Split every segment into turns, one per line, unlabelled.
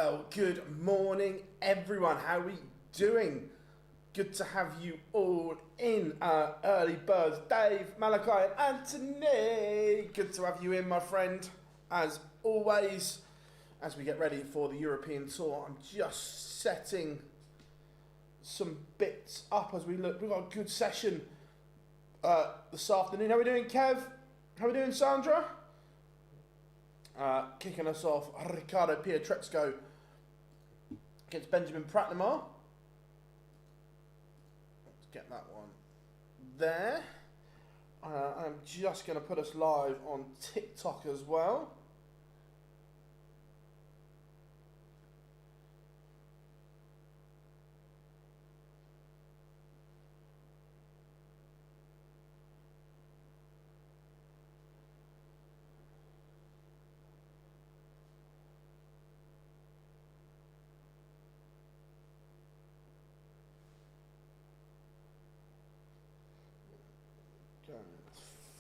Well, good morning, everyone. How are we doing? Good to have you all in. Early birds, Dave, Malachi, and Anthony. Good to have you in, my friend. As always, as we get ready for the European Tour, I'm just setting some bits up as we look. We've got a good session this afternoon. How are we doing, Kev? How are we doing, Sandra? Kicking us off, Riccardo Pietreczko against Benjamin Pratnamar. Let's get that one there. I'm just going to put us live on TikTok as well.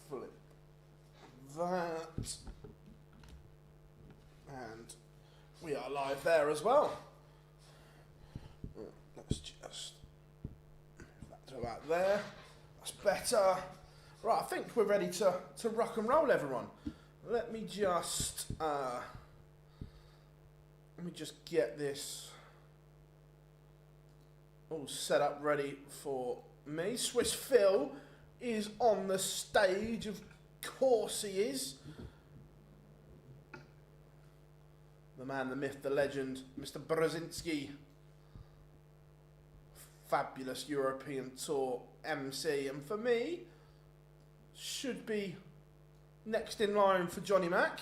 Flip that, and we are live there as well. Let's just move that to about there. That's better. Right, I think we're ready to rock and roll, everyone. Let me just get this all set up, ready for me. Swiss Phil is on the stage, of course he is. The man, the myth, the legend, Mr. Brzezinski. Fabulous European Tour MC, and for me, should be next in line for Johnny Mac.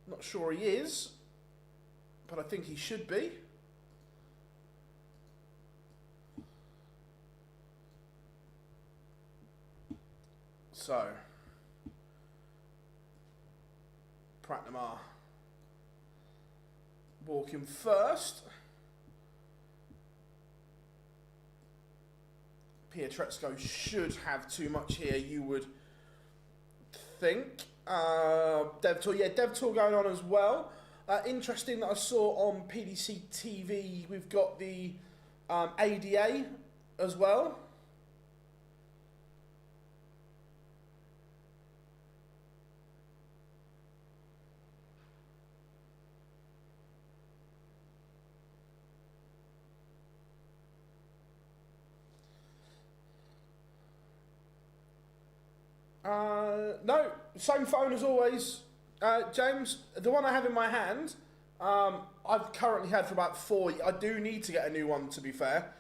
Not sure he is, but I think he should be. So, Pratnamar walking first. Pietreczko should have too much here, you would think. Dev Tour, yeah, Dev Tour going on as well. Interesting that I saw on PDC TV, we've got the ADA as well. No, same phone as always, James. The one I have in my hand, I've currently had for about 4 years. I do need to get a new one, to be fair.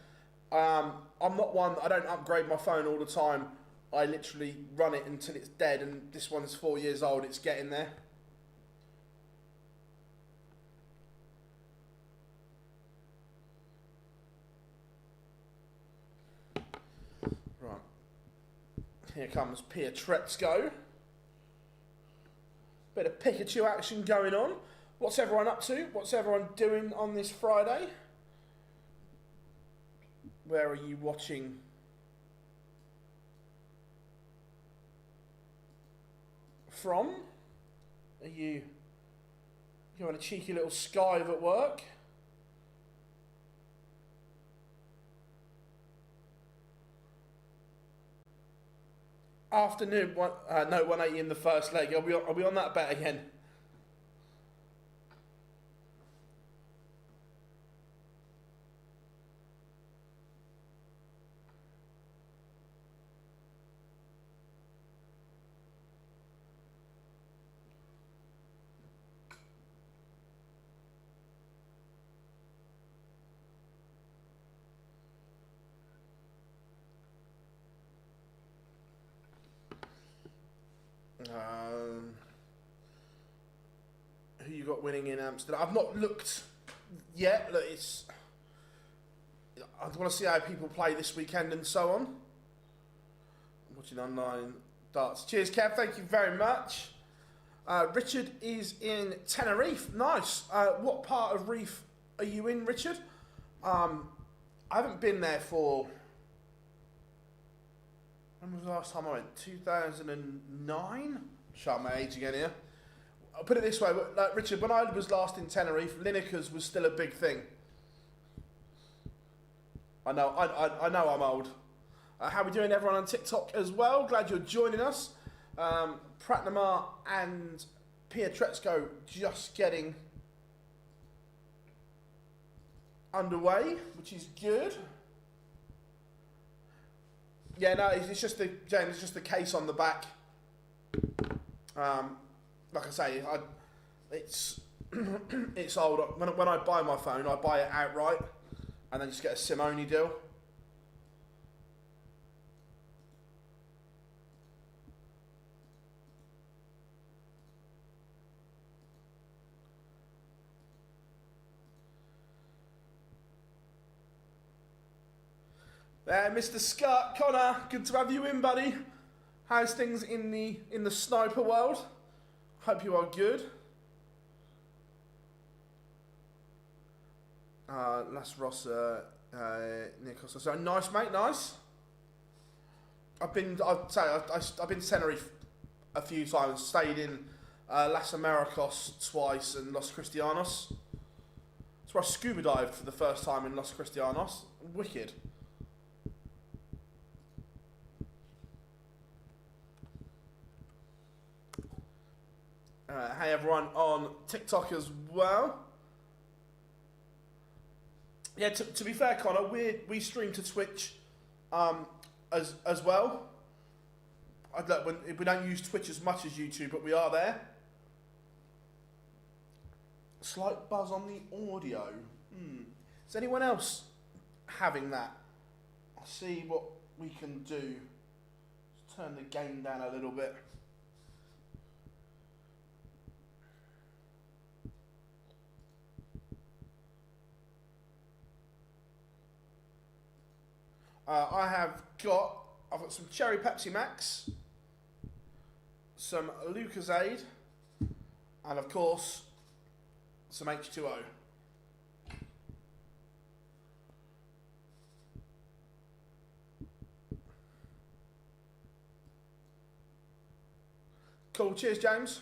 I'm not one, I don't upgrade my phone all the time. I literally run it until it's dead, and this one's 4 years old, it's getting there. Right. Here comes Pietreczko. Bit of Pikachu action going on. What's everyone up to? What's everyone doing on this Friday? Where are you watching from? Are you on a cheeky little skive at work? Afternoon, no, 180 in the first leg. Are we on that bet again? Who you got winning in Amsterdam? I've not looked yet. Look, I want to see how people play this weekend and so on. I'm watching online darts. Cheers, Kev. Thank you very much. Richard is in Tenerife. Nice. What part of Reef are you in, Richard? I haven't been there for... When was the last time I went? 2009? Shout my age again here. I'll put it this way, like Richard, when I was last in Tenerife, Linekers was still a big thing. I know I'm old. How are we doing, everyone on TikTok as well? Glad you're joining us. Pratnamar and Pietreczko just getting underway, which is good. Yeah, no, it's just the James. It's just the case on the back. Like I say, it's it's old. When I buy my phone, I buy it outright, and then just get a SIM-only deal. Mr. Scott, Connor, good to have you in, buddy. How's things in the sniper world? Hope you are good. Las Rosa, Nikos. So nice, mate. Nice. I've been to Tenerife a few times. Stayed in Las Americas twice and Los Cristianos. That's where I scuba dived for the first time in Los Cristianos. Wicked. Hey everyone on TikTok as well. Yeah, to be fair, Connor, we stream to Twitch as well. We don't use Twitch as much as YouTube, but we are there. Slight buzz on the audio. Is anyone else having that? I'll see what we can do. Let's turn the gain down a little bit. I've got some Cherry Pepsi Max, some Lucozade, and of course, some H2O. Cool, cheers James.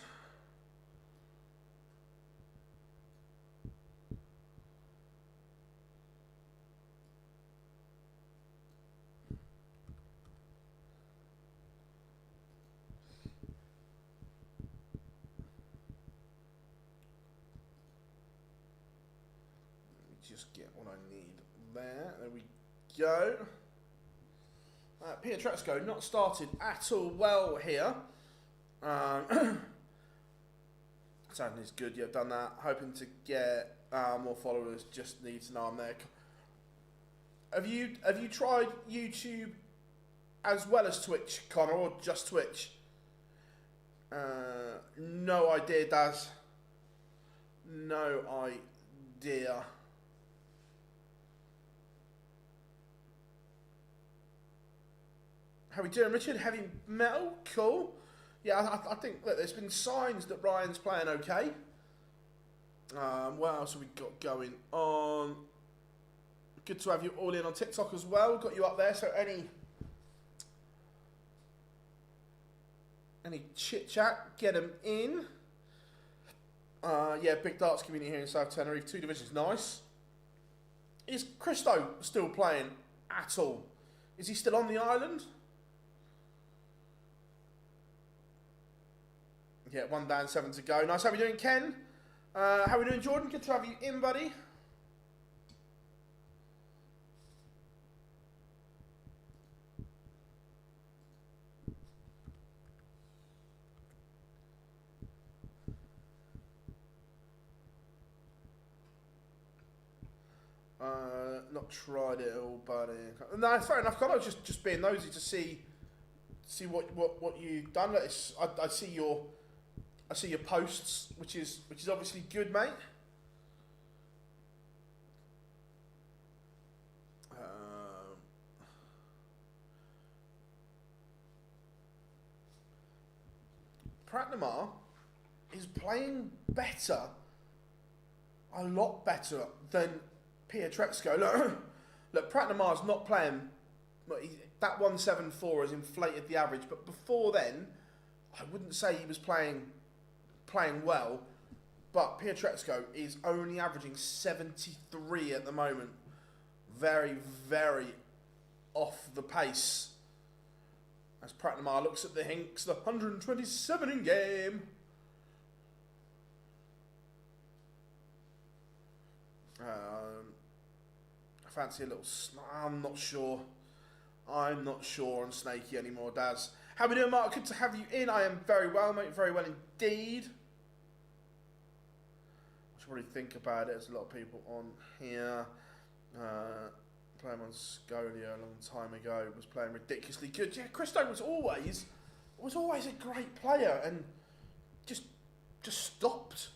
Just get what I need there. There we go. Pietreczko not started at all well here. Sounding is good. Yeah, I've done that. Hoping to get more followers. Just need to know I'm there. Have you tried YouTube as well as Twitch, Connor, or just Twitch? No idea, Daz. No idea. How we doing, Richard? Heavy metal, cool. Yeah, I think that there's been signs that Ryan's playing okay. What else have we got going on? Good to have you all in on TikTok as well. Got you up there. So any chit chat, get them in. Yeah, big darts community here in South Tenerife. 2 divisions, nice. Is Christo still playing at all? Is he still on the island? Yeah, 1 down, 7 to go. Nice. How are we doing, Ken? How are we doing, Jordan? Good to have you in, buddy. Not tried it all, buddy. No, fair enough. I was just being nosy to see what you've done. I see your posts, which is obviously good, mate. Pratnamar is playing better, a lot better than Pietreczko. Look, Pratnamar's not playing. That 174 has inflated the average, but before then, I wouldn't say he was playing playing well, but Pietreczko is only averaging 73 at the moment. Very, very off the pace. As Pratnamar looks at the Hinks, the 127 in game. I fancy a little... I'm not sure. I'm not sure on Snakey anymore, Daz. How we doing, Mark? Good to have you in. I am very well, mate. Very well indeed. I should probably think about it. There's a lot of people on here. Playing on Scolia a long time ago. Was playing ridiculously good. Yeah, Christo was always a great player and just stopped.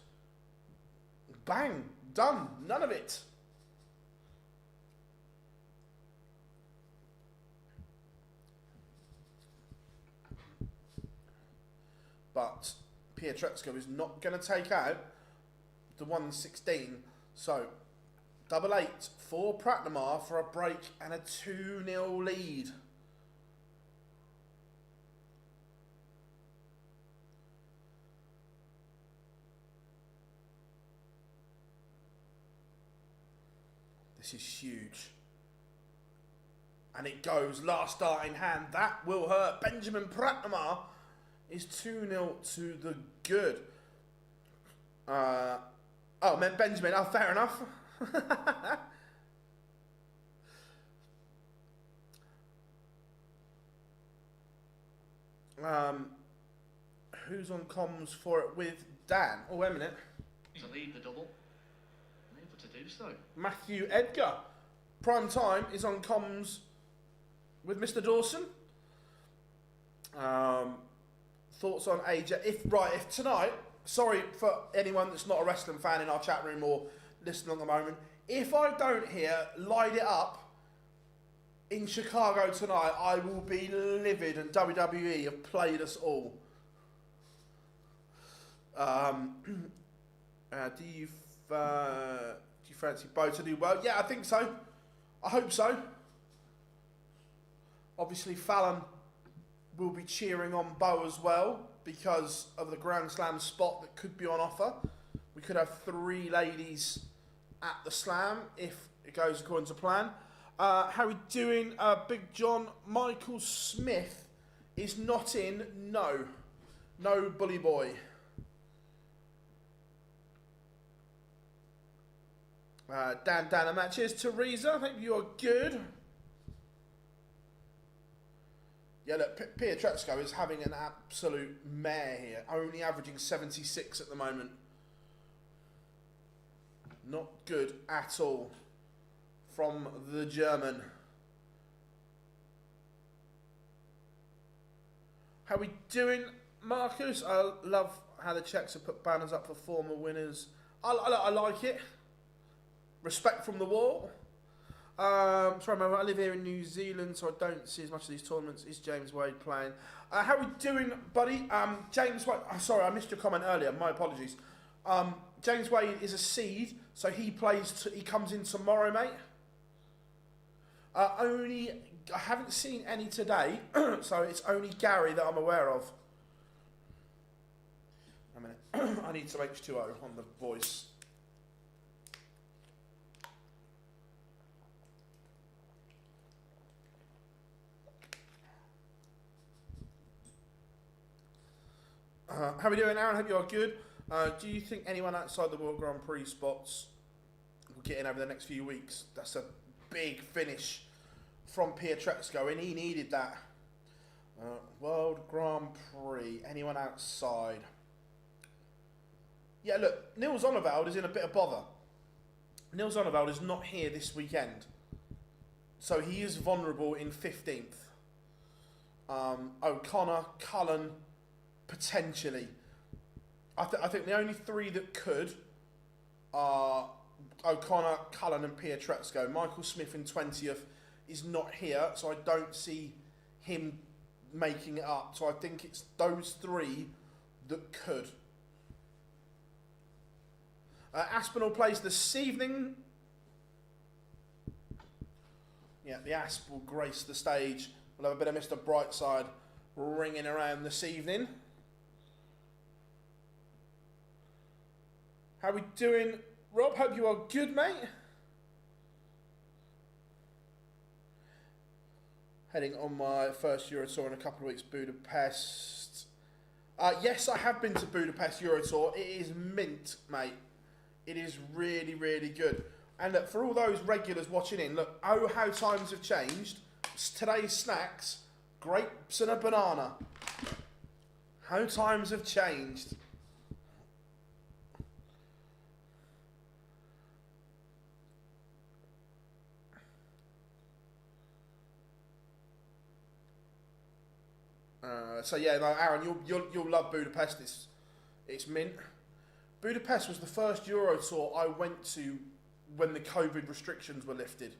Bang. Done. None of it. But Pietreczko is not going to take out the 116. So, 8-8 for Pratnamar for a break and a 2-0 lead. This is huge. And it goes last start in hand. That will hurt. Benjamin Pratnamar is 2-0 to the good. Oh, meant Benjamin. Oh, fair enough. Who's on comms for it with Dan? Oh, wait a minute.
To lead the double. Able to do so.
Matthew Edgar. Prime Time is on comms with Mr. Dawson. Thoughts on AJ? If tonight, sorry for anyone that's not a wrestling fan in our chat room or listening at the moment, if I don't hear Light It Up in Chicago tonight, I will be livid, and WWE have played us all. Do you fancy Bo to do well? Yeah, I think so. I hope so. Obviously, Fallon will be cheering on Bo as well because of the Grand Slam spot that could be on offer. We could have 3 ladies at the Slam if it goes according to plan. How are we doing? Big John, Michael Smith is not in. No bully boy. Dan Dana matches. Teresa, I think you are good. Yeah, look, Pietreczko is having an absolute mare here, only averaging 76 at the moment. Not good at all from the German. How we doing, Marcus? I love how the Czechs have put banners up for former winners. I like it. Respect from the wall. Sorry, I live here in New Zealand, so I don't see as much of these tournaments. Is James Wade playing? How we doing, buddy? James Wade. Sorry, I missed your comment earlier. My apologies. James Wade is a seed, so he plays. He comes in tomorrow, mate. I haven't seen any today, so it's only Gary that I'm aware of. A minute. I need some H2O on the voice. How are we doing, Aaron? Hope you are good. Do you think anyone outside the World Grand Prix spots will get in over the next few weeks? That's a big finish from Pietreczko, and he needed that. World Grand Prix. Anyone outside? Yeah, look, Nils Zonneveld is in a bit of bother. Nils Zonneveld is not here this weekend, so he is vulnerable in 15th. O'Connor, Cullen, potentially. I think the only 3 that could are O'Connor, Cullen and Pietreczko. Michael Smith in 20th is not here, so I don't see him making it up. So I think it's those 3 that could. Aspinall plays this evening. Yeah, the Asp will grace the stage. We'll have a bit of Mr. Brightside ringing around this evening. How we doing, Rob? Hope you are good, mate. Heading on my first Euro Tour in a couple of weeks, Budapest. Yes, I have been to Budapest Euro Tour. It is mint, mate. It is really, really good. And look, for all those regulars watching in, look, oh, how times have changed. Today's snacks, grapes and a banana. How times have changed. So yeah, no, Aaron, you'll love Budapest. It's mint. Budapest was the first Euro Tour I went to when the COVID restrictions were lifted.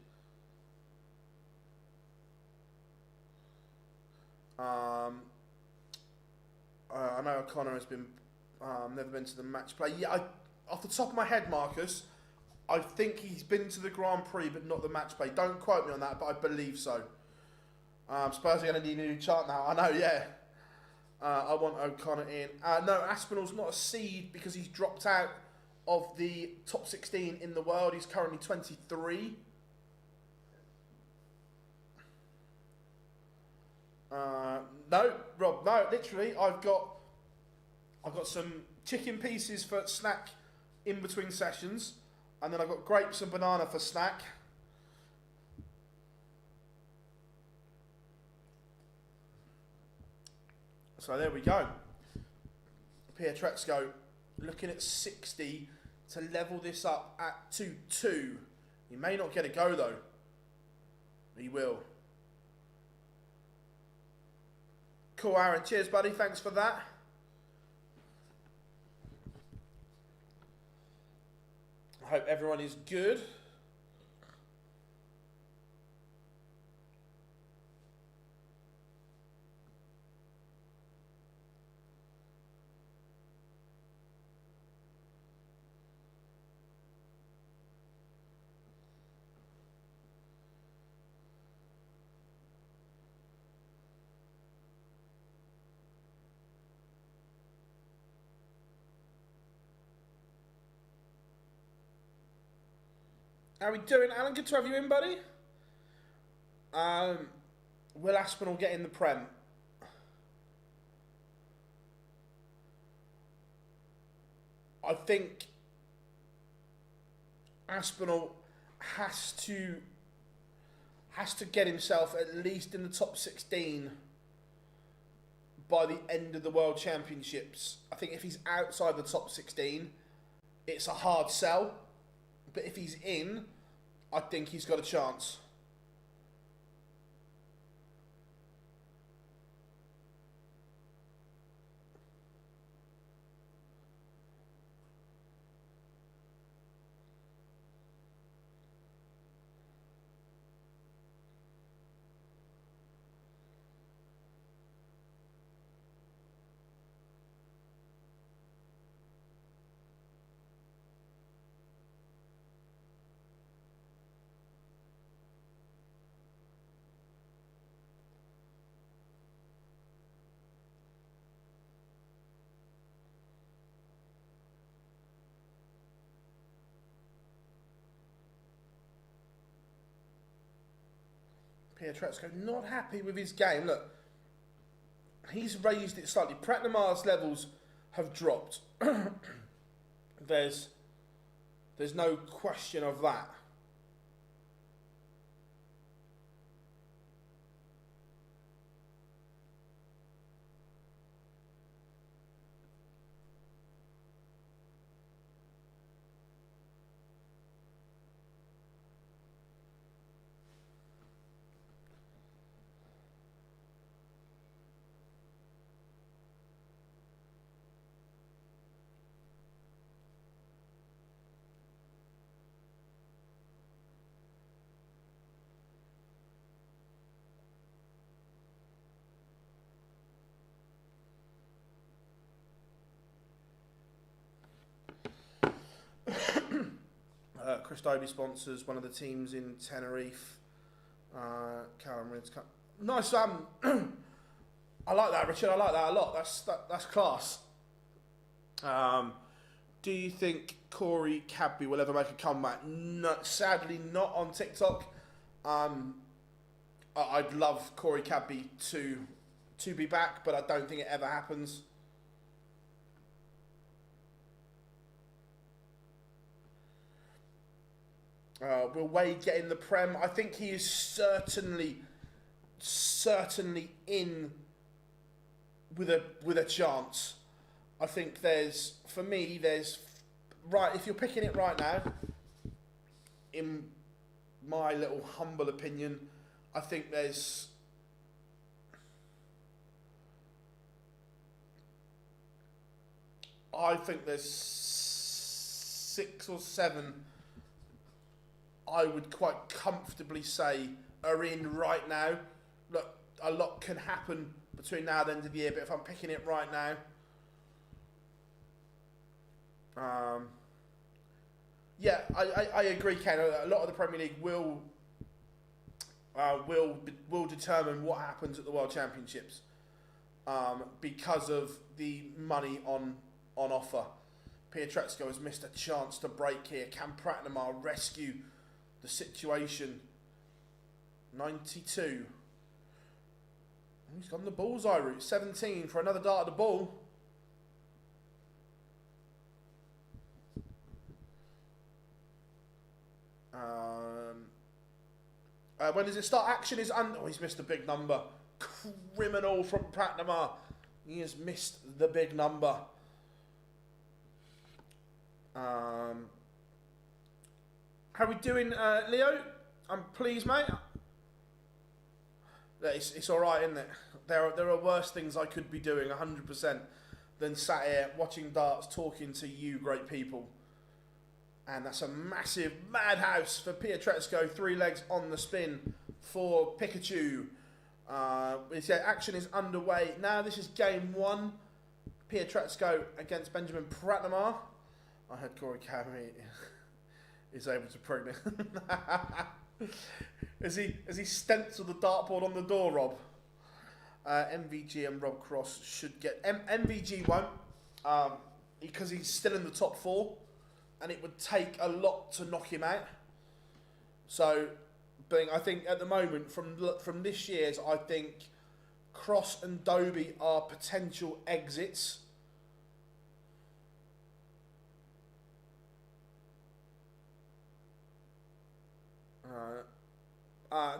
I know Connor has been never been to the match play. Yeah, off the top of my head, Marcus, I think he's been to the Grand Prix, but not the match play. Don't quote me on that, but I believe so. Spurs are going to need a new chart now. I know, yeah. I want O'Connor in. No, Aspinall's not a seed because he's dropped out of the top 16 in the world. He's currently 23. No, Rob, no, literally, I've got some chicken pieces for snack in between sessions, and then I've got grapes and banana for snack. So there we go. Pietreczko looking at 60 to level this up at 2-2. He may not get a go though. He will. Cool, Aaron. Cheers, buddy. Thanks for that. I hope everyone is good. How we doing, Alan? Good to have you in, buddy. Will Aspinall get in the Prem? I think Aspinall has to get himself at least in the top 16 by the end of the World Championships. I think if he's outside the top 16, it's a hard sell. But if he's in, I think he's got a chance. Pietreczko not happy with his game. Look, he's raised it slightly. Pratnamar's levels have dropped. There's no question of that. Chris Dobie sponsors one of the teams in Tenerife. Callum Rid's nice. I like that, Richard. I like that a lot. That's class. do you think Corey Cadby will ever make a comeback? No, sadly, not on TikTok. I'd love Corey Cadby to be back, but I don't think it ever happens. Will Wade get in the Prem? I think he is certainly in with a chance. I think there's right, if you're picking it right now, in my little humble opinion, I think there's six or seven I would quite comfortably say are in right now. Look, a lot can happen between now and the end of the year, but if I'm picking it right now, yeah, I agree, Ken. A lot of the Premier League will determine what happens at the World Championships because of the money on offer. Pietreczko has missed a chance to break here. Can Pratnamar rescue the situation? 92. He's gone the bullseye route. 17 for another dart at the ball. When does it start? Action is under. Oh, he's missed a big number. Criminal from Pratnamar. He has missed the big number. How we doing, Leo? I'm pleased, mate. It's all right, isn't it? There are worse things I could be doing, 100%, than sat here watching darts, talking to you great people. And that's a massive madhouse for Pietreczko. 3 legs on the spin for Pikachu. Action is underway. Now this is game 1. Pietreczko against Benjamin Pratnamar. I heard Corey Cadby is able to pregnant. Has he stenciled the dartboard on the door, Rob? MVG and Rob Cross should get... MVG won't, because he's still in the top 4, and it would take a lot to knock him out. So, but I think at the moment, from this year's, I think Cross and Doby are potential exits.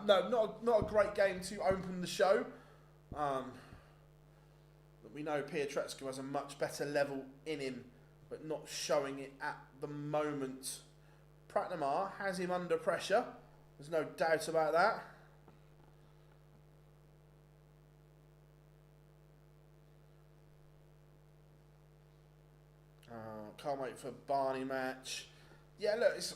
No, not a great game to open the show. But we know Pietreczko has a much better level in him, but not showing it at the moment. Pratnamar has him under pressure. There's no doubt about that. Can't wait for Barney match. Yeah, look, it's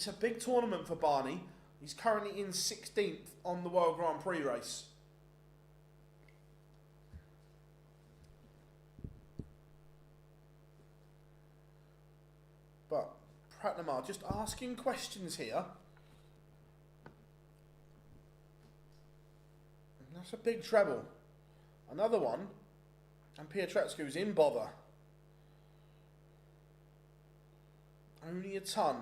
a big tournament for Barney. He's currently in 16th on the World Grand Prix race. But Pratnamar just asking questions here. And that's a big treble. Another one. And Pietreczko's in bother. Only a ton.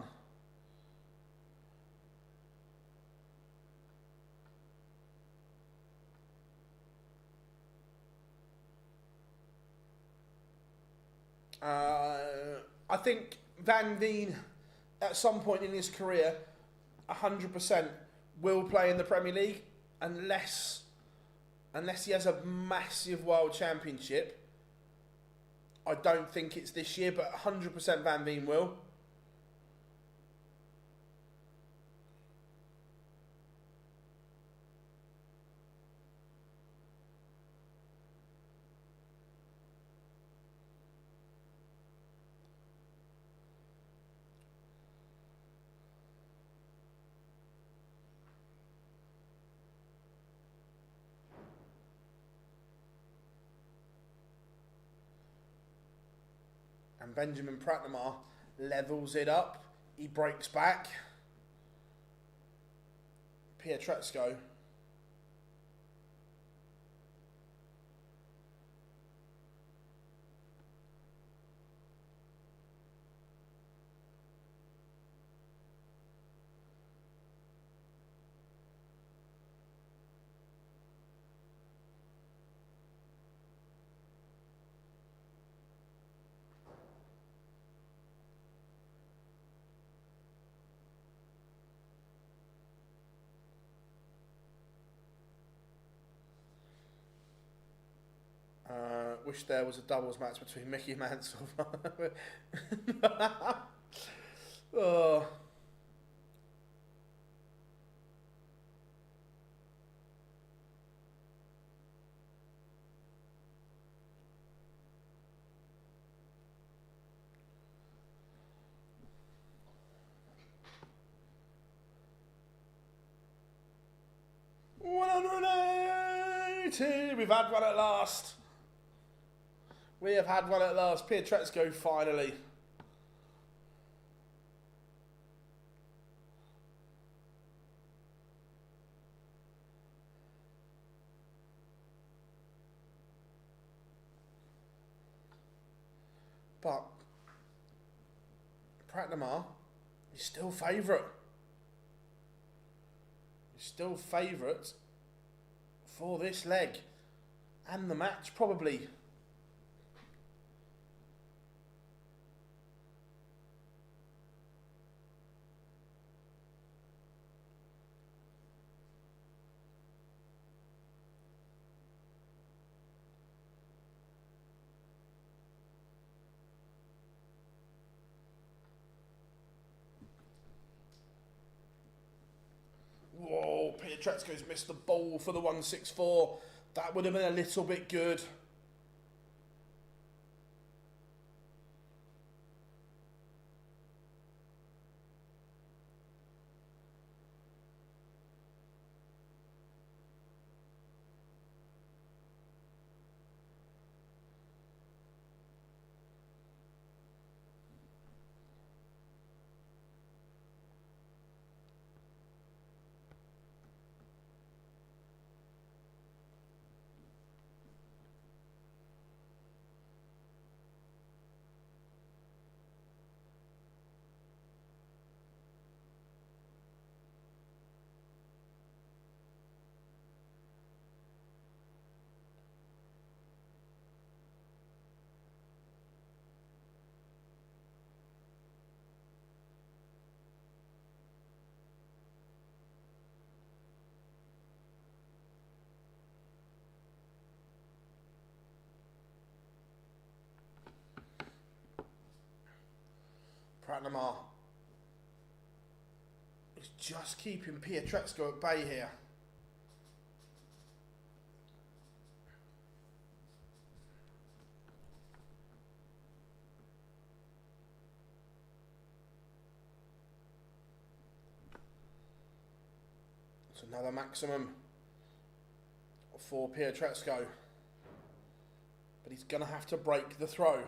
I think Van Veen, at some point in his career, 100% will play in the Premier League unless he has a massive World Championship. I don't think it's this year, but 100% Van Veen will. And Benjamin Pratnamar levels it up. He breaks back. Pietreczko. Wish there was a doubles match between Mickey Mansell. Oh. We've had one at last. We have had one at last. Pietreczko finally. But Pratnamar is still favourite. He's still favourite for this leg and the match probably. Whoa, Pietreczko's missed the ball for the 164. That would have been a little bit good. Pratnamar is just keeping Pietreczko at bay here. It's another maximum for Pietreczko. But he's going to have to break the throw.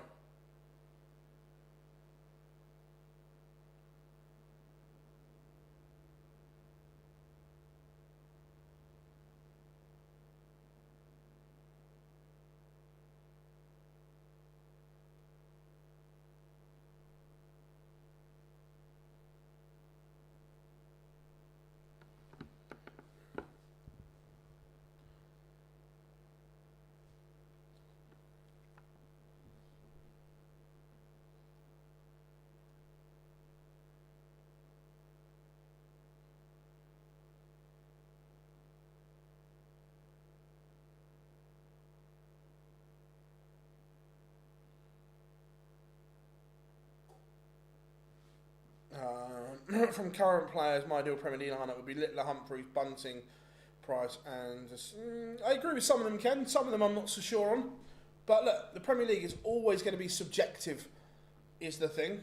From current players, my ideal Premier League lineup would be Littler, Humphreys, Bunting, Price, and I agree with some of them, Ken. Some of them I'm not so sure on. But look, the Premier League is always going to be subjective, is the thing.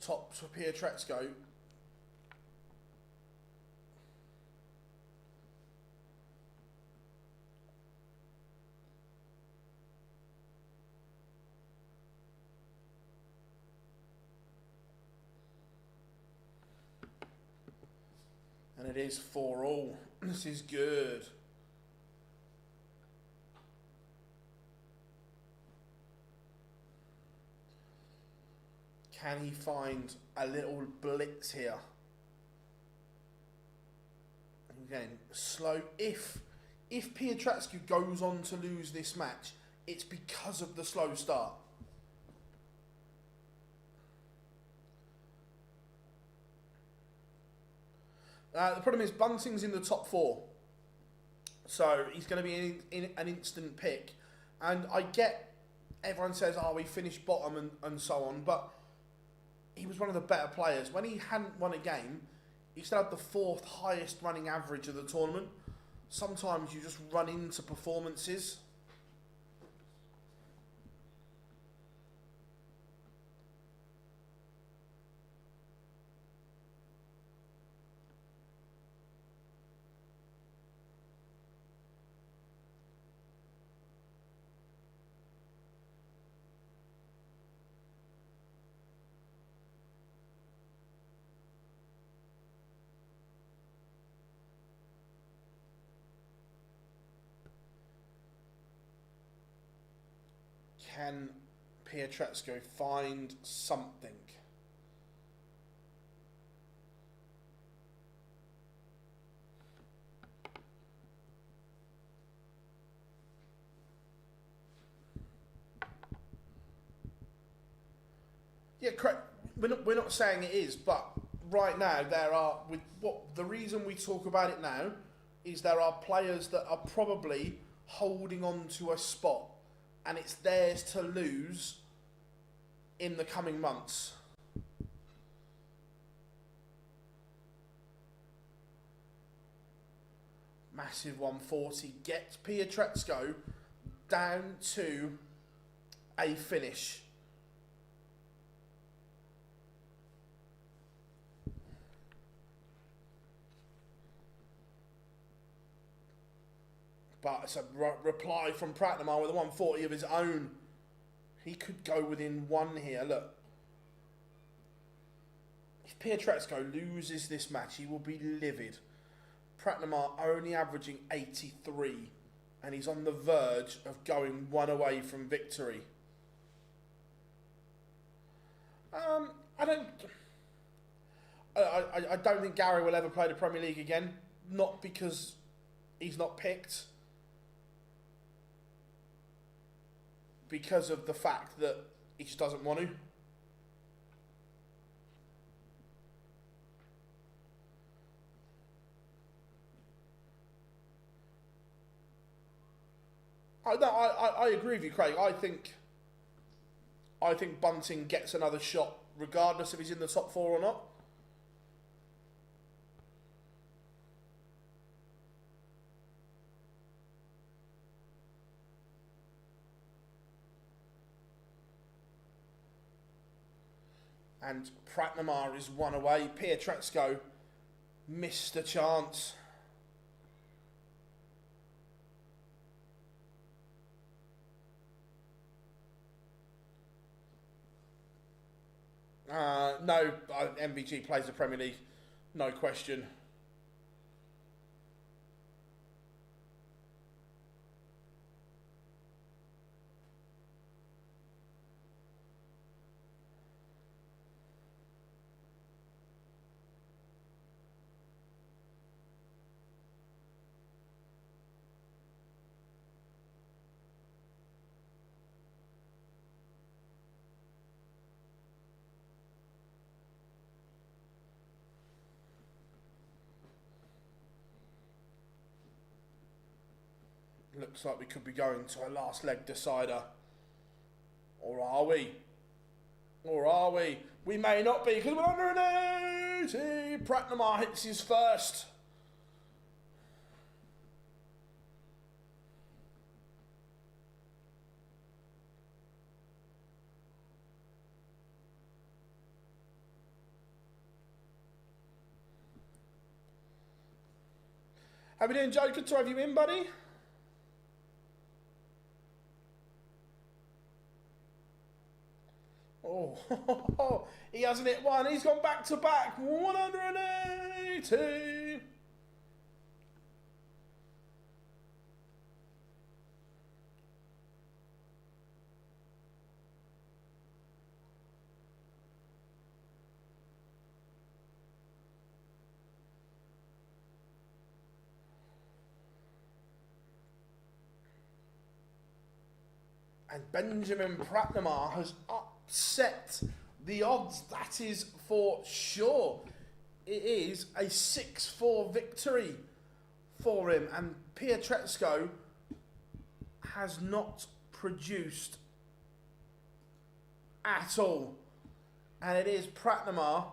Tops for Pietreczko. And it is 4-all. This is good. Can he find a little blitz here? again, slow. If Pietraszku goes on to lose this match, it's because of the slow start. The problem is Bunting's in the top 4. So he's going to be in an instant pick. And I get everyone says, oh, he finished bottom and so on. But he was one of the better players. When he hadn't won a game, he still had the 4th highest running average of the tournament. Sometimes you just run into performances. Can Pietraszku find something? Yeah, correct. We're not saying it is, but right now there are, with what the reason we talk about it now is there are players that are probably holding on to a spot, and it's theirs to lose in the coming months. Massive 140 gets Pietraszku down to a finish. But it's a reply from Pratnamar with a 140 of his own. He could go within 1 here. Look. If Pietraszku loses this match, he will be livid. Pratnamar only averaging 83. And he's on the verge of going 1 away from victory. I don't think Gary will ever play the Premier League again. Not because he's not picked. Because of the fact that he just doesn't want to. I agree with you, Craig. I think Bunting gets another shot, regardless if he's in the top 4 or not. And Pratnamar is 1 away. Pietraszku missed a chance. No, MVG plays the Premier League, no question. Looks like we could be going to a last leg decider. Or are we? Or are we? We may not be, because we're under an 80. Pratnamar hits his first. How we doing, Joe? Good to have you in, buddy. Oh, he hasn't hit one. He's gone back to back. 180. And Benjamin Pratnamar has upset the odds, that is for sure. It is a 6-4 victory for him. And Pietreczko has not produced at all. And it is Pratnamar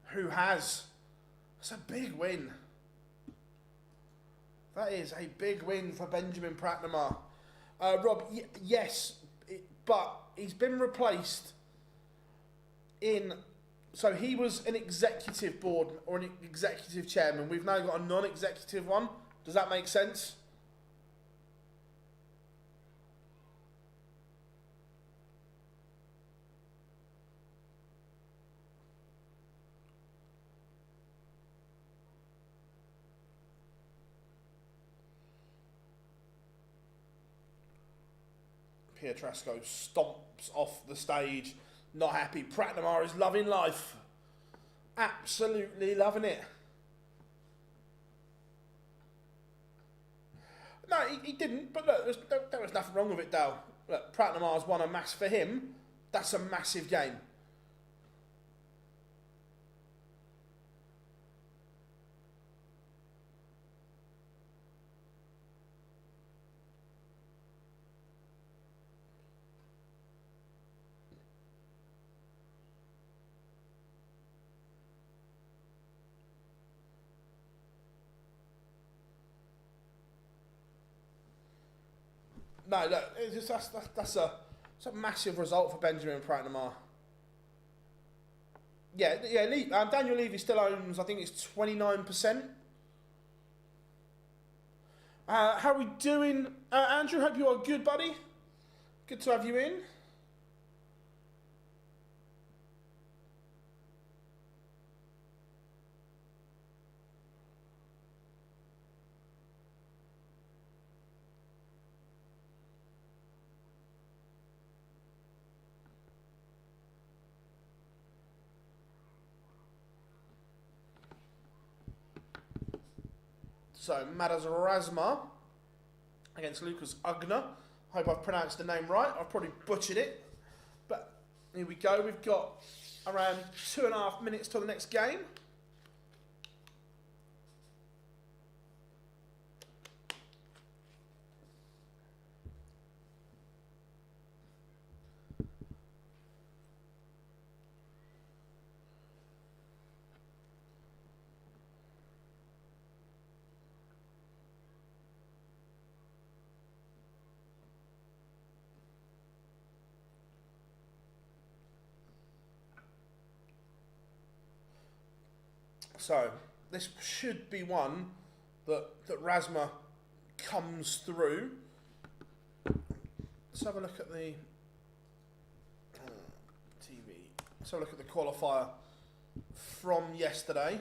who has. It's a big win. That is a big win for Benjamin Pratnamar. Rob, yes, but he's been replaced in... So he was an executive board or an executive chairman. We've now got a non-executive one. Does that make sense? Pietreczko stomps off the stage, not happy. Pratnamar is loving life. Absolutely loving it. No, he didn't, but look, there was nothing wrong with it, Dale. Look, Pratnamar's won a mass for him. That's a massive game. No, look, it's just, that's a massive result for Benjamin Pratnamar. Yeah, Daniel Levy still owns, I think it's 29%. How are we doing? Andrew, hope you are good, buddy. Good to have you in. So, Madas Razma against Lucas Ugner. Hope I've pronounced the name right. I've probably butchered it. But here we go. We've got around 2.5 minutes till the next game. So, this should be one that Razma comes through. Let's have a look at the TV. Let's have a look at the qualifier from yesterday.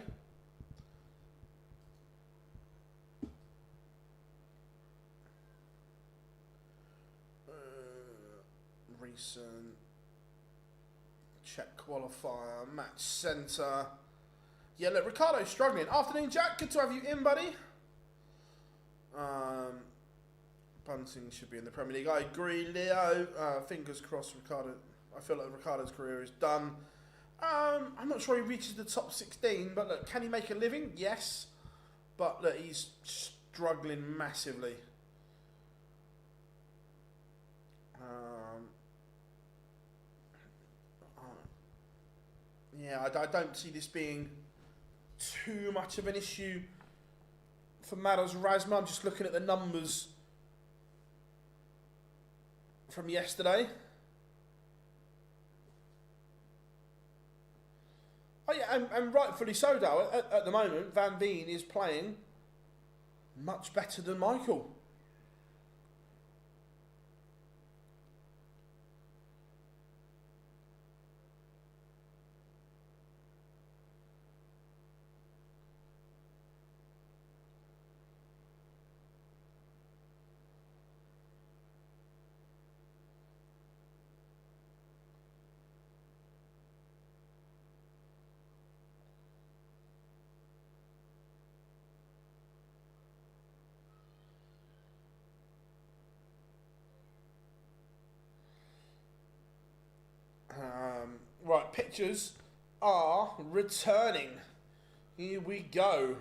Recent Czech qualifier, match centre. Yeah, look, Ricardo's struggling. Afternoon, Jack. Good to have you in, buddy. Bunting should be in the Premier League. I agree, Leo. Fingers crossed, Ricardo. I feel like Ricardo's career is done. I'm not sure he reaches the top 16, but look, can he make a living? Yes. But look, he's struggling massively. Yeah, I don't see this being too much of an issue for Madas Razma. I'm just looking at the numbers from yesterday. Oh yeah, and rightfully so, Dale. At the moment, Van Veen is playing much better than Michael. Right, pictures are returning. Here we go.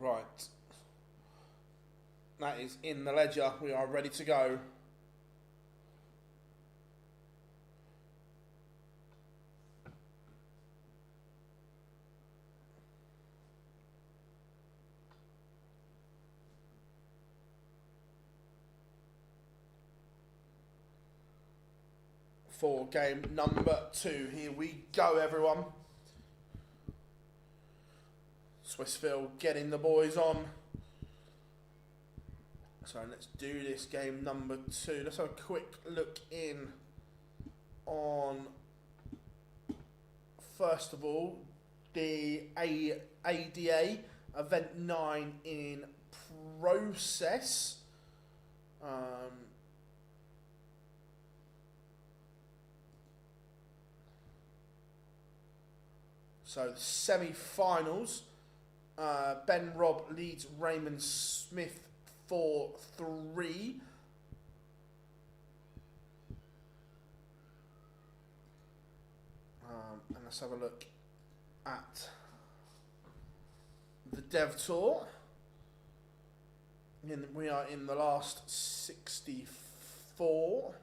Right. That is in the ledger. We are ready to go. For game number 2. Here we go, everyone. Swissville getting the boys on. So let's do this game number 2. Let's have a quick look in on, first of all, the ADA Event 9 in process. So semi-finals, Ben Robb leads Raymond Smith 4-3. And let's have a look at the Dev Tour. We are in the last 64.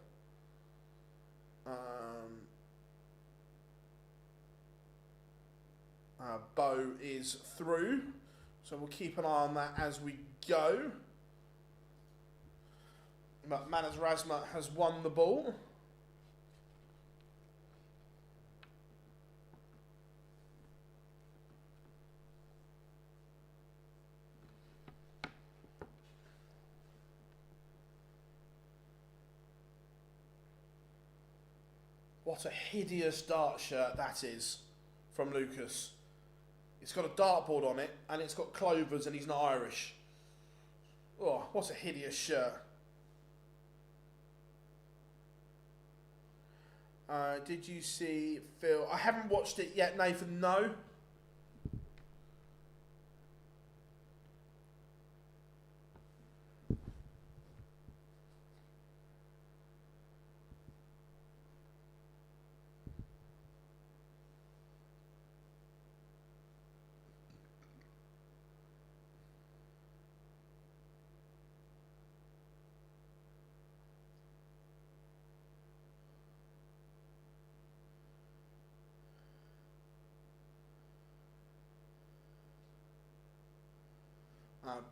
Bo is through, so we'll keep an eye on that as we go. But Manas Razma has won the ball. What a hideous dart shirt that is from Lucas. It's got a dartboard on it, and it's got clovers, and he's not Irish. Oh, what a hideous shirt. Did you see Phil? I haven't watched it yet, Nathan, no.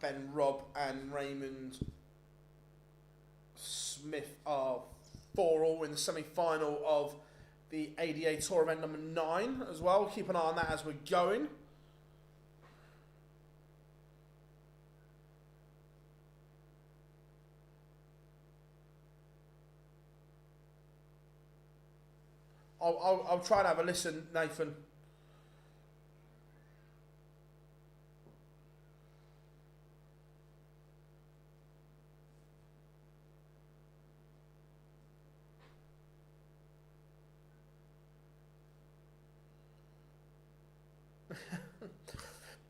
Ben Robb and Raymond Smith are 4-all in the semi-final of the ADA Tour event number 9 as well. Keep an eye on that as we're going. I'll try and have a listen, Nathan.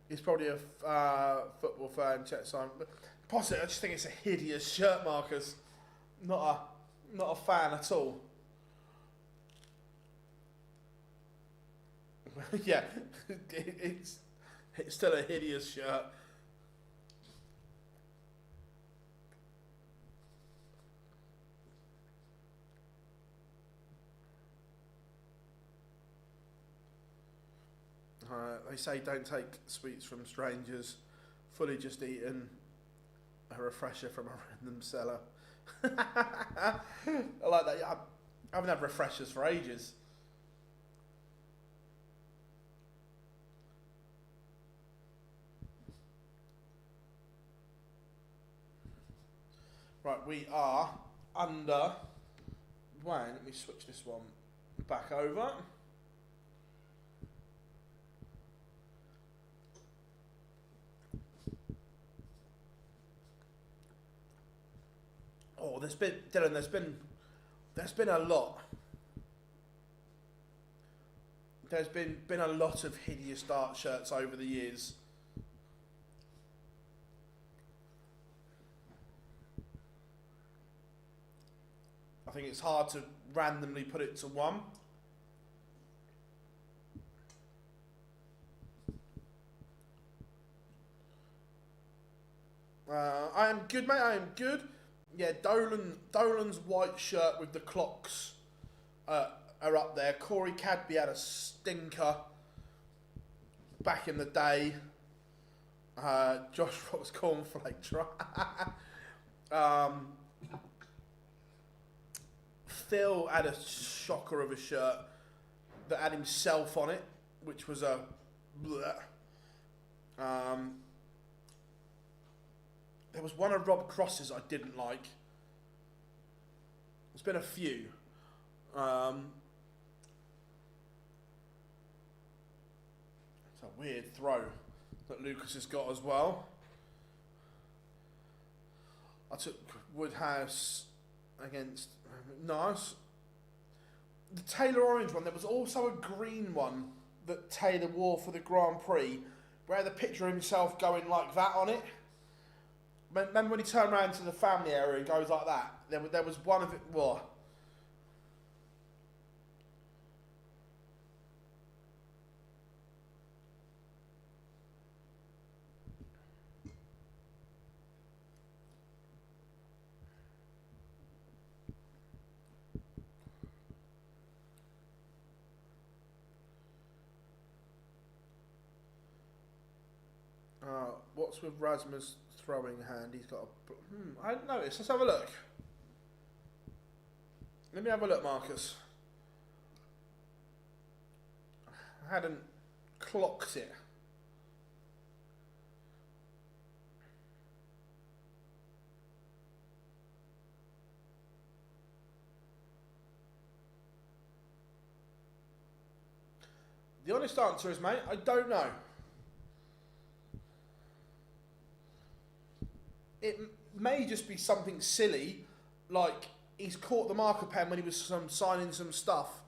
He's probably a football fan, Czech sign, but possibly I just think it's a hideous shirt, Marcus. Not a fan at all. Yeah, it's still a hideous shirt. They say don't take sweets from strangers. Fully just eaten a refresher from a random seller. I like that. I haven't had refreshers for ages. Right, we are under. Wait, let me switch this one back over. there's been, Dylan, there's been a lot. There's been a lot of hideous dart shirts over the years. I think it's hard to randomly put it to one. I am good, mate. I am good. Yeah, Dolan's white shirt with the clocks are up there. Corey Cadby had a stinker back in the day. Josh Rock's cornflake try. Phil had a shocker of a shirt that had himself on it, which was a bleh. There was one of Rob Cross's I didn't like. There's been a few. It's a weird throw that Lucas has got as well. I took Woodhouse against nice. The Taylor Orange one, there was also a green one that Taylor wore for the Grand Prix where the picture of himself going like that on it. Remember when he turned around to the family area and goes like that? There was one of it. What? What's with Rasmus throwing hand? He's got a... I hadn't noticed. Let's have a look. Let me have a look, Marcus. I hadn't clocked it. The honest answer is, mate, I don't know. It may just be something silly, like he's caught the marker pen when he was signing some stuff.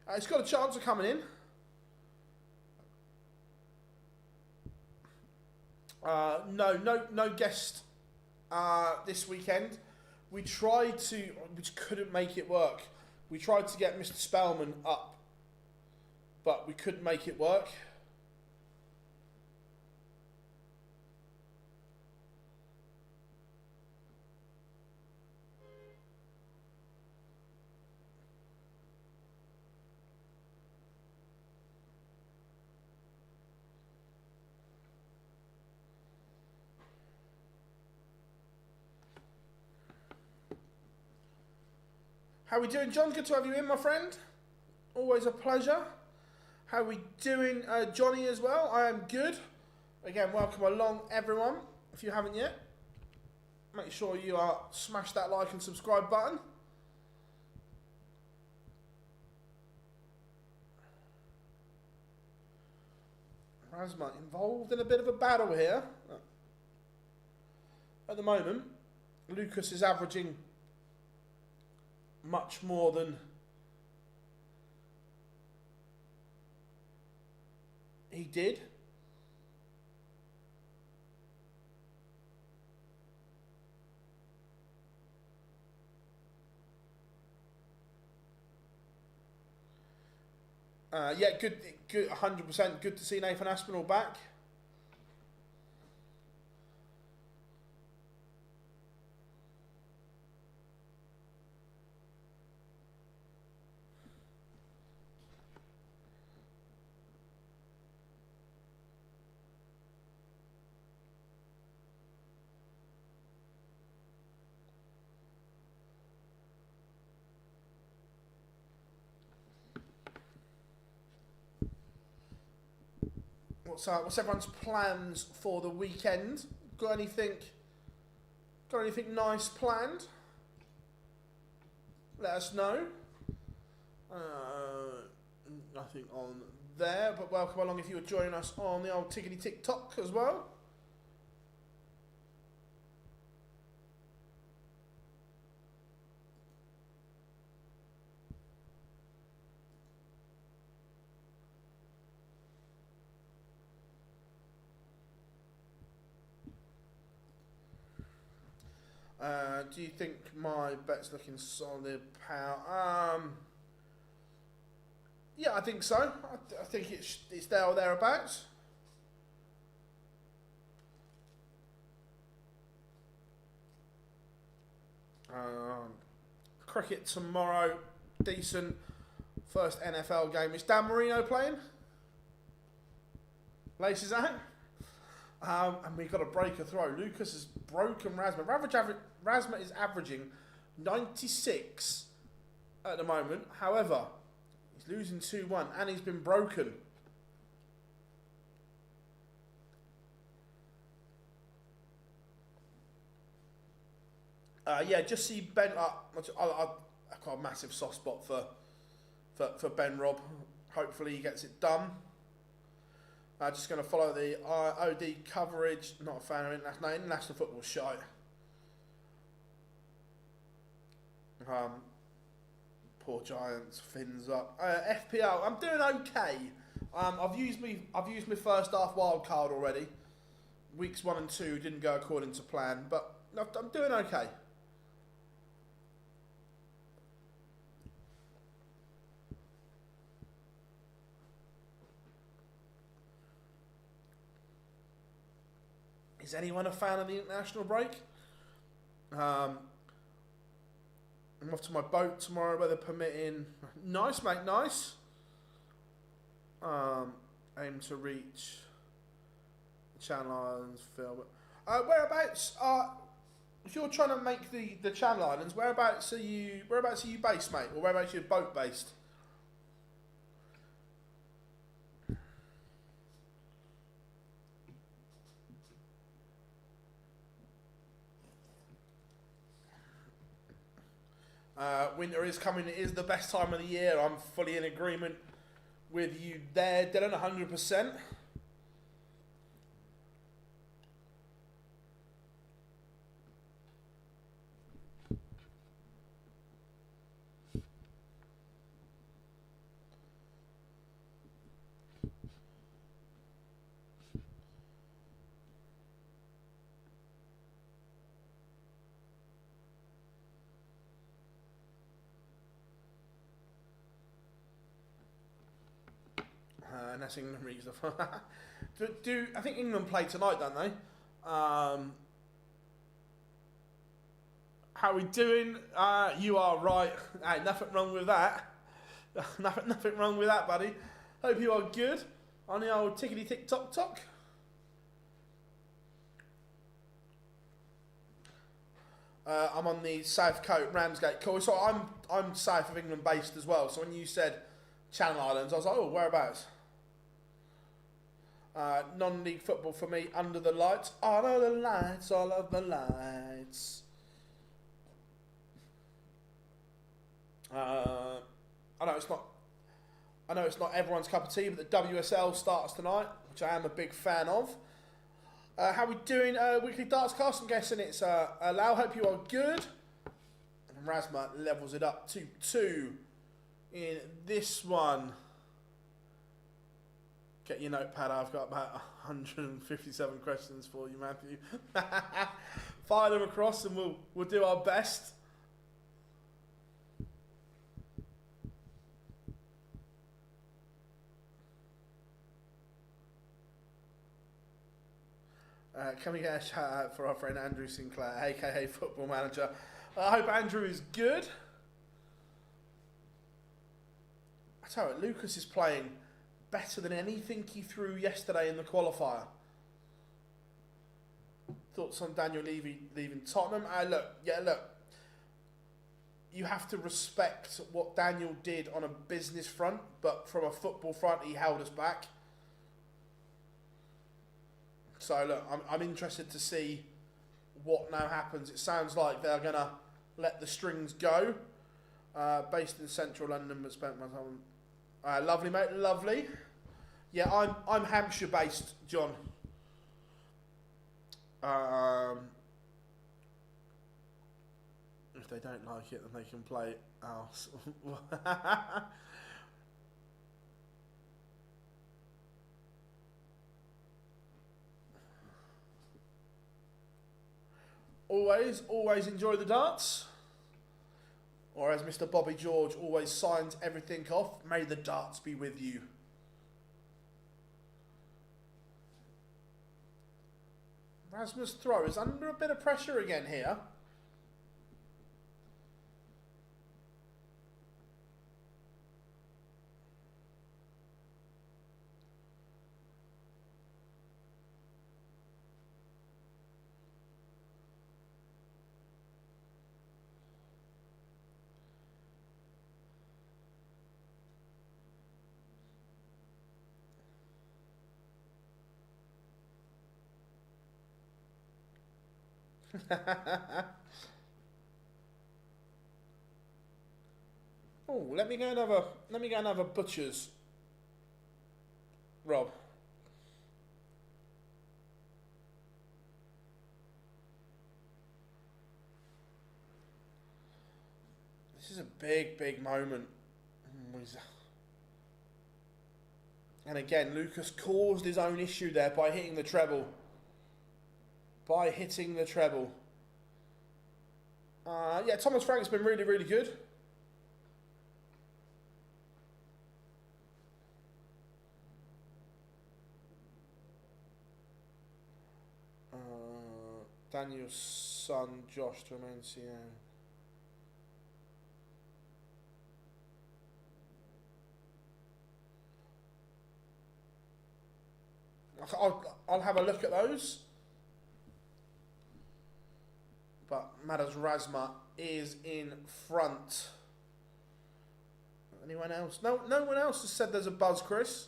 It's got a chance of coming in. No guest this weekend. We tried to, we just couldn't make it work. We tried to get Mr. Spellman up, but we couldn't make it work. How we doing, John? Good to have you in, my friend. Always a pleasure. How we doing, Johnny, as well? I am good. Again, welcome along, everyone. If you haven't yet, make sure you smash that like and subscribe button. Rasma involved in a bit of a battle here. At the moment, Lucas is averaging much more than he did. Yeah, good, 100%. Good to see Nathan Aspinall back. What's everyone's plans for the weekend? Got anything nice planned? Let us know. Nothing on there, but welcome along if you are joining us on the old Tickety TikTok as well. Do you think my bet's looking solid, pal? Yeah, I think so. I think it's there or thereabouts. Cricket tomorrow, decent. First NFL game. Is Dan Marino playing? Laces out. And we've got to break a throw. Lucas has broken Razma. Razma is averaging 96 at the moment. However, he's losing 2-1 and he's been broken. Yeah, just see Ben. I've got a massive soft spot for Ben Robb. Hopefully he gets it done. Just going to follow the OD coverage. Not a fan of international football shite. Poor Giants, fins up. FPL, I'm doing okay. I've used my first half wild card already. Weeks 1 and 2 didn't go according to plan, but I'm doing okay. Is anyone a fan of the international break? I'm off to my boat tomorrow, weather permitting. Nice, mate, nice. Aim to reach Channel Islands, Phil. Whereabouts are, if you're trying to make the Channel Islands, whereabouts are you based, mate? Or whereabouts are your boat based? Winter is coming. It is the best time of the year. I'm fully in agreement with you there, Dylan, 100%. And that's England reads the. I think England play tonight, don't they? How are we doing? You are right. Hey, nothing wrong with that. nothing wrong with that, buddy. Hope you are good on the old tickety tick tock tock. I'm on the South Coast, Ramsgate. Cool. So I'm south of England based as well. So when you said Channel Islands, I was like, oh, whereabouts? Non-league football for me, under the lights. All of the lights, all of the lights. I know it's not everyone's cup of tea, but the WSL starts tonight, which I am a big fan of. How we doing? Weekly darts cast. I'm guessing it's Lau. Hope you are good. And Razma levels it up to 2 in this one. Get your notepad. I've got about 157 questions for you, Matthew. Fire them across, and we'll do our best. Can we get a shout out for our friend Andrew Sinclair, aka Football Manager? I hope Andrew is good. I tell you, Lucas is playing better than anything he threw yesterday in the qualifier. Thoughts on Daniel leaving Tottenham? Look. You have to respect what Daniel did on a business front, but from a football front, he held us back. So look, I'm interested to see what now happens. It sounds like they're gonna let the strings go. Based in central London, but spent my time. Lovely, mate, lovely. Yeah, I'm Hampshire based, John. If they don't like it, then they can play it else. always enjoy the darts. Or as Mr. Bobby George always signs everything off, may the darts be with you. Rasmus throw is under a bit of pressure again here. Oh, let me go and have a butcher's, Rob. This is a big moment. And again, Lucas caused his own issue there by hitting the treble. Yeah, Thomas Frank's been really good. Daniel's son, Josh Tremencio. I'll have a look at those. But Madars Razma is in front. Anyone else? No one else has said there's a buzz, Chris.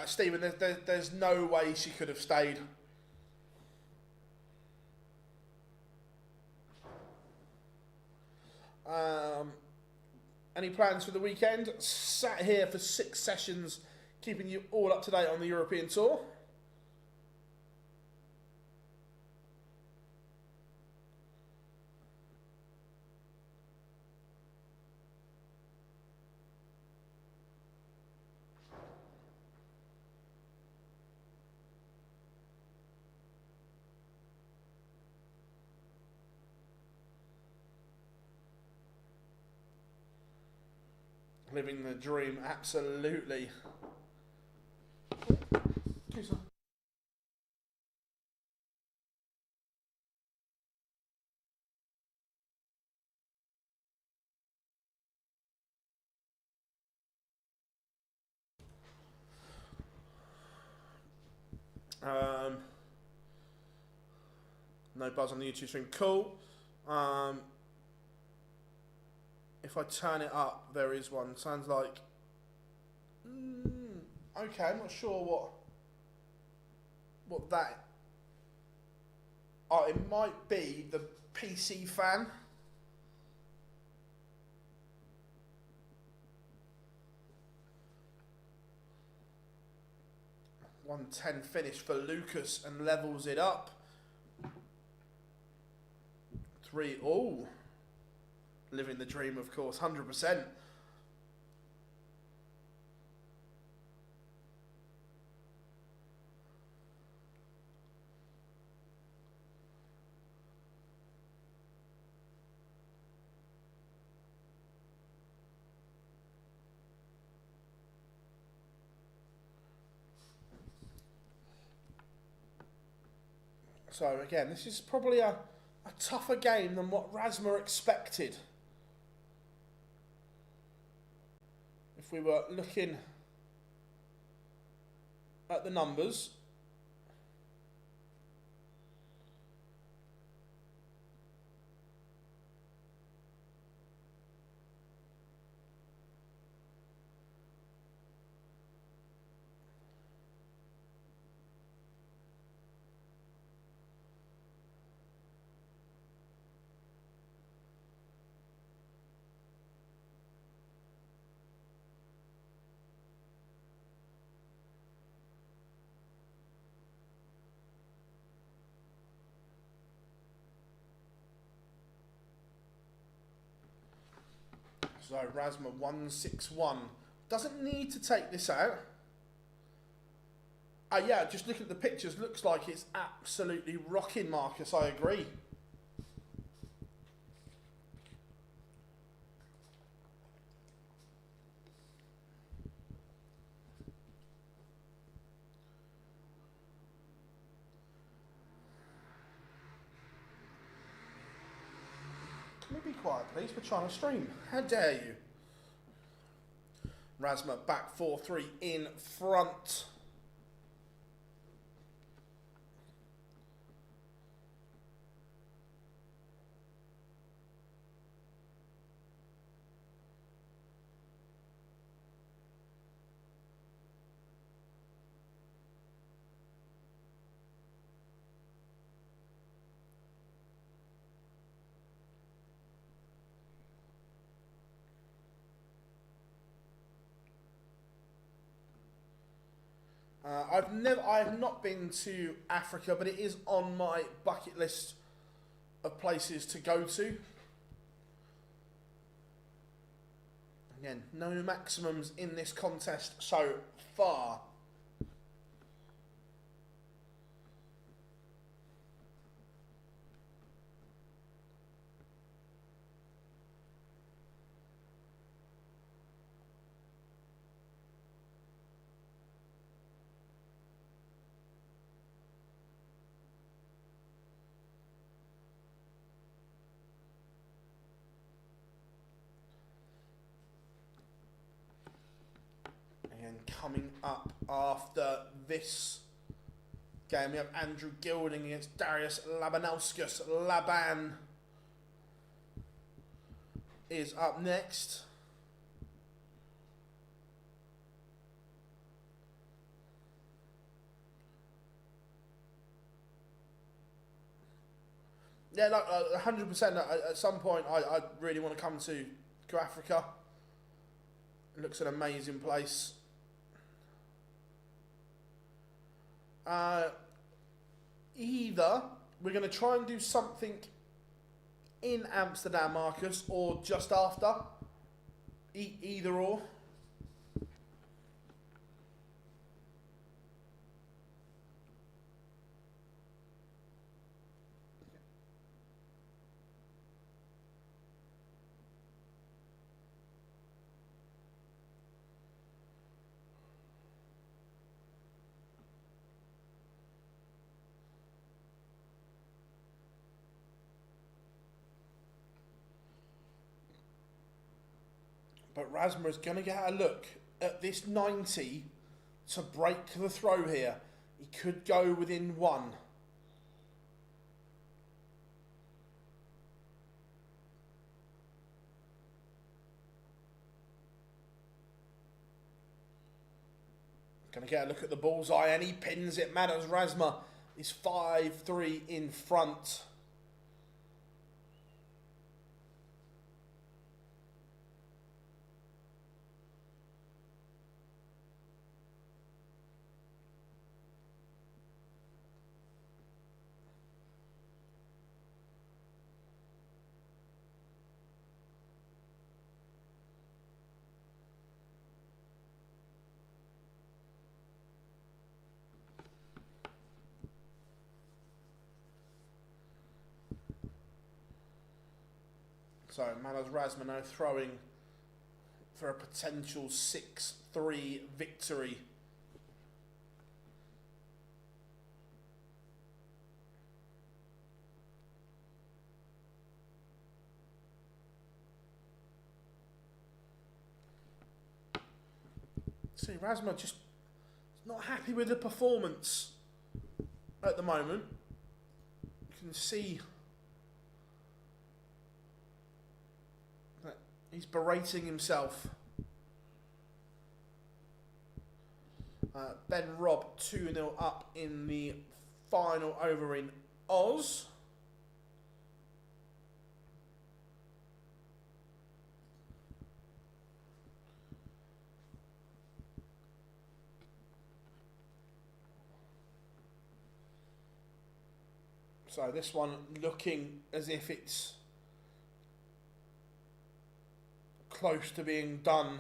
Stephen, there's no way she could have stayed. Any plans for the weekend? Sat here for 6 sessions, keeping you all up to date on the European Tour. Living the dream, absolutely. No buzz on the YouTube stream. Cool. If I turn it up, there is one. Sounds like... okay, I'm not sure what that... Oh, it might be the PC fan. .110 finish for Lucas and levels it up. 3-all. Living the dream, of course, 100%. So again, this is probably a tougher game than what Razma expected. If we were looking at the numbers, So Rasma 161. Doesn't need to take this out. Yeah, just looking at the pictures, looks like it's absolutely rocking, Marcus. I agree. Can we be quiet, please? We're trying to stream. How dare you? Rasma back 4-3 in front. I have not been to Africa, but it is on my bucket list of places to go to. Again, no maximums in this contest so far. And coming up after this game, we have Andrew Gilding against Darius Labanauskas. Laban is up next. Yeah, like 100%. At some point, I really want to come to Africa. It looks an amazing place. Either we're going to try and do something in Amsterdam, Marcus, or just after. Either or. But Rasma is going to get a look at this 90 to break the throw here. He could go within one. Going to get a look at the bullseye, and he pins it. Manos Rasma is 5-3 in front. So Manos Rasma now throwing for a potential 6-3 victory. See, Rasma just not happy with the performance at the moment. You can see that he's berating himself. Ben Robb 2-0 up in the final over in Oz. So this one looking as if it's close to being done.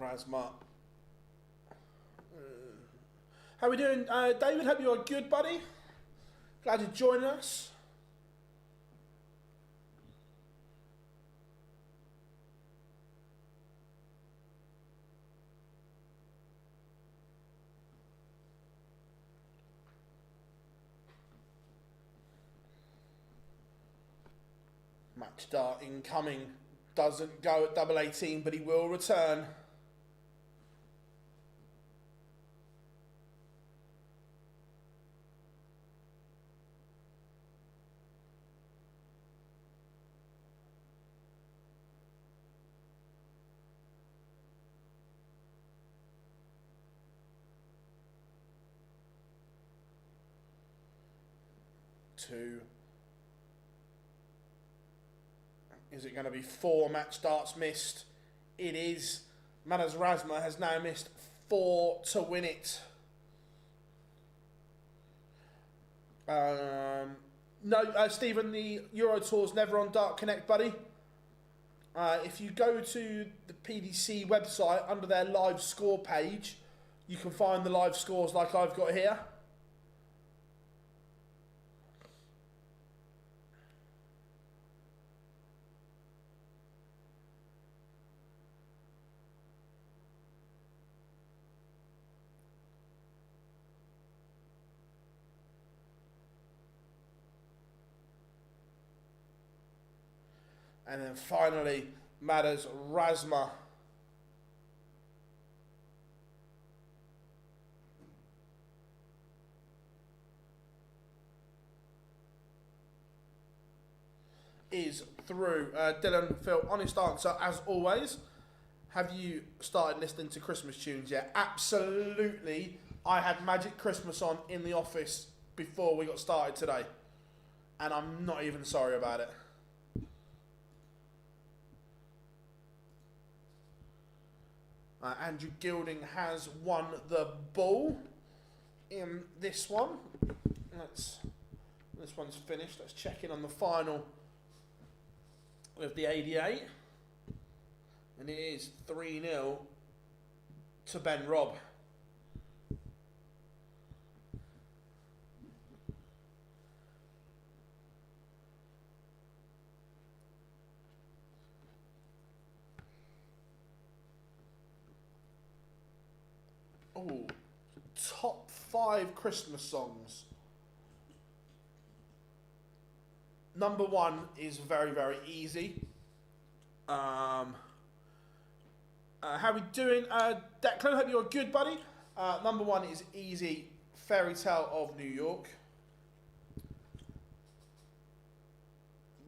Razma. How we doing, David? Hope you're good, buddy. Glad you're joining us. Match start incoming. Doesn't go at double 18, but he will return. Two. Is it going to be 4 match starts missed? It is. Manas Razma has now missed 4 to win it. No, Stephen, the Euro Tour's never on Dark Connect, buddy. If you go to the PDC website, under their live score page, you can find the live scores like I've got here. And then finally, Madas Razma. Is through. Dylan, Phil, honest answer, as always. Have you started listening to Christmas tunes yet? Absolutely. I had Magic Christmas on in the office before we got started today. And I'm not even sorry about it. Andrew Gilding has won the ball in this one. This one's finished. Let's check in on the final of the 88. And it is 3-0 to Ben Robb. Oh, top 5 Christmas songs. Number 1 is very, very easy. How we doing? Declan, hope you're good, buddy. Number 1 is easy. Fairy Tale of New York.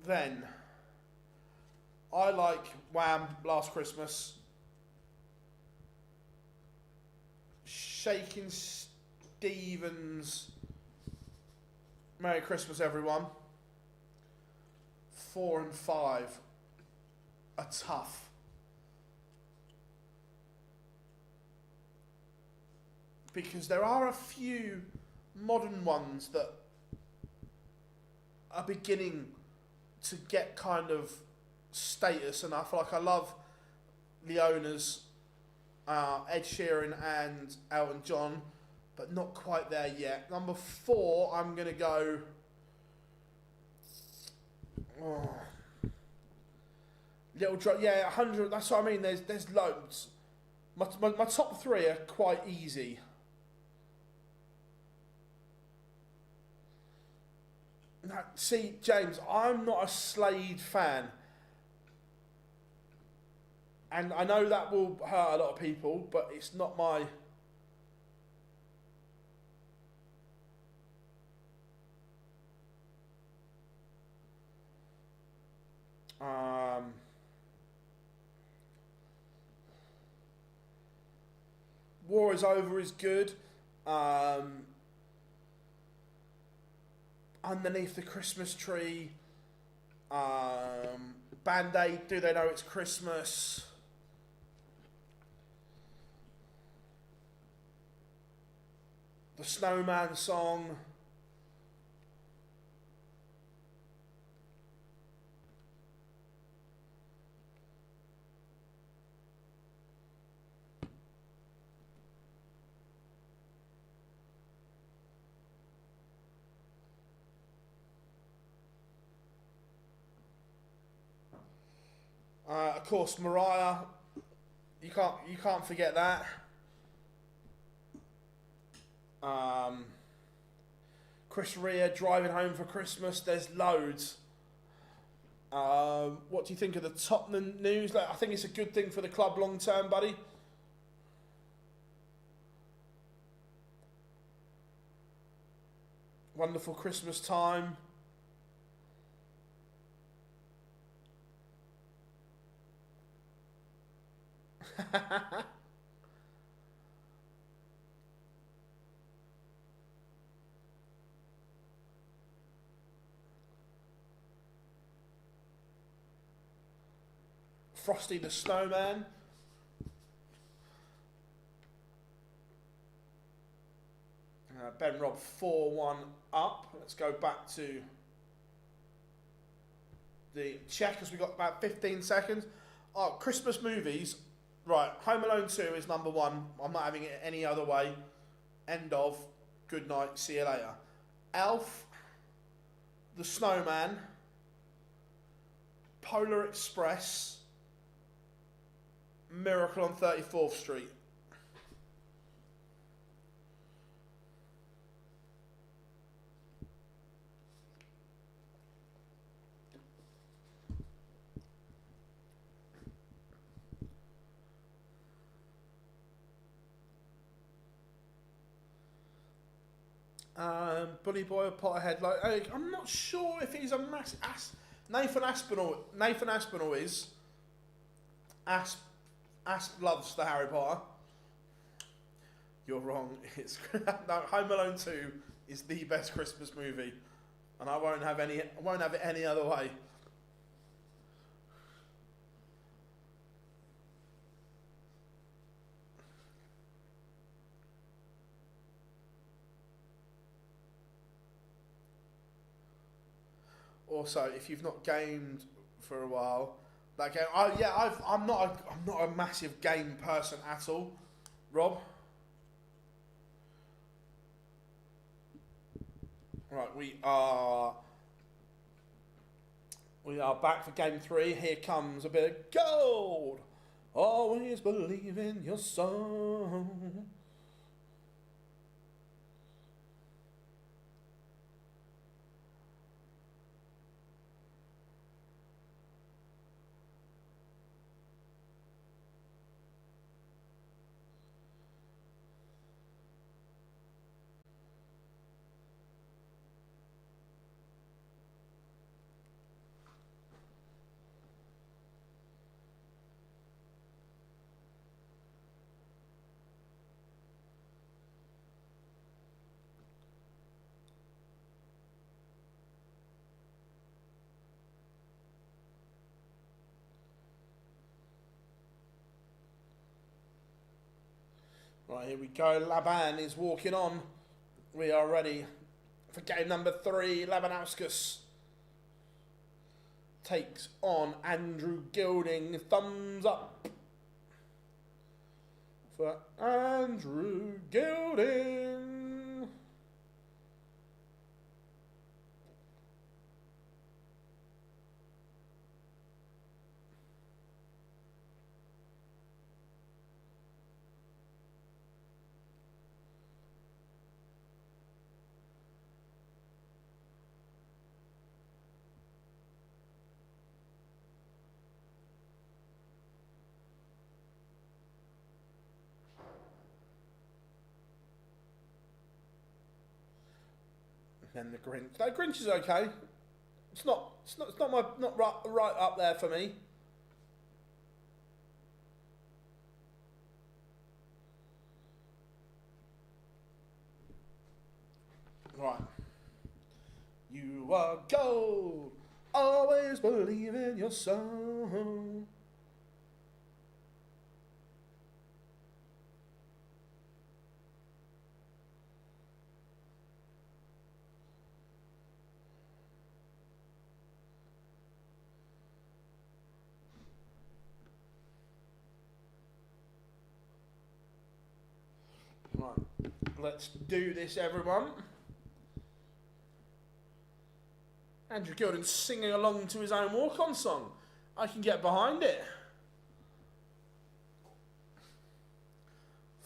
Then, I like Wham! Last Christmas. Shakin' Stevens, Merry Christmas, everyone. 4 and 5 are tough. Because there are a few modern ones that are beginning to get kind of status enough. Like, I love Leona's, Ed Sheeran and Elton John, but not quite there yet. Number 4, I'm going to go... Oh. Little Drop, yeah, 100, that's what I mean, there's loads. My top 3 are quite easy. Now, see, James, I'm not a Slade fan. And I know that will hurt a lot of people, but it's not my... War is Over is good. Underneath the Christmas Tree Band-Aid, Do They Know It's Christmas? The Snowman Song. Of course, Mariah. You can't forget that. Chris Rea, Driving Home for Christmas. There's loads. What do you think of the Tottenham news? I think it's a good thing for the club long term, buddy. Wonderful Christmas time. Frosty the Snowman. Ben Rob 4-1 up. Let's go back to the Czech as we got about 15 seconds. Oh, Christmas movies. Right, Home Alone 2 is number 1. I'm not having it any other way. End of. Good night. See you later. Elf. The Snowman. Polar Express. Miracle on 34th Street. Bully Boy or Potterhead. I'm not sure if he's a Nathan Aspinall. Nathan Aspinall is. Asp loves the Harry Potter. You're wrong. It's no, Home Alone 2 is the best Christmas movie, and I won't have it any other way. Also, if you've not gamed for a while, that game. I'm not a massive game person at all, Rob. Right, we are back for game 3. Here comes a bit of gold. Always believe in your soul. Right, here we go. Laban is walking on. We are ready for game number 3. Labanauskas takes on Andrew Gilding. Thumbs up for Andrew Gilding. And the Grinch. No, Grinch is okay. It's not right up there for me. Right. You are gold. always believe in your soul. Right, let's do this, everyone. Andrew Gilden singing along to his own walk-on song. I can get behind it.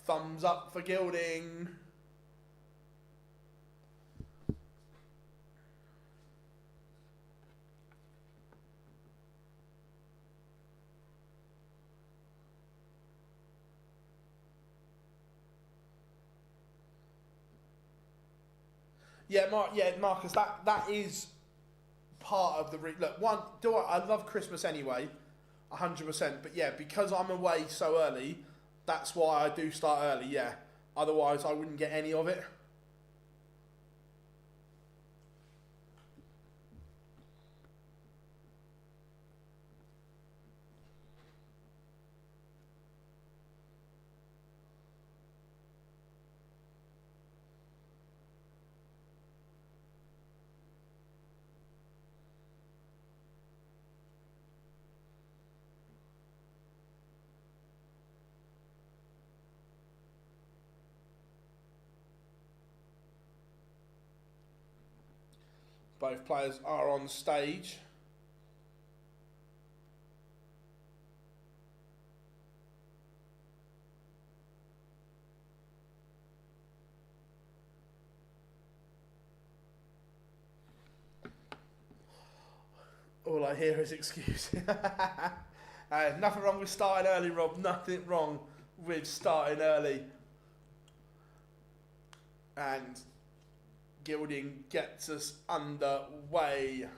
Thumbs up for Gilding. Yeah, Marcus, that is part of the look. I love Christmas anyway, 100%. But yeah, because I'm away so early, that's why I do start early. Yeah, otherwise I wouldn't get any of it. Both players are on stage. All I hear is excuse. Nothing wrong with starting early, Rob. Nothing wrong with starting early. And Gilding gets us underway.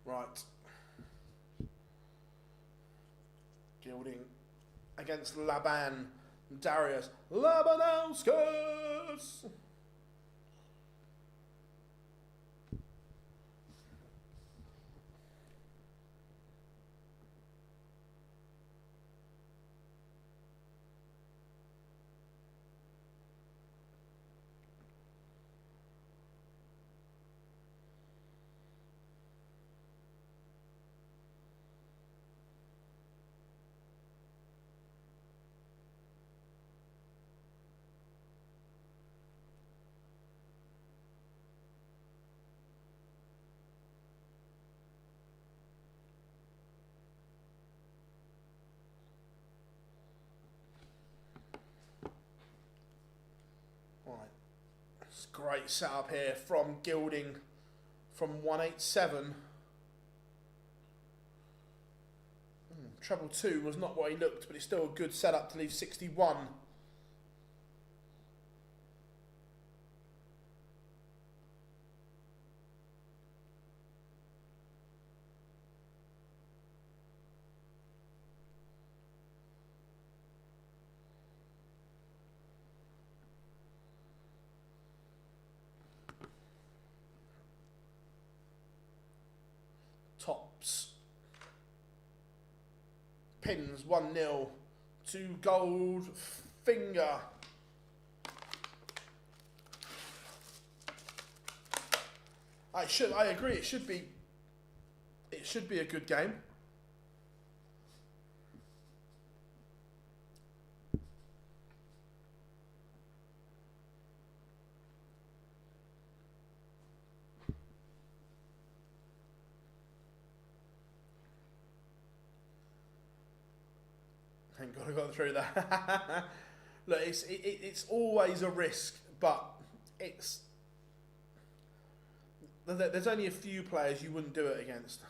Right. Gilding against Laban. Darius Labanauskas. It's a great setup here from Gilding from 187. Treble 2 was not what he looked, but it's still a good setup to leave 61. Tops. Pins 1-0 to Goldfinger. I agree. It should be a good game. Thank God I got through that. Look, it's always a risk, but there's only a few players you wouldn't do it against.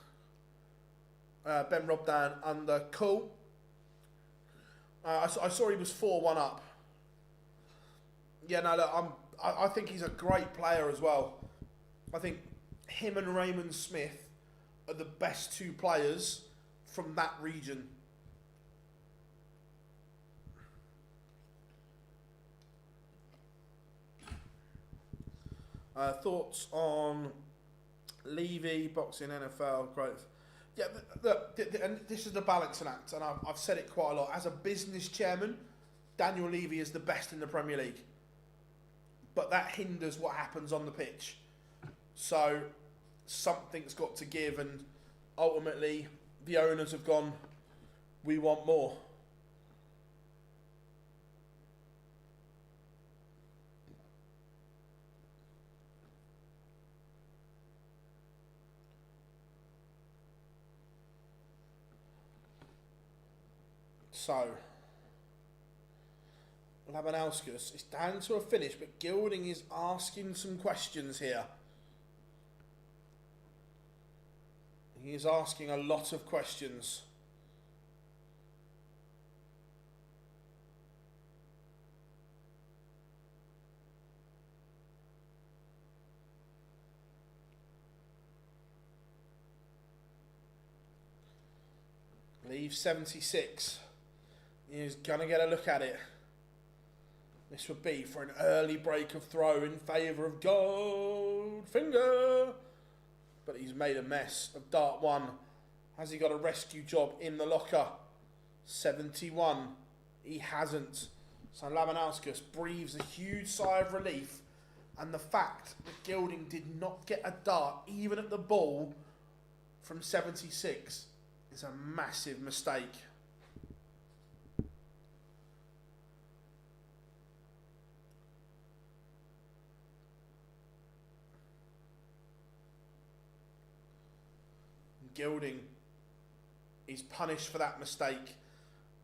Ben Robdan under. Cool. I saw he was 4-1 up. Yeah, no, look, I think he's a great player as well. I think him and Raymond Smith are the best two players from that region. Thoughts on Levy, boxing, NFL, growth? Yeah, look, and this is the balancing act, and I've said it quite a lot. As a business chairman, Daniel Levy is the best in the Premier League. But that hinders what happens on the pitch. So something's got to give, and ultimately the owners have gone, we want more. So, Labanauskas, it's down to a finish, but Gilding is asking some questions here. He is asking a lot of questions. Leave 76. He's going to get a look at it. This would be for an early break of throw in favour of Goldfinger. But he's made a mess of dart 1. Has he got a rescue job in the locker? 71. He hasn't. So Labanauskas breathes a huge sigh of relief. And the fact that Gilding did not get a dart, even at the ball, from 76 is a massive mistake. Gilding is punished for that mistake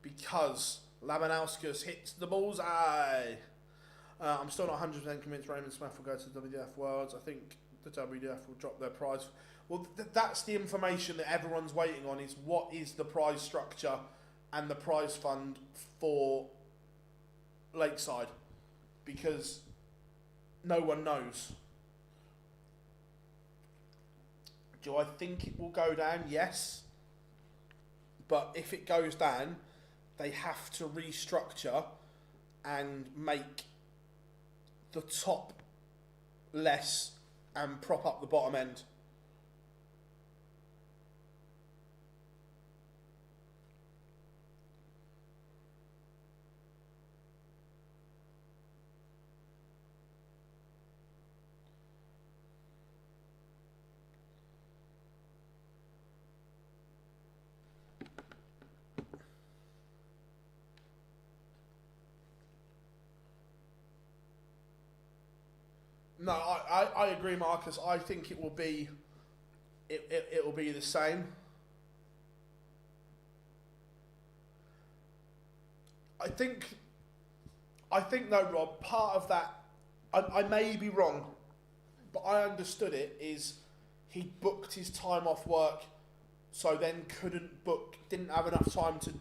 because Labanauskas hits the bullseye. I'm still not 100% convinced Raymond Smith will go to the WDF Worlds. I think the WDF will drop their prize. Well, that's the information that everyone's waiting on, is what is the prize structure and the prize fund for Lakeside, because no one knows. Do I think it will go down? Yes. But if it goes down, they have to restructure and make the top less and prop up the bottom end. No, I agree, Marcus. I think it will be it will be the same. I think though, Rob, part of that, I may be wrong, but I understood it is he booked his time off work, so then didn't have enough time to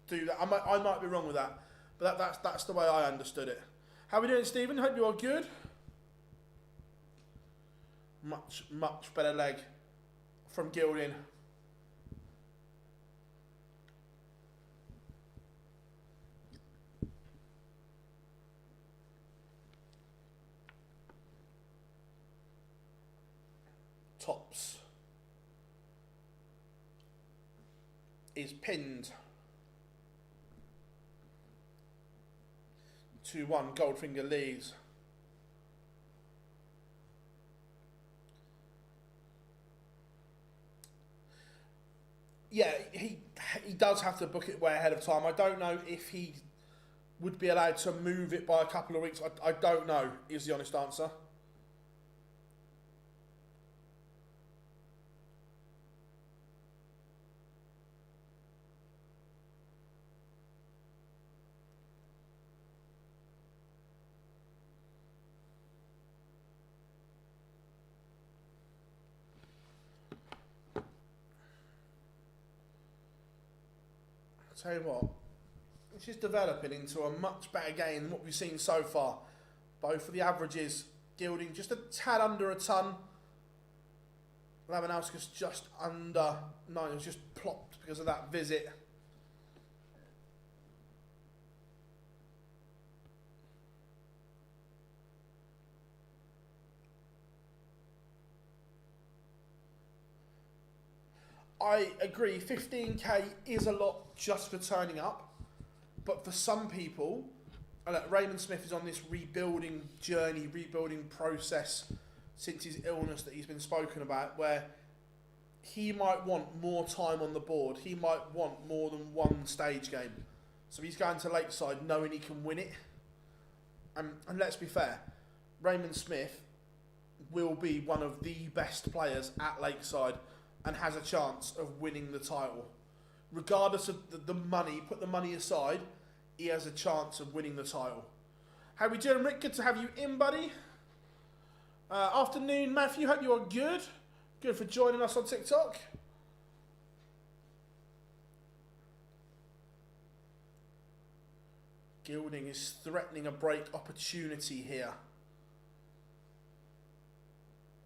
do that. I might be wrong with that, but that's the way I understood it. How are we doing, Stephen? Hope you are good. Much better leg from Gilding. Tops is pinned. 2-1, Goldfinger leads. Yeah, he does have to book it way ahead of time. I don't know if he would be allowed to move it by a couple of weeks. I don't know, is the honest answer. Tell you what, this is developing into a much better game than what we've seen so far. Both of the averages, Gilding just a tad under a ton. Labanowski's just under 9. It was just plopped because of that visit. I agree, 15k is a lot just for turning up, but for some people, Raymond Smith is on this rebuilding journey, rebuilding process since his illness that he's been spoken about, where he might want more time on the board, he might want more than one stage game. So he's going to Lakeside knowing he can win it. And let's be fair, Raymond Smith will be one of the best players at Lakeside and has a chance of winning the title. Regardless of the money, put the money aside, he has a chance of winning the title. How we doing, Rick? Good to have you in, buddy. Afternoon, Matthew. Hope you are good. Good for joining us on TikTok. Gilding is threatening a break opportunity here.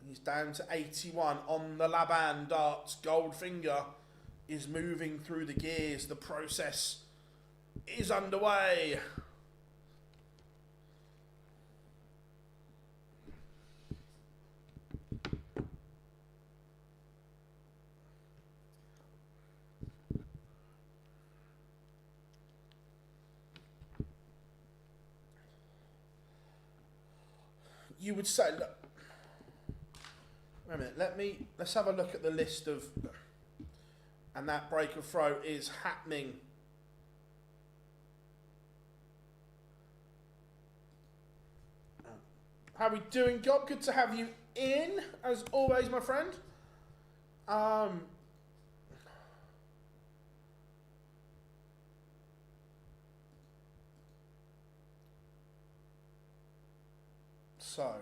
He's down to 81 on the Laban darts. Goldfinger is moving through the gears. The process is underway. You would say, look, wait a minute, let's have a look at the list of, and that break of throw is happening. How we doing, Gob? Good to have you in, as always, my friend. So,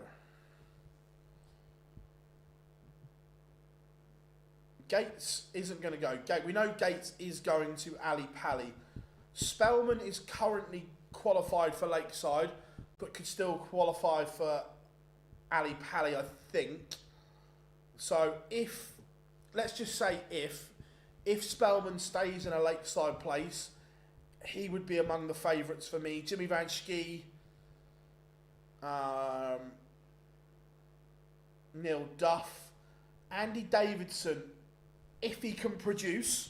Gates isn't going to go. We know Gates is going to Ali Pally. Spellman is currently qualified for Lakeside, but could still qualify for Ali Pally, I think. So let's just say if Spellman stays in a Lakeside place, he would be among the favourites for me. Jimmy Van Schie, Neil Duff, Andy Davidson, if he can produce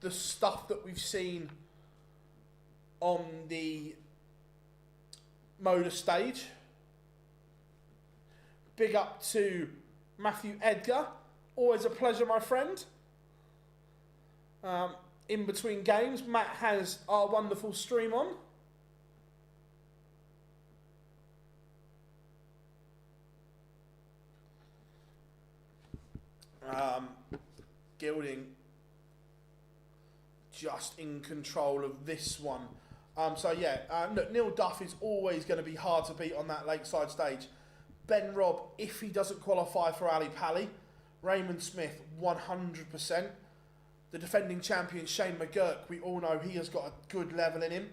the stuff that we've seen on the MODUS stage. Big up to Matthew Edgar. Always a pleasure, my friend. In between games, Matt has our wonderful stream on. Gilding just in control of this one. So yeah, look, Neil Duff is always going to be hard to beat on that Lakeside stage. Ben Robb, if he doesn't qualify for Ali Pally. Raymond Smith, 100%. The defending champion, Shane McGurk, we all know he has got a good level in him.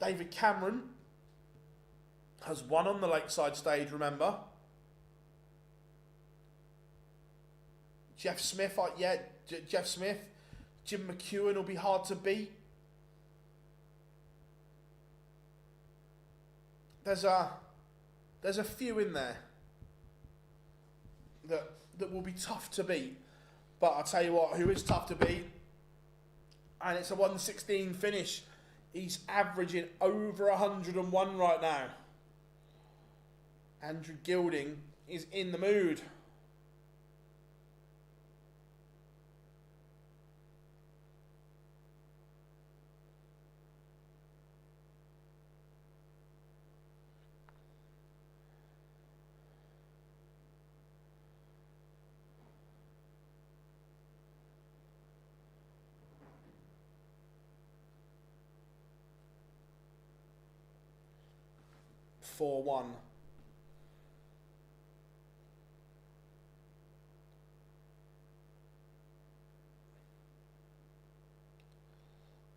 David Cameron has won on the Lakeside stage, remember. Jeff Smith, Jeff Smith. Jim McEwen will be hard to beat. There's a few in there that will be tough to beat. But I'll tell you what, who is tough to beat, and it's a 116 finish. He's averaging over 101 right now. Andrew Gilding is in the mood. Four one.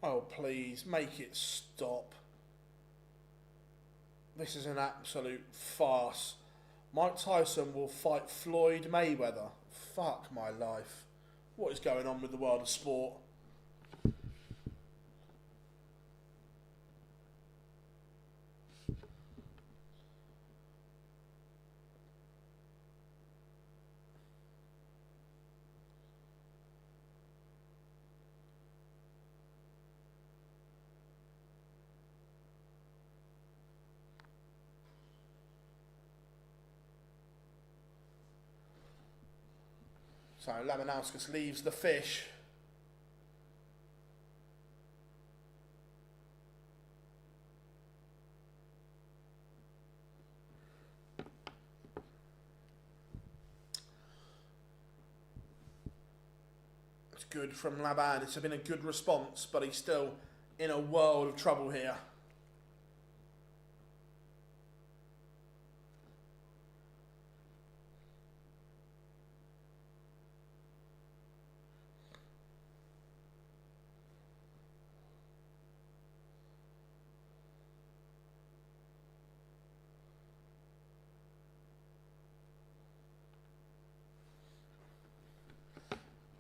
Oh, please, make it stop. This is an absolute farce. Mike Tyson will fight Floyd Mayweather. Fuck my life. What is going on with the world of sport? So Labanauskas leaves the fish. It's good from Laban. It's been a good response, but he's still in a world of trouble here.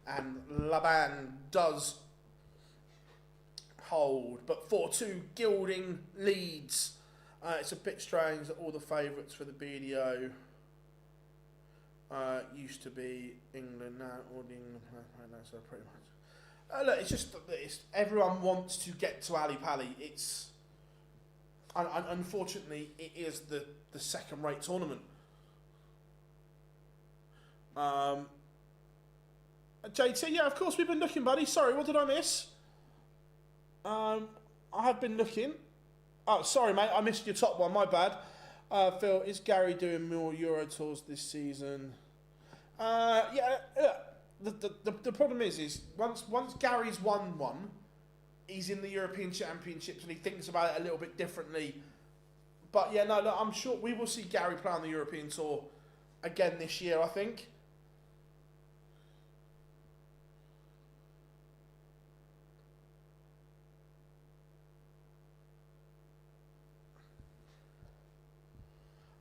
And Laban does hold, but 4-2 Gilding leads. It's a bit strange that all the favourites for the BDO used to be England now, or the England, so pretty much. Look, it's just everyone wants to get to Ali Pali. It's unfortunately it is the second-rate tournament. JT, yeah, of course we've been looking, buddy. Sorry, what did I miss? I have been looking. Oh, sorry, mate, I missed your top one. My bad. Phil, is Gary doing more Euro tours this season? Yeah. The problem is once Gary's won one, he's in the European Championships and he thinks about it a little bit differently. But yeah, no, I'm sure we will see Gary play on the European Tour again this year, I think.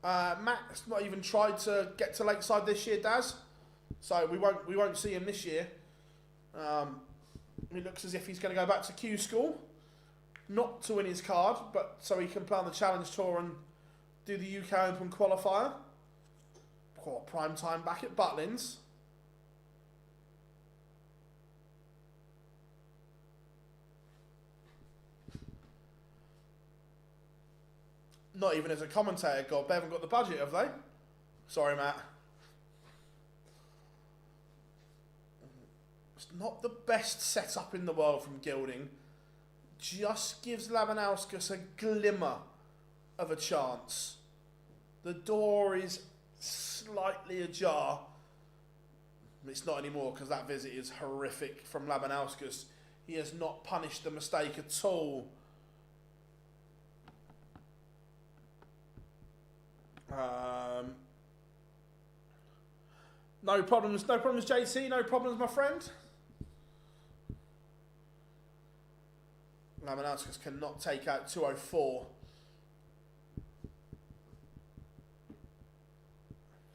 Matt's not even tried to get to Lakeside this year, Daz. So we won't see him this year. It looks as if he's going to go back to Q School, not to win his card, but so he can play on the Challenge Tour and do the UK Open qualifier. Prime time back at Butlins. Not even as a commentator, God, they haven't got the budget, have they? Sorry, Matt. It's not the best setup in the world from Gilding. Just gives Labanauskas a glimmer of a chance. The door is slightly ajar. It's not anymore because that visit is horrific from Labanauskas. He has not punished the mistake at all. No problems, JC, no problems, my friend. Labanauskas cannot take out 204.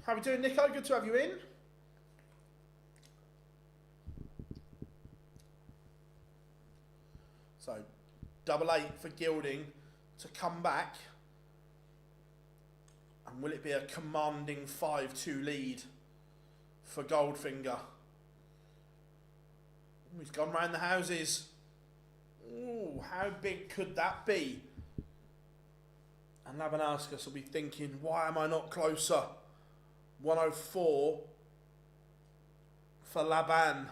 How are we doing, Nico? Good to have you in. So, 8-8 for Gilding to come back. And will it be a commanding 5-2 lead for Goldfinger? He's gone round the houses. Ooh, how big could that be? And Labanauskas will be thinking, why am I not closer? 104 for Laban.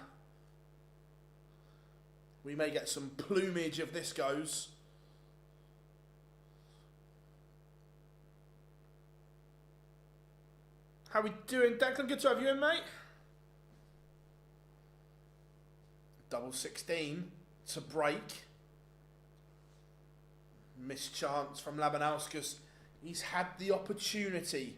We may get some plumage if this goes. How we doing, Declan? Good to have you in, mate. 16 to break. Missed chance from Labanauskas. He's had the opportunity.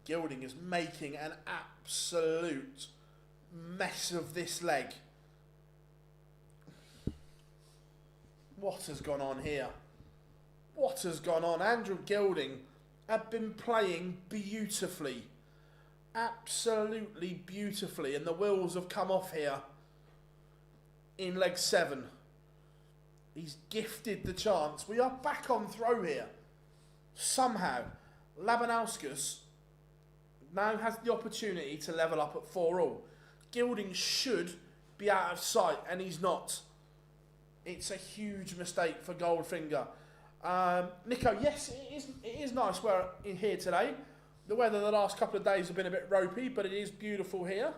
Gilding is making an absolute mess of this leg. What has gone on here? What has gone on? Andrew Gilding have been playing beautifully. Absolutely beautifully. And the wheels have come off here in leg 7. He's gifted the chance. We are back on throw here. Somehow, Labanauskas now has the opportunity to level up at 4-all. Gilding should be out of sight, and he's not. It's a huge mistake for Goldfinger. Nico, yes, it is nice we're in here today. The weather the last couple of days have been a bit ropey, but it is beautiful here.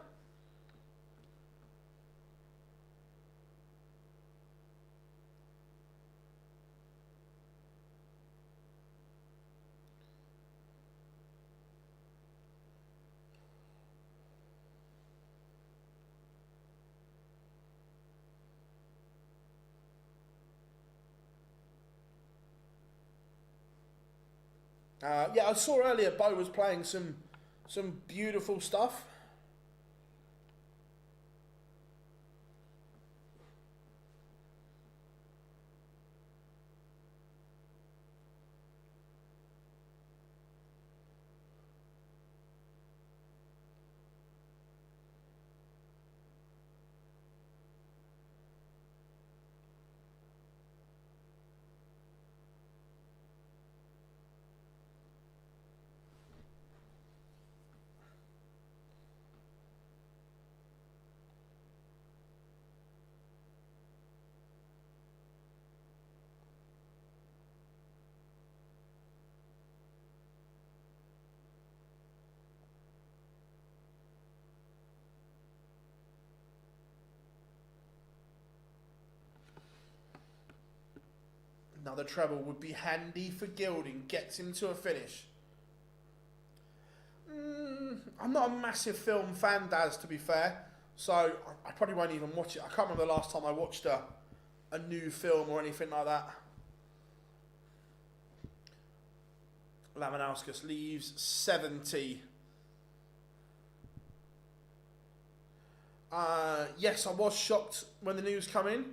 Yeah, I saw earlier Bo was playing some beautiful stuff. Another treble would be handy for Gilding. Gets him to a finish. I'm not a massive film fan, Daz, to be fair. So I probably won't even watch it. I can't remember the last time I watched a new film or anything like that. Labanauskas leaves 70. Yes, I was shocked when the news come in.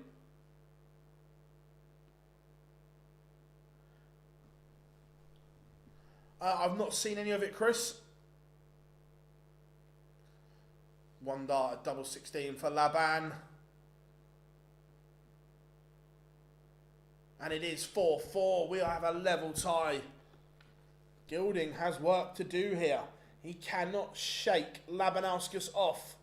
I've not seen any of it, Chris. One dart at double 16 for Laban. And it is 4-4. We have a level tie. Gilding has work to do here. He cannot shake Labanauskas off.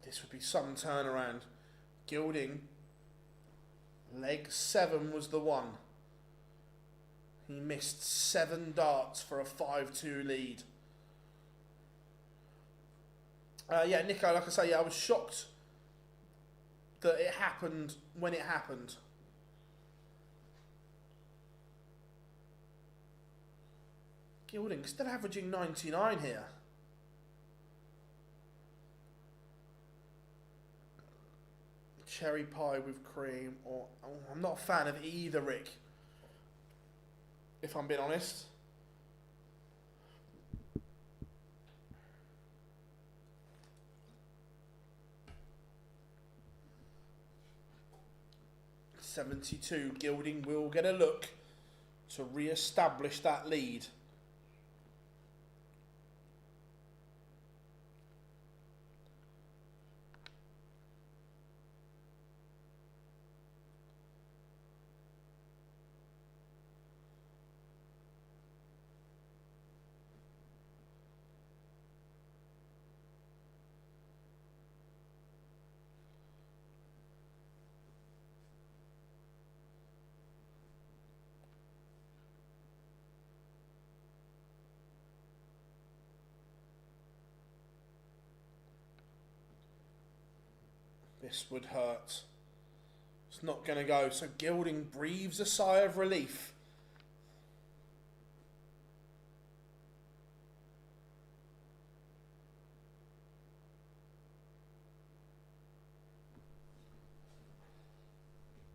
This would be some turnaround. Gilding, leg 7 was the one. He missed 7 darts for a 5-2 lead. Yeah, Nico, like I say, yeah, I was shocked that it happened when it happened. Gilding still averaging 99 here. Cherry pie with cream, or I'm not a fan of either, Rick, if I'm being honest. .72, Gilding will get a look to re-establish that lead. This would hurt. It's not going to go. So Gilding breathes a sigh of relief.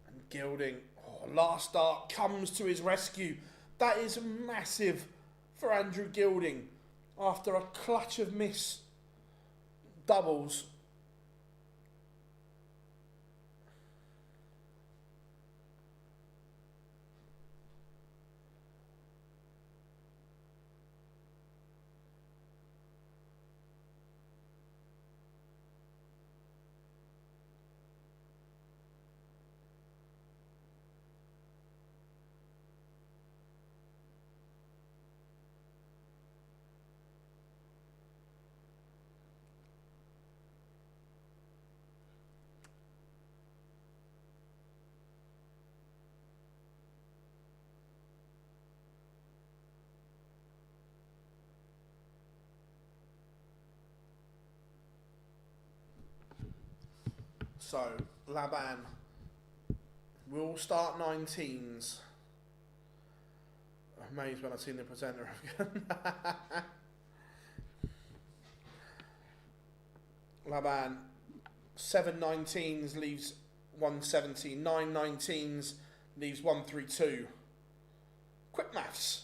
And Gilding, last start, comes to his rescue. That is massive for Andrew Gilding after a clutch of miss doubles. So, Laban will start 19s. I'm amazed when I've seen the presenter again. Laban, 7 19s leaves 117. 9 19s leaves 132. Quick maths.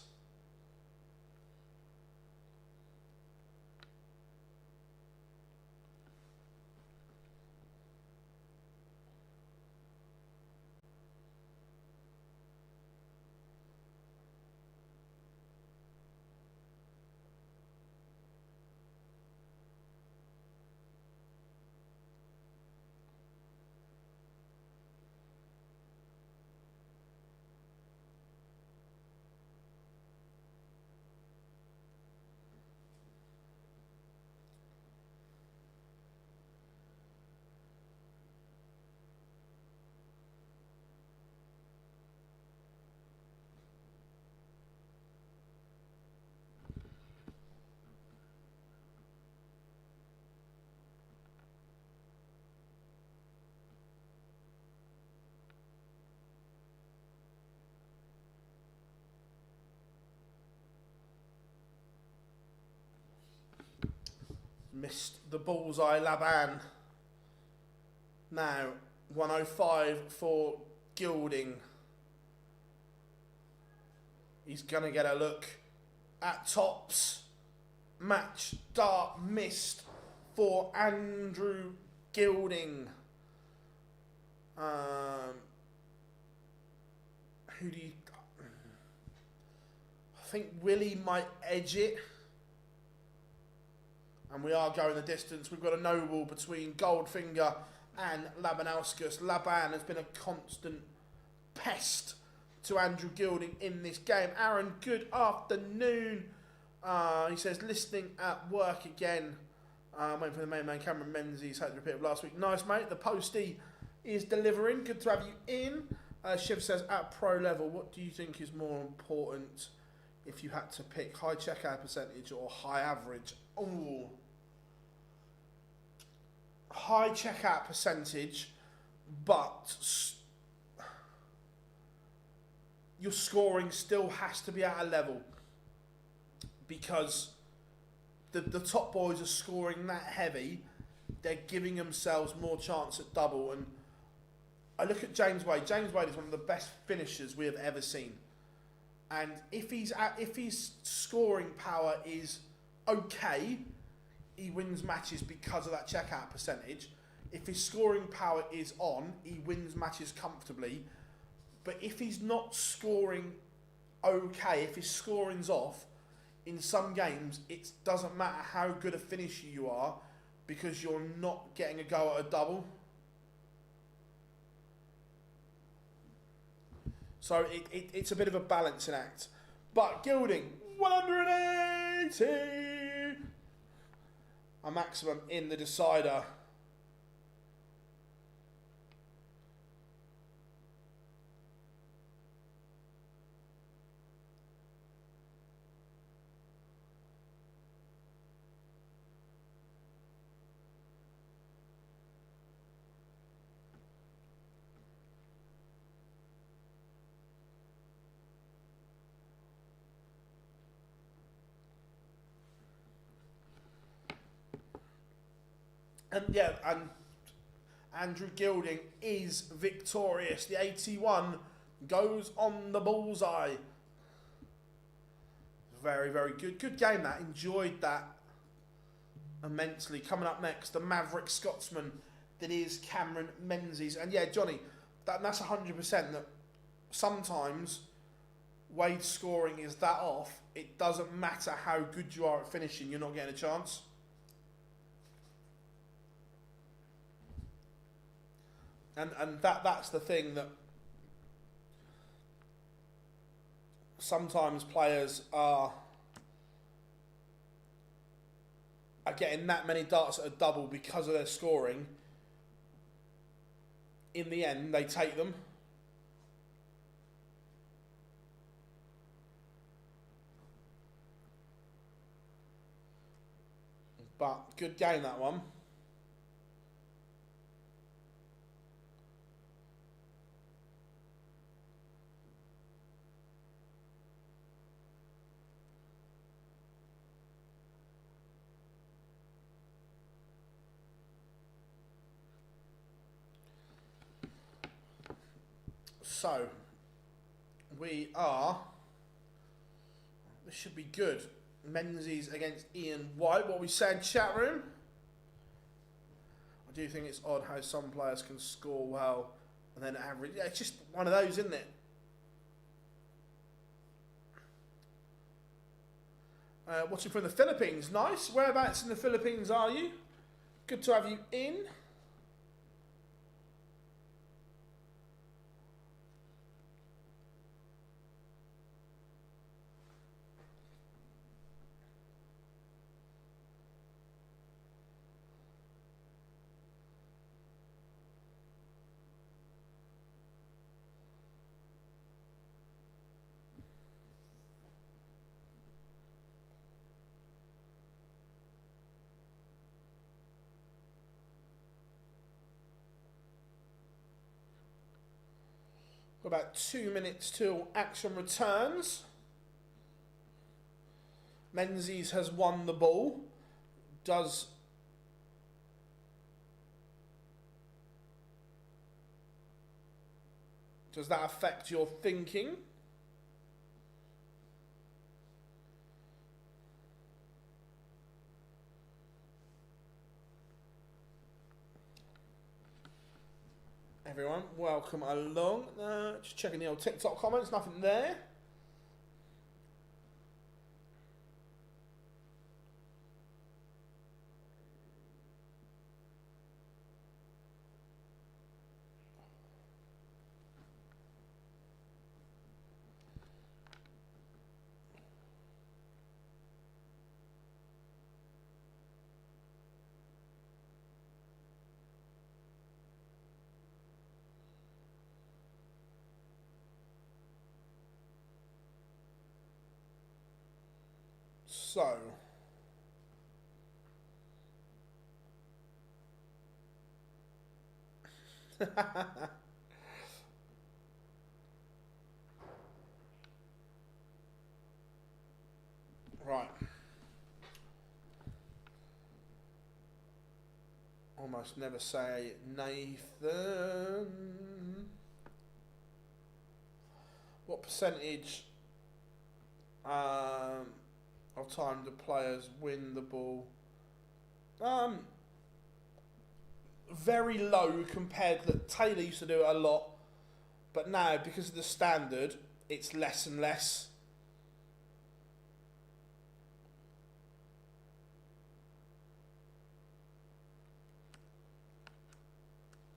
Missed the bullseye, Laban. Now, 105 for Gilding. He's going to get a look at tops. Match dart missed for Andrew Gilding. Who do you... I think Willie might edge it. And we are going the distance. We've got a noble between Goldfinger and Labanauskas. Laban has been a constant pest to Andrew Gilding in this game. Aaron, good afternoon. He says, listening at work again. Waiting for the main man, Cameron Menzies. Had to repeat of last week. Nice, mate. The postie is delivering. Good to have you in. Shiv says, at pro level, what do you think is more important if you had to pick high checkout percentage or high average? Ooh. High checkout percentage, but your scoring still has to be at a level because the top boys are scoring that heavy. They're giving themselves more chance at double. And I look at James Wade. James Wade is one of the best finishers we have ever seen. And if his scoring power is okay, he wins matches because of that checkout percentage. If his scoring power is on, he wins matches comfortably. But if he's not scoring okay, if his scoring's off, in some games, it doesn't matter how good a finisher you are because you're not getting a go at a double. So it's a bit of a balancing act. But Gilding, 180! A maximum in the decider. And yeah, and Andrew Gilding is victorious. The 81 goes on the bullseye. Very, very good. Good game that. Enjoyed that immensely. Coming up next, the Maverick Scotsman. That is Cameron Menzies. And yeah, Johnny, that's 100% that sometimes Wade's scoring is that off. It doesn't matter how good you are at finishing, you're not getting a chance. And that's the thing that sometimes players are getting that many darts at a double because of their scoring. In the end, they take them. But good game, that one. So, we are, this should be good. Menzies against Ian White. What we said, chat room? I do think it's odd how some players can score well and then average. Yeah, it's just one of those, isn't it? Watching from the Philippines. Nice. Whereabouts in the Philippines are you? Good to have you in. About 2 minutes till action returns. Menzies has won the ball. Does that affect your thinking? Everyone, welcome along. Just checking the old TikTok comments, nothing there. So, right. Almost never say Nathan. What percentage of time do players win the ball? Very low compared to Taylor used to do it a lot, but now because of the standard, it's less and less.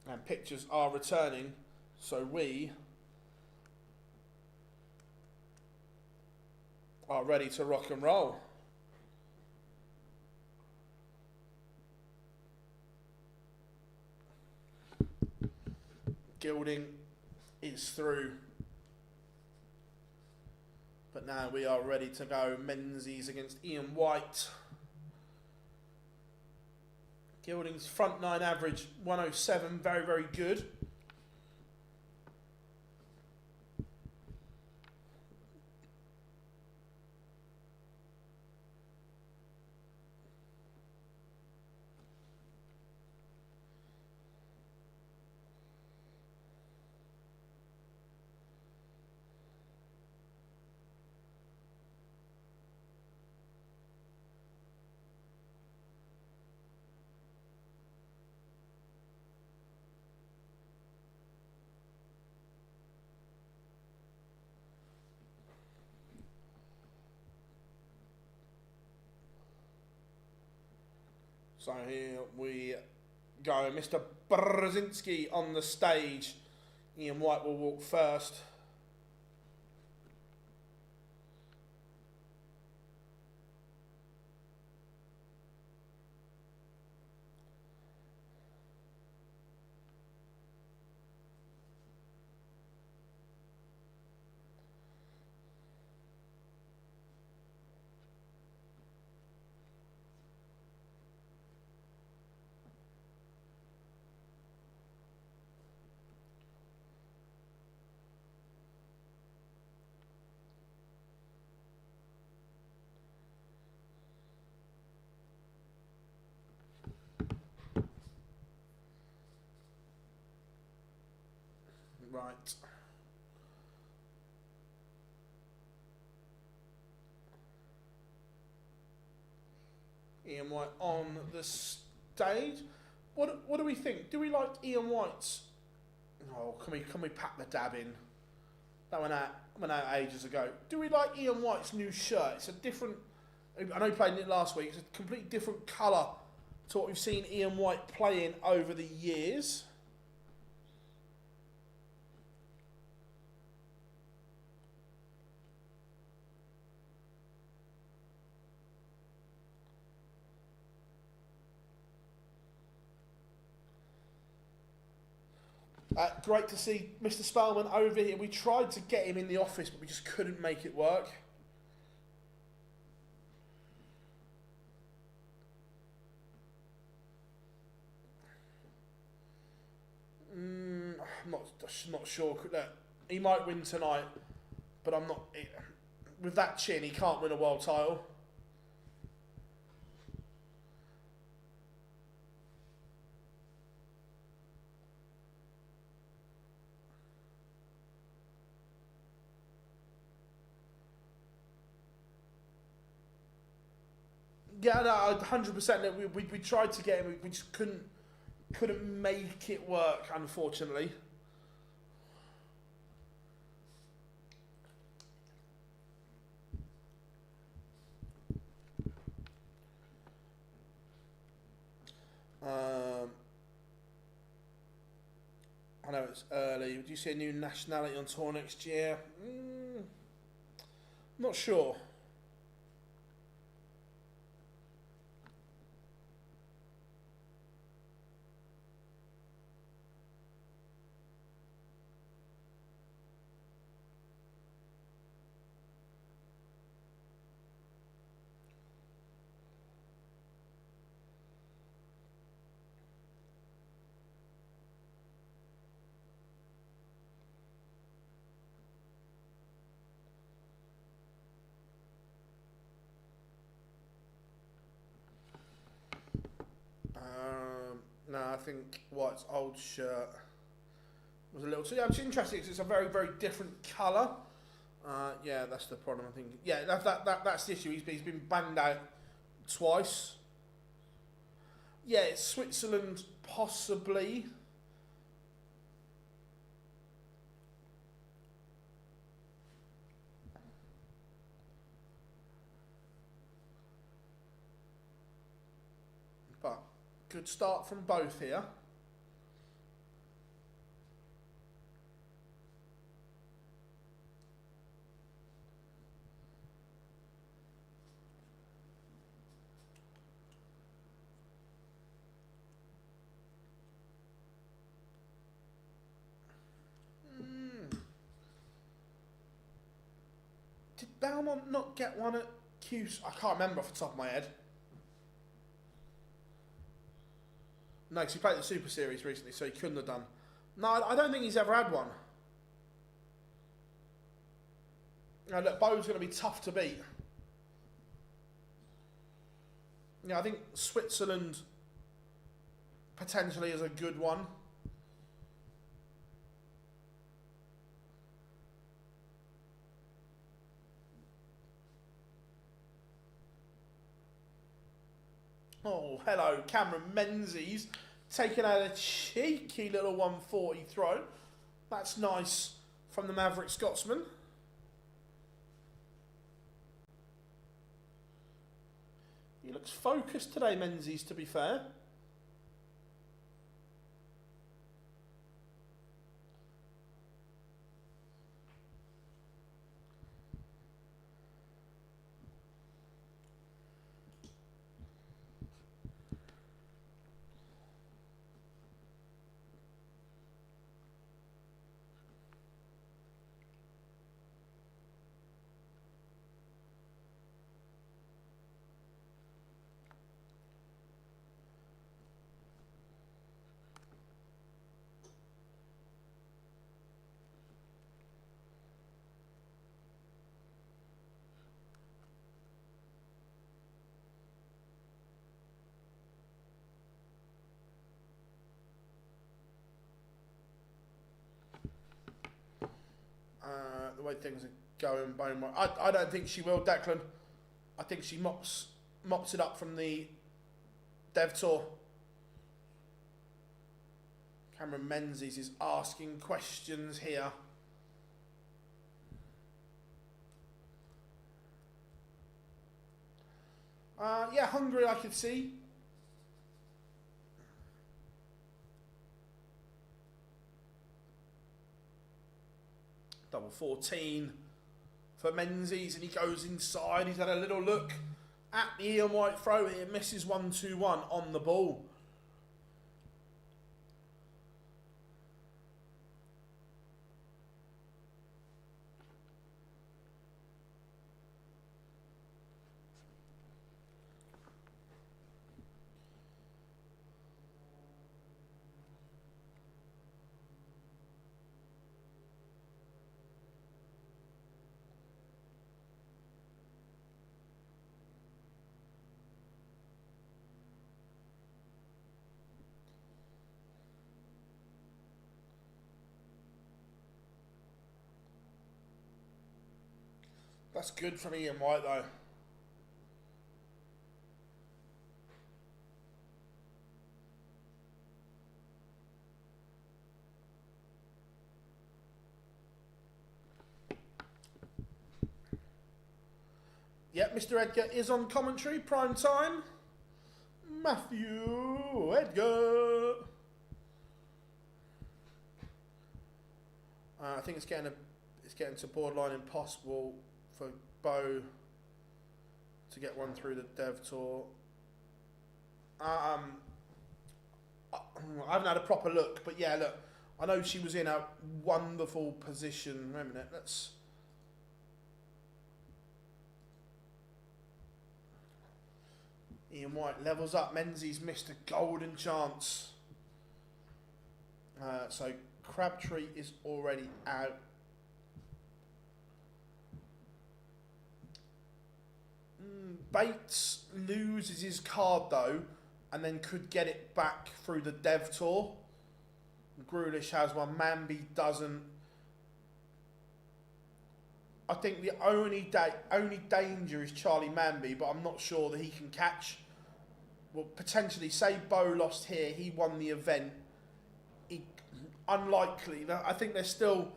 And pictures are returning, so we are ready to rock and roll. Gilding is through, but now we are ready to go. Menzies against Ian White. Gilding's front nine average 107, very, very good. So here we go. Mr. Brzezinski on the stage. Ian White will walk first. Right. Ian White on the stage. What do we think? Do we like Ian White's? Oh, can we pack the dab in? That went out ages ago. Do we like Ian White's new shirt? It's a different. I know he played in it last week. It's a completely different colour to what we've seen Ian White play in over the years. Great to see Mr. Spellman over here. We tried to get him in the office, but we just couldn't make it work. I'm not sure. He might win tonight, but I'm not. With that chin, he can't win a world title. Yeah, no, 100%. We tried to get him. We just couldn't make it work, unfortunately. I know it's early. Do you see a new nationality on tour next year? Not sure. No, I think White's old shirt was a little too. Yeah, it's interesting because it's a very, very different colour. Yeah, that's the problem. I think. Yeah, that's the issue. He's been banged out twice. Yeah, it's Switzerland possibly. But good start from both here. Did Belmont not get one at Q's? I can't remember off the top of my head. No, because he played the Super Series recently, so he couldn't have done. No, I don't think he's ever had one. Now, look, Bo's going to be tough to beat. Yeah, I think Switzerland potentially is a good one. Oh, hello, Cameron Menzies taking out a cheeky little 140 throw. That's nice from the Maverick Scotsman. He looks focused today, Menzies, to be fair. The way things are going, I don't think she will, Declan. I think she mops it up from the Dev Tour. Cameron Menzies is asking questions here. Yeah, Hungary I could see. Double 14 for Menzies, and he goes inside. He's had a little look at the Ian White throw here. Misses 1-2-1 on the ball. That's good from Ian White, though. Yep, Mr. Edgar is on commentary, prime time. Matthew Edgar. I think it's getting to borderline impossible for Bo to get one through the Dev Tour. I haven't had a proper look, but yeah, look, I know she was in a wonderful position. Wait a minute, let's... Ian White levels up. Menzies missed a golden chance. So Crabtree is already out. Bates loses his card though, and then could get it back through the Dev Tour. Grulish has one, Manby doesn't. I think the only danger is Charlie Manby, but I'm not sure that he can catch. Well, potentially, say Bo lost here, he won the event. Unlikely. I think there's still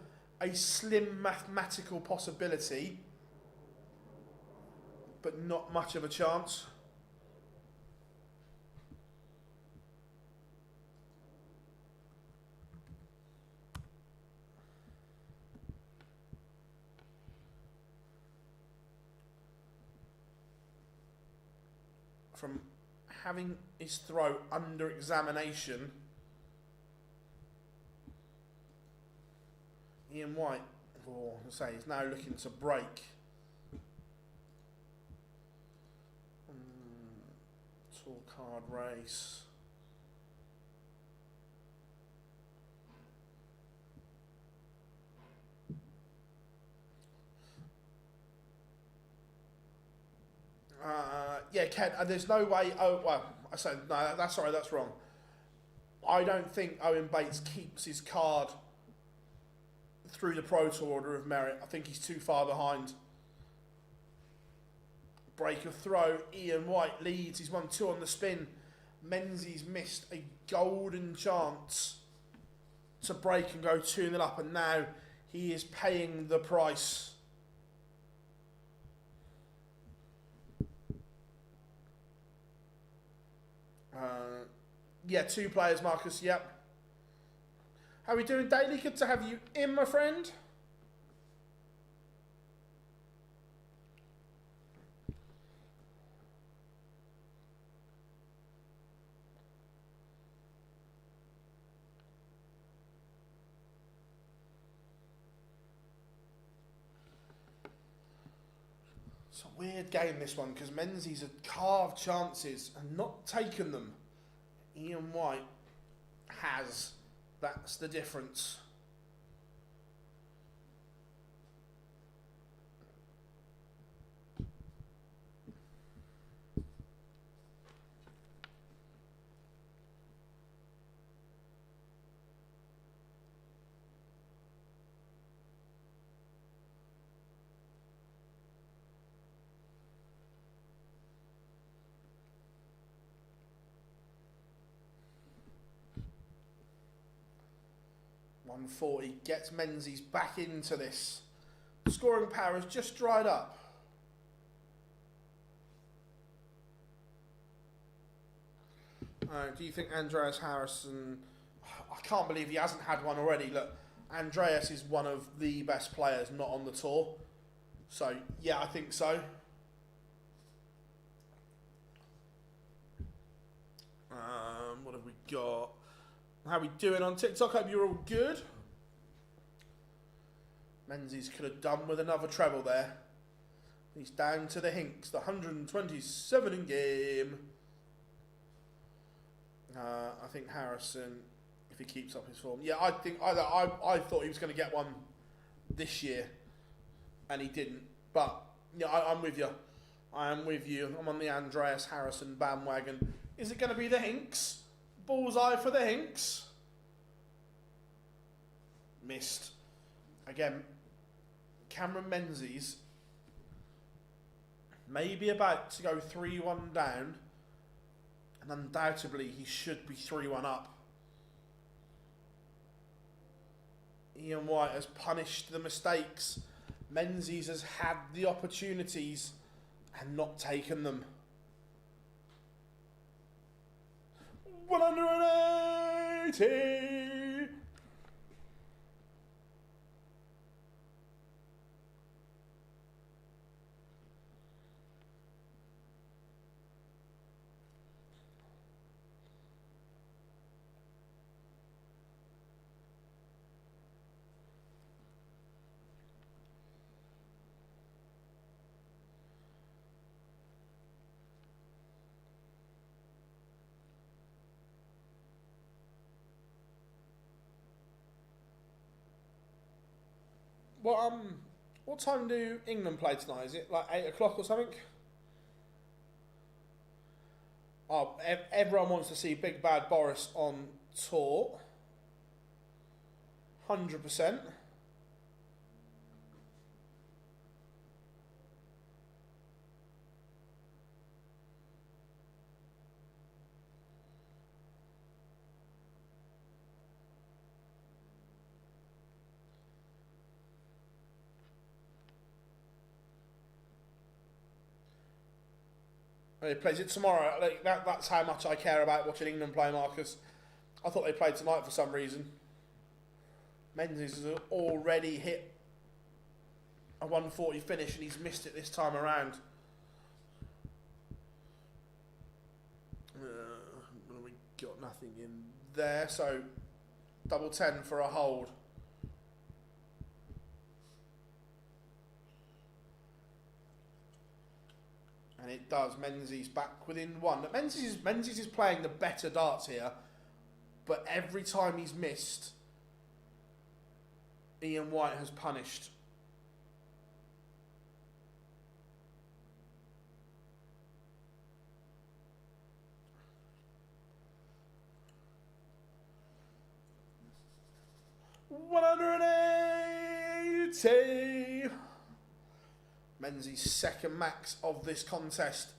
a slim mathematical possibility, but not much of a chance. From having his throw under examination, Ian White, he's now looking to break. Tour card race. Yeah, Ken, there's no way. Oh, well, I said, no, that's sorry, that's wrong. I don't think Owen Bates keeps his card through the Pro Tour Order of Merit. I think he's too far behind. Break of throw. Ian White leads. He's 1-2 on the spin. Menzies missed a golden chance to break and go 2-0 up, and now he is paying the price. Yeah, 2 players, Marcus. Yep. How are we doing, Daily? Good to have you in, my friend. It's a weird game, this one, because Menzies had carved chances and not taken them. Ian White has. That's the difference. .140 gets Menzies back into this. Scoring power has just dried up. Do you think Andreas Harrison... I can't believe he hasn't had one already. Look, Andreas is one of the best players not on the tour. So, yeah, I think so. What have we got? How we doing on TikTok? Hope you're all good. Menzies could have done with another treble there. He's down to the Hinks, the 127 in game. I think Harrison, if he keeps up his form, yeah, I thought he was going to get one this year, and he didn't. But yeah, I'm with you. I am with you. I'm on the Andreas Harrison bandwagon. Is it going to be the Hinks? Bullseye for the Hinks. Missed. Again, Cameron Menzies may be about to go 3-1 down, and undoubtedly he should be 3-1 up. Ian White has punished the mistakes. Menzies has had the opportunities and not taken them. 180. What time do England play tonight? Is it like 8 o'clock or something? Oh, everyone wants to see Big Bad Boris on tour. 100%. He plays it tomorrow. Like, that's how much I care about watching England play, Marcus. I thought they played tonight for some reason. Menzies has already hit a 140 finish and he's missed it this time around. We got nothing in there, so double 10 for a hold. And it does. Menzies back within one. Menzies is playing the better darts here, but every time he's missed, Ian White has punished. $180. Menzies' second max of this contest,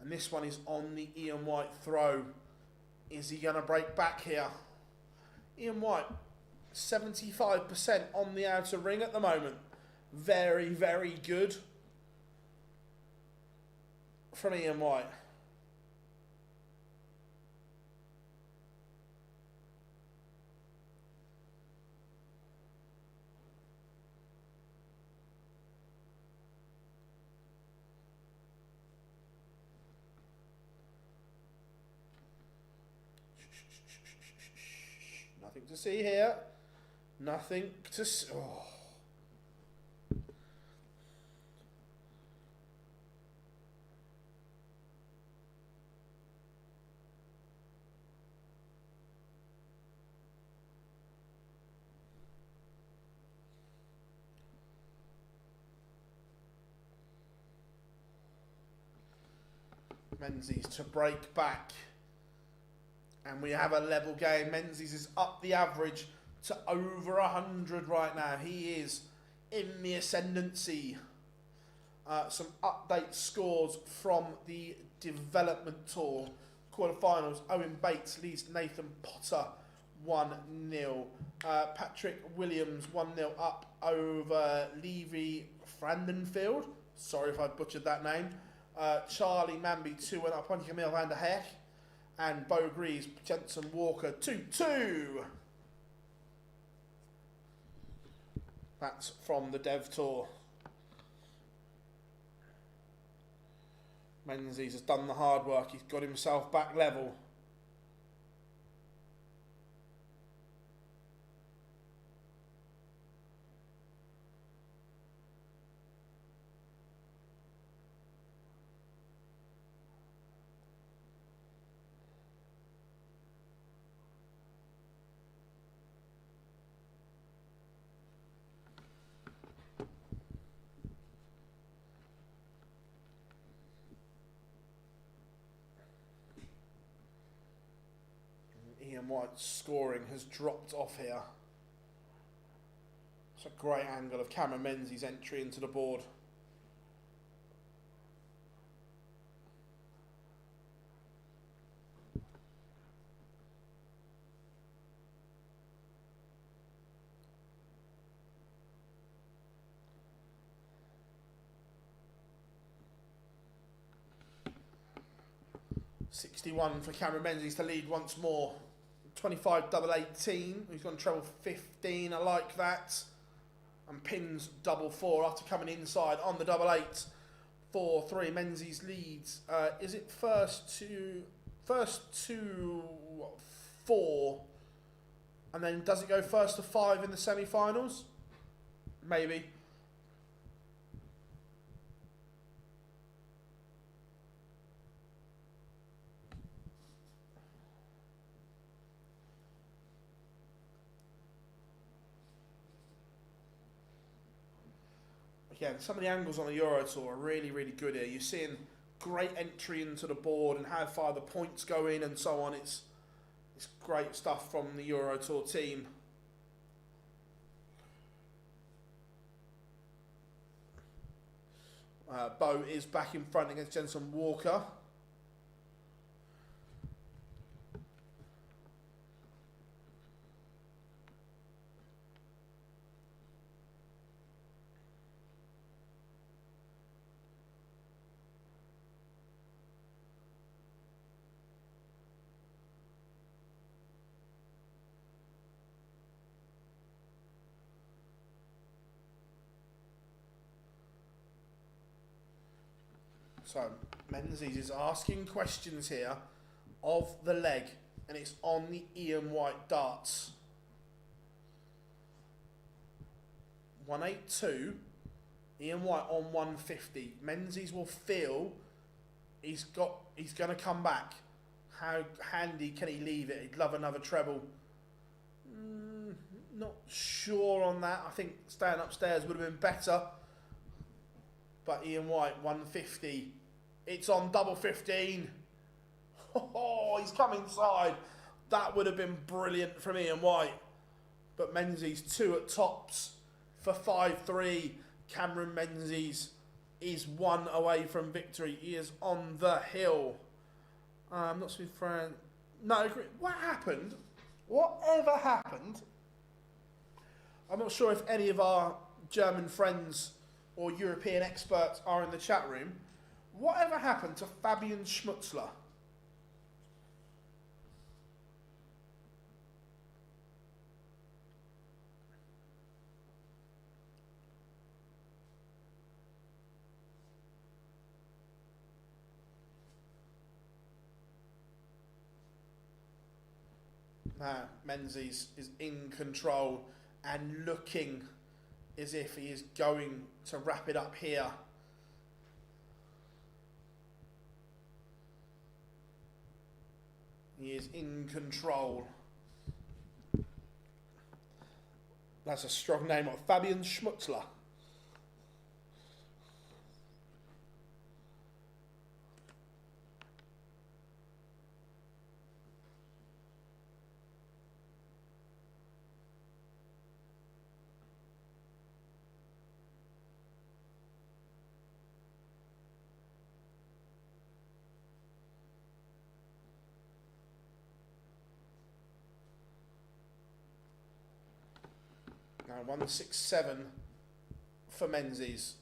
and this one is on the Ian White throw. Is he going to break back here? Ian White, 75% on the outer ring at the moment. Very, very good from Ian White. Nothing to see here. Nothing to see. Oh. Menzies to break back. And we have a level game. Menzies is up the average to over 100 right now. He is in the ascendancy. Some update scores from the development tour. Quarterfinals, Owen Bates leads Nathan Potter 1-0. Patrick Williams 1-0 up over Levy Frandenfield. Sorry if I butchered that name. Charlie Manby 2-1 up on Camille van der Heck. And Bo Greaves, Jensen Walker 2-2. That's from the Dev Tour. Menzies has done the hard work. He's got himself back level. Ian White's scoring has dropped off here. It's a great angle of Cameron Menzies' entry into the board. $61 for Cameron Menzies to lead once more. 25 double 18. He's gone treble 15. I like that. And pins double 4 after coming inside on the double 8. 4-3. Menzies leads. Is it first to 4? And then does it go first to 5 in the semi-finals? Maybe. Again, some of the angles on the Euro Tour are really, really good here. You're seeing great entry into the board and how far the points go in and so on. It's great stuff from the Euro Tour team. Bo is back in front against Jensen Walker. So, Menzies is asking questions here of the leg, and it's on the Ian White darts. 182, Ian White on 150. Menzies will feel he's going to come back. How handy can he leave it? He'd love another treble. Not sure on that. I think staying upstairs would have been better. But Ian White, 150. It's on double 15. Oh, he's come inside. That would have been brilliant from Ian White. But Menzies 2 at tops for 5-3. Cameron Menzies is 1 away from victory. He is on the hill. I'm not speaking for... No, what happened? Whatever happened? I'm not sure if any of our German friends or European experts are in the chat room. Whatever happened to Fabian Schmutzler? Menzies is in control and looking as if he is going to wrap it up here. He is in control. That's a strong name, Fabian Schmutzler. Now 167 for Menzies.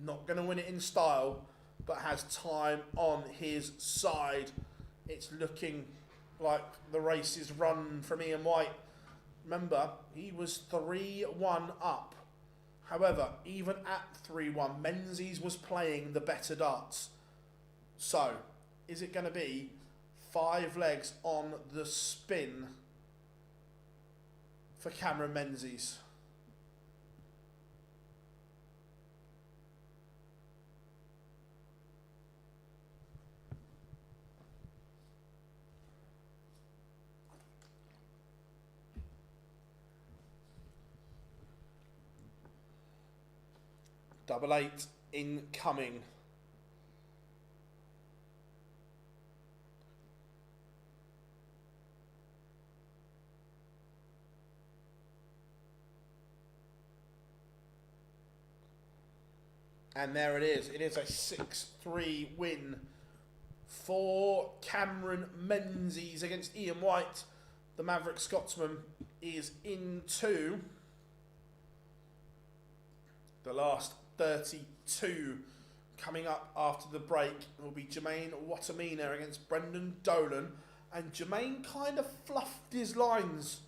Not going to win it in style, but has time on his side. It's looking like the race is run from Ian White. Remember, he was 3-1 up. However, even at 3-1, Menzies was playing the better darts. So, is it going to be 5 legs on the spin for Cameron Menzies? Double 8 incoming. And there it is. It is a 6-3 win for Cameron Menzies against Ian White. The Maverick Scotsman is into the last 32. Coming up after the break will be Jermaine Watamina against Brendan Dolan. And Jermaine kind of fluffed his lines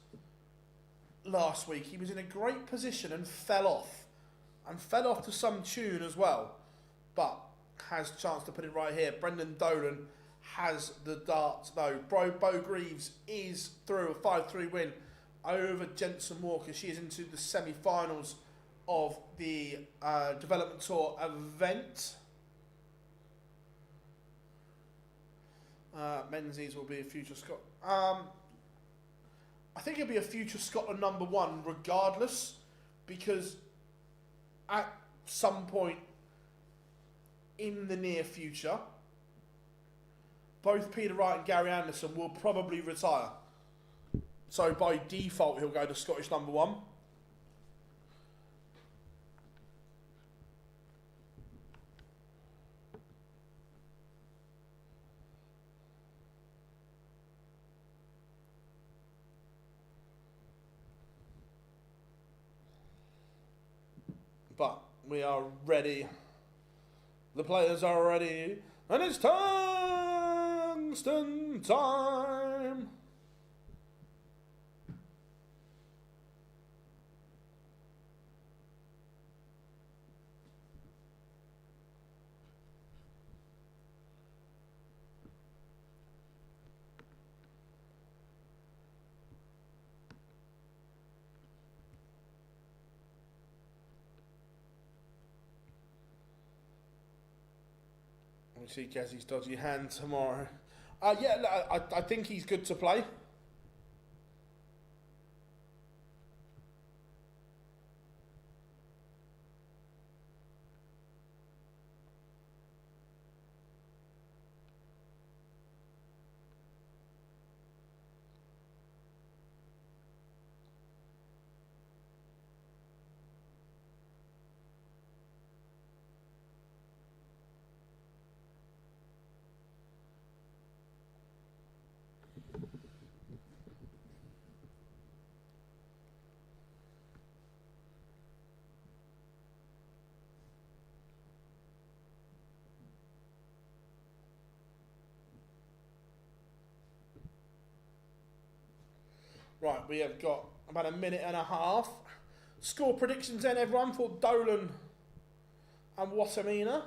last week. He was in a great position and fell off. And fell off to some tune as well. But has a chance to put it right here. Brendan Dolan has the darts though. Bo Greaves is through a 5-3 win over Jensen Walker. She is into the semi-finals of the Development Tour event. Menzies will be a future Scot. I think he'll be a future Scotland #1 regardless, because at some point in the near future, both Peter Wright and Gary Anderson will probably retire. So by default, he'll go to Scottish #1. But we are ready. The players are ready. And it's tungsten time. We see Gazzy's dodgy hand tomorrow. I think he's good to play. Right, we have got about a minute and a half. Score predictions then, everyone, for Dolan and Watamina.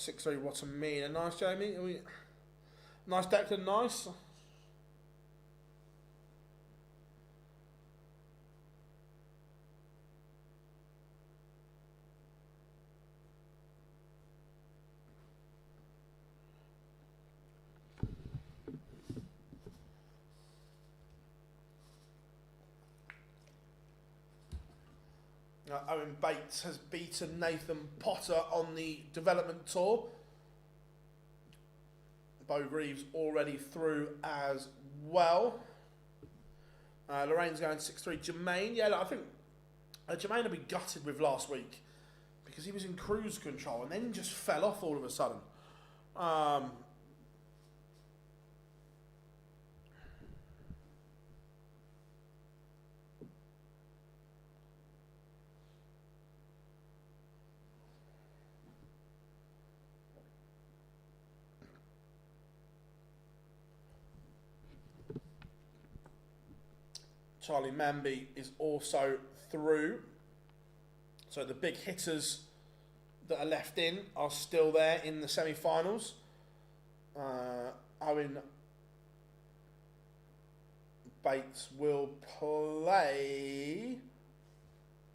6-3, what a mean. Nice, Jamie. Nice, Declan, nice. Owen Bates has beaten Nathan Potter on the development tour. Bo Greaves already through as well. Lorraine's going 6-3. Jermaine, yeah, I think Jermaine will be gutted with last week because he was in cruise control and then just fell off all of a sudden. Charlie Manby is also through. So the big hitters that are left in are still there in the semi-finals. Owen Bates will play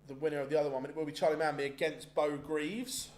the winner of the other one, but it will be Charlie Manby against Bo Greaves.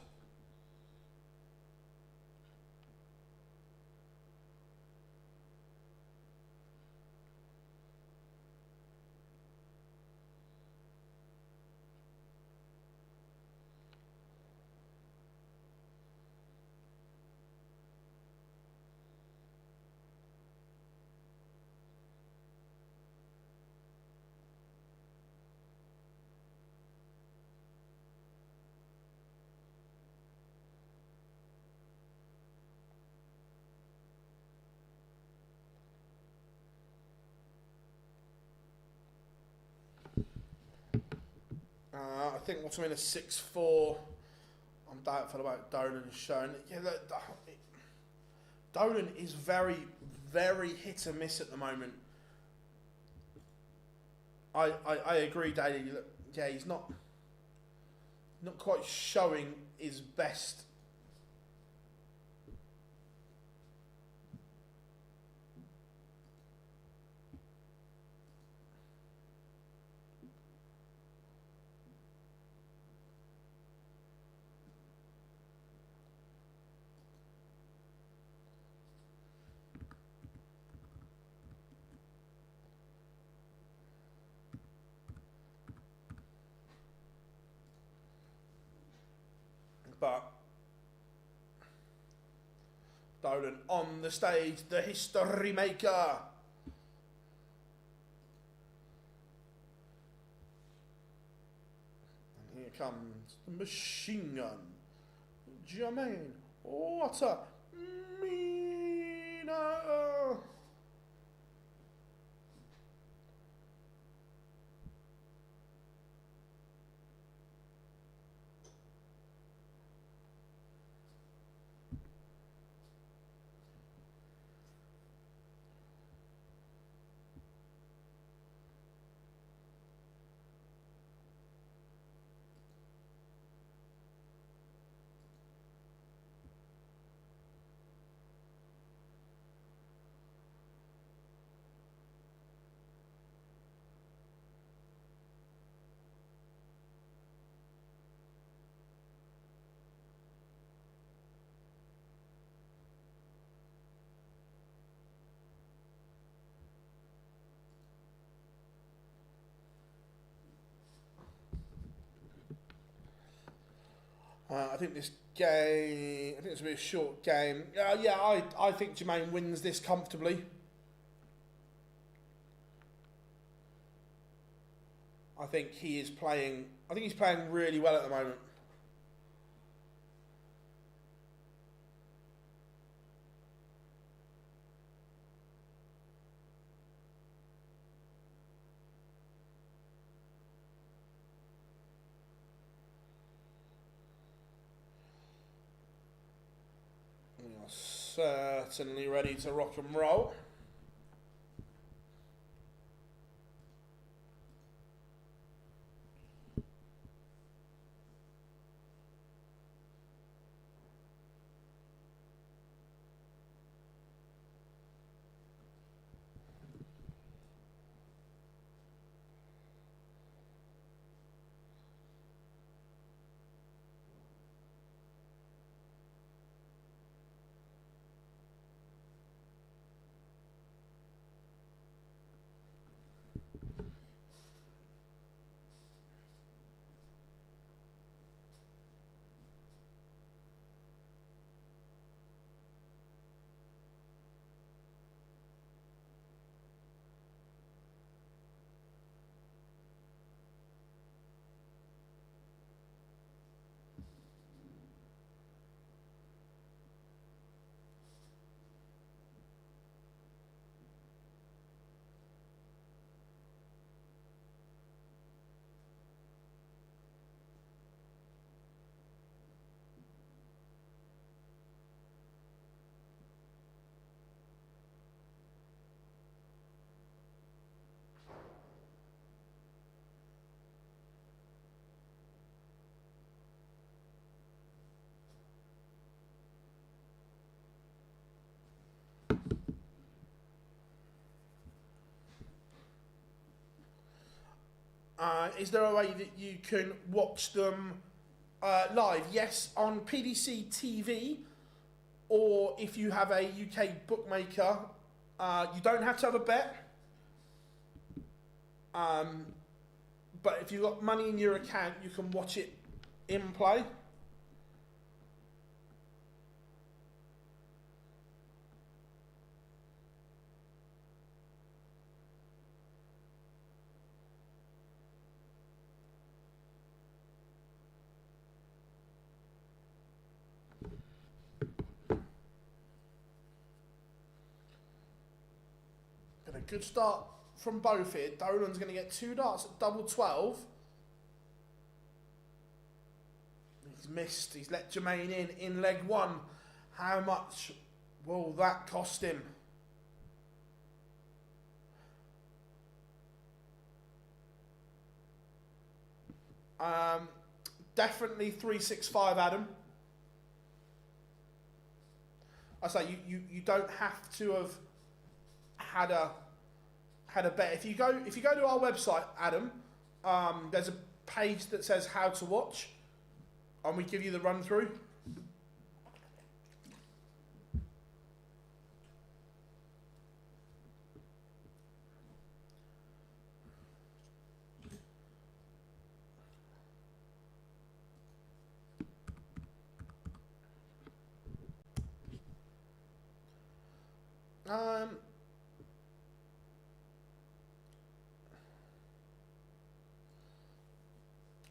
I think what's in a 6-4. I'm doubtful about Dolan showing. Yeah, look, Dolan is very, very hit and miss at the moment. I agree, Daly. Yeah, he's not quite showing his best. But Dolan on the stage, the history maker. And here comes the machine gun. Jermaine, what a meaner. I think this game, I think it's going to be a short game. Yeah, I think Jermaine wins this comfortably. I think he's playing really well at the moment. Certainly ready to rock and roll. Is there a way that you can watch them live? Yes, on PDC TV, or if you have a UK bookmaker, you don't have to have a bet. But if you've got money in your account, you can watch it in play. Got a good start from both here. Dolan's going to get 2 darts at double 12. He's missed. He's let Jermaine in leg 1. How much will that cost him? Definitely 365, Adam. I say you don't have to have had a bet. If you go to our website, Adam, there's a page that says how to watch, and we give you the run through.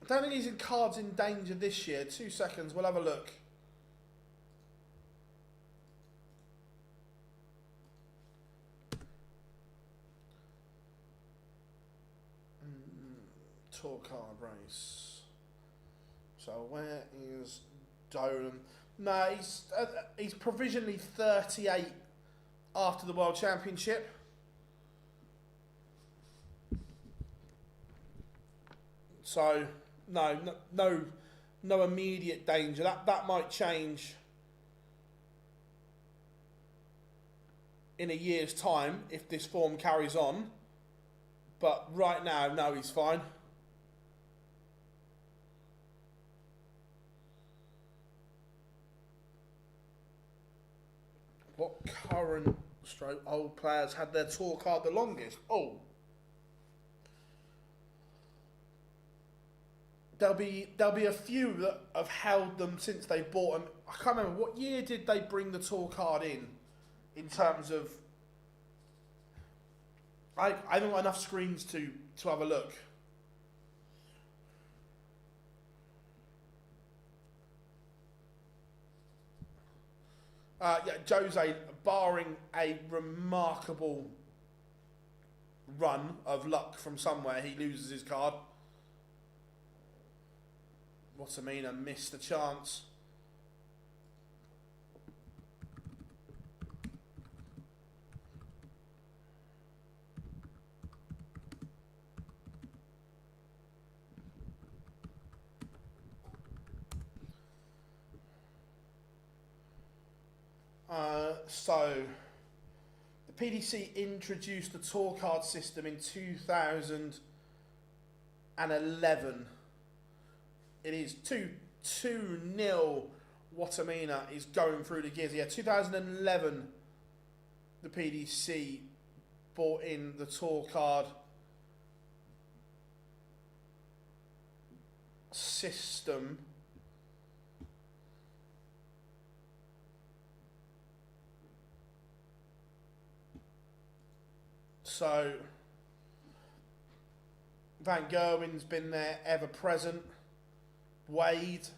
I don't think he's in cards in danger this year. 2 seconds, we'll have a look. Tour card race. So where is Dolan? No, he's provisionally 38 after the World Championship. So no immediate danger. That might change in a year's time if this form carries on. But right now, no, he's fine. What current stroke old players had their tour card the longest? Oh. There'll be a few that have held them since they bought them. I can't remember, what year did they bring the tour card in terms of... I haven't got enough screens to have a look. Yeah, Jose, barring a remarkable run of luck from somewhere, he loses his card. Watamina missed the chance. So, the PDC introduced the tour card system in 2011. It is 2-0. Watamina is going through the gears. Yeah, 2011, the PDC bought in the tour card system. So, Van Gerwen's been there, ever present. Wade,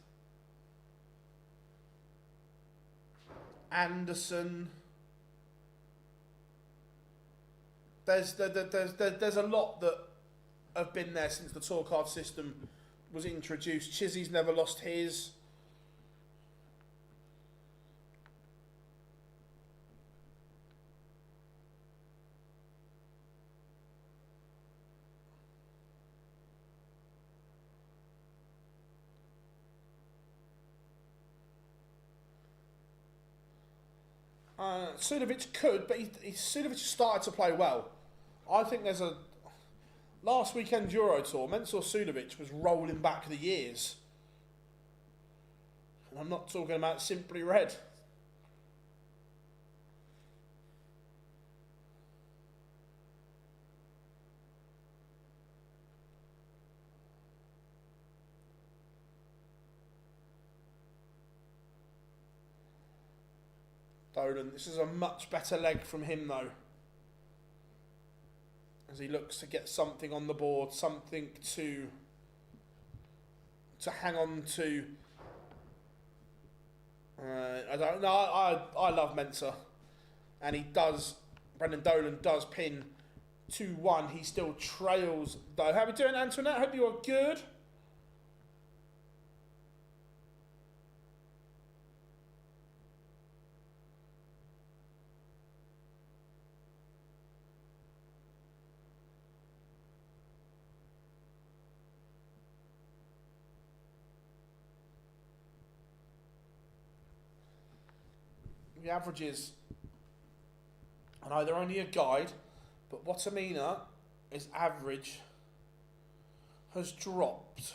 Anderson. There's a lot that have been there since the tour card system was introduced. Chizzy's never lost his. Sudovic could, but Sudovic started to play well. I think there's a Last weekend's Euro Tour, Mensur Suljovic was rolling back the years. And I'm not talking about simply red. Dolan, this is a much better leg from him though. As he looks to get something on the board, something to hang on to. I don't know. I love Mensur, and he does. Brendan Dolan does pin 2-1. He still trails though. How are we doing, Antoinette? Hope you are good. The averages, I know they're only a guide, but Watamina, his average has dropped.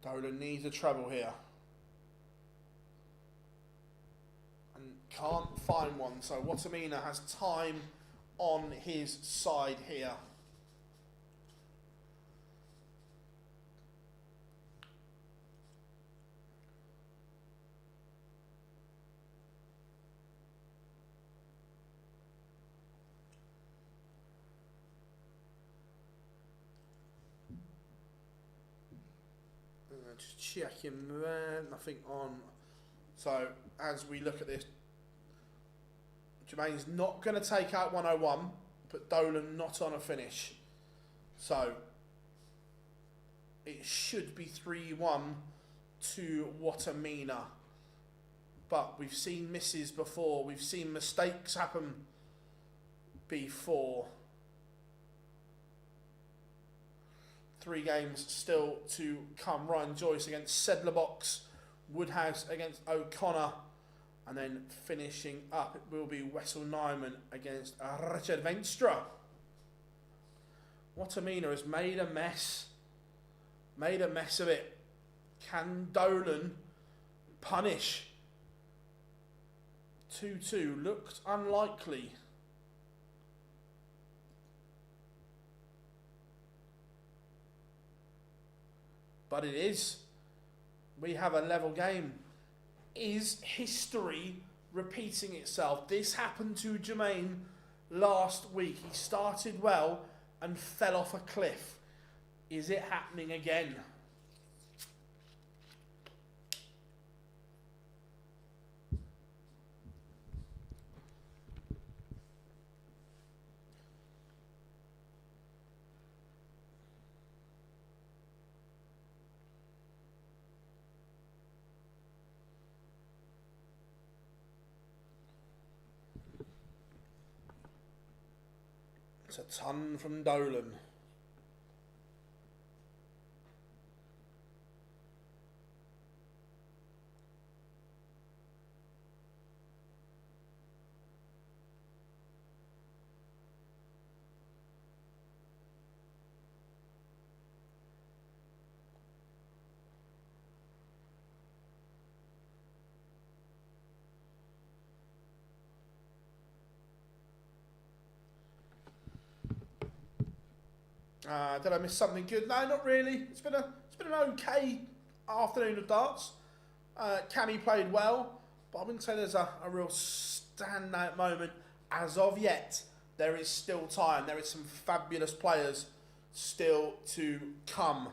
Dolan needs a treble here. And can't find one, so Watamina has time on his side here. Just checking there, nothing on. So as we look at this, Jermaine's not going to take out 101, but Dolan not on a finish. So it should be 3-1 to Watamina. But we've seen misses before, we've seen mistakes happen before. 3 games still to come. Ryan Joyce against Sedlerbox, Woodhouse against O'Connor, and then finishing up it will be Wessel Nyman against Richard Venstra. Watamina has made a mess of it. Can Dolan punish? 2-2 looked unlikely. But it is. We have a level game. Is history repeating itself? This happened to Jermaine last week. He started well and fell off a cliff. Is it happening again? It's a ton from Dolan. Did I miss something good? No, not really. It's been an okay afternoon of darts. Cammy played well, but I wouldn't say there's a real standout moment as of yet. There is still time. There is some fabulous players still to come.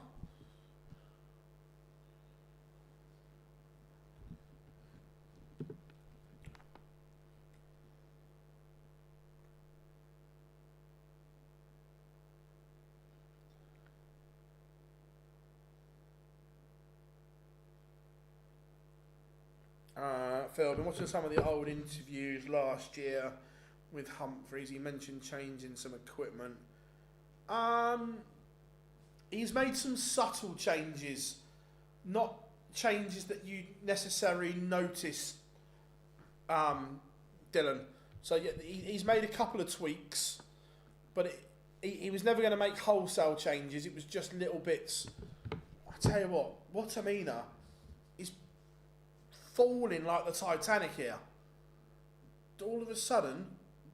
Phil, I've been watching some of the old interviews last year with Humphreys. He mentioned changing some equipment. He's made some subtle changes, not changes that you necessarily notice, Dylan. So yeah, he's made a couple of tweaks, but he was never going to make wholesale changes. It was just little bits. I tell you what Amina is falling like the Titanic here. All of a sudden,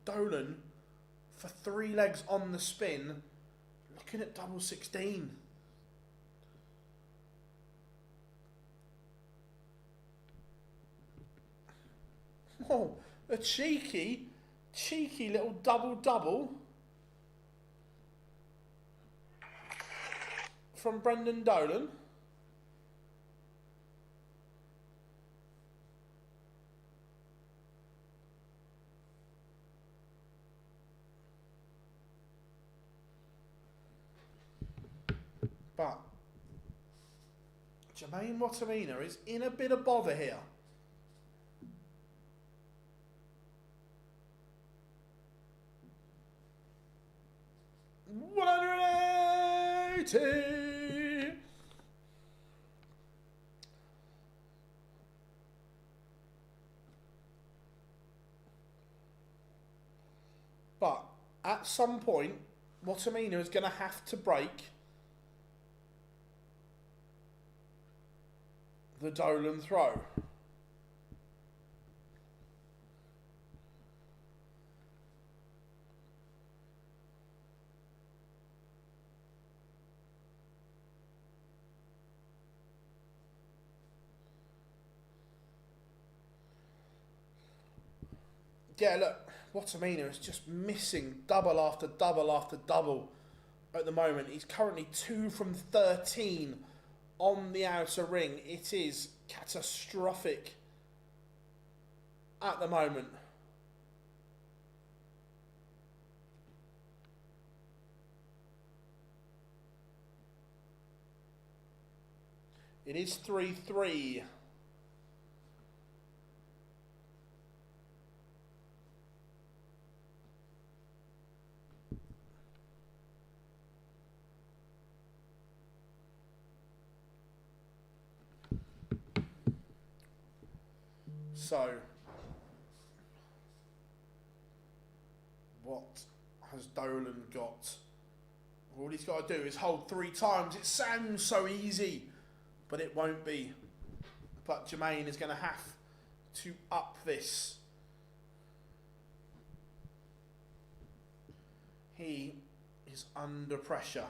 Dolan, for 3 legs on the spin, looking at double 16. Oh, a cheeky little double from Brendan Dolan. But Jermaine Wattimena is in a bit of bother here. $180. But at some point, Wattimena is going to have to break the Dolan throw. Yeah, look, Wattimena is just missing double after double after double at the moment. He's currently 2 from 13 on the outer ring. It is catastrophic at the moment. It is 3-3. So, what has Dolan got? All he's got to do is hold 3 times. It sounds so easy, but it won't be. But Jermaine is going to have to up this. He is under pressure.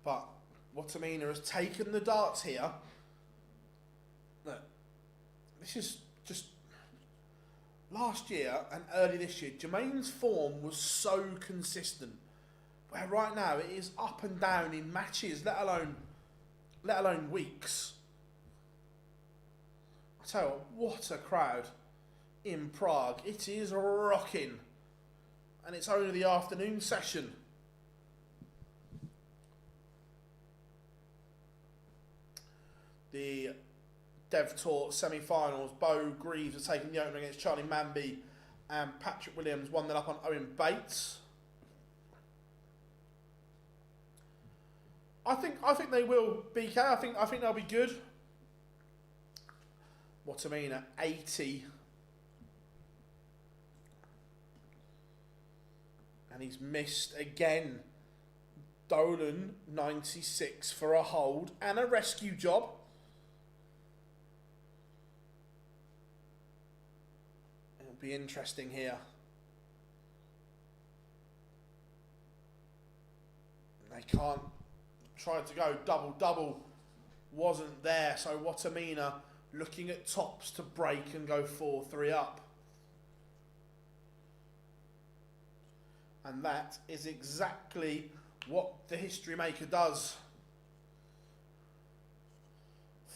But Wattimena has taken the darts here. Look, this is just last year and early this year. Jermaine's form was so consistent, where right now it is up and down in matches, let alone weeks. I tell you what a crowd in Prague. It is rocking, and it's only the afternoon session. The Dev Tour semi-finals, Bo Greaves has taken the opener against Charlie Manby, and Patrick Williams won that up on Owen Bates. I think they will BK. I think they'll be good. Wattimena 80, and he's missed again. Dolan 96 for a hold and a rescue job. Be interesting here. They can't try to go double, wasn't there, so Wattimena looking at tops to break and go 4-3 up. And that is exactly what the history maker does.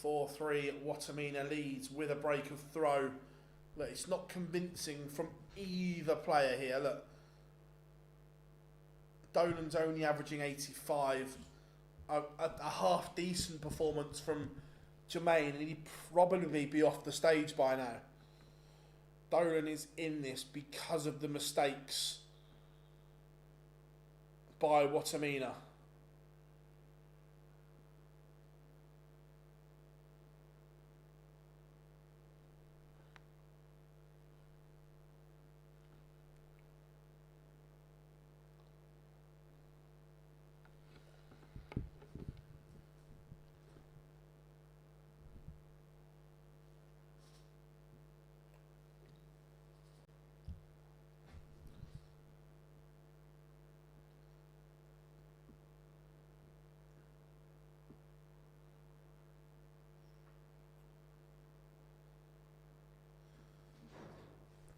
4-3, Watamina leads with a break of throw. Look, it's not convincing from either player here. Look, Dolan's only averaging 85. A half decent performance from Jermaine, and he'd probably be off the stage by now. Dolan is in this because of the mistakes by Watamina.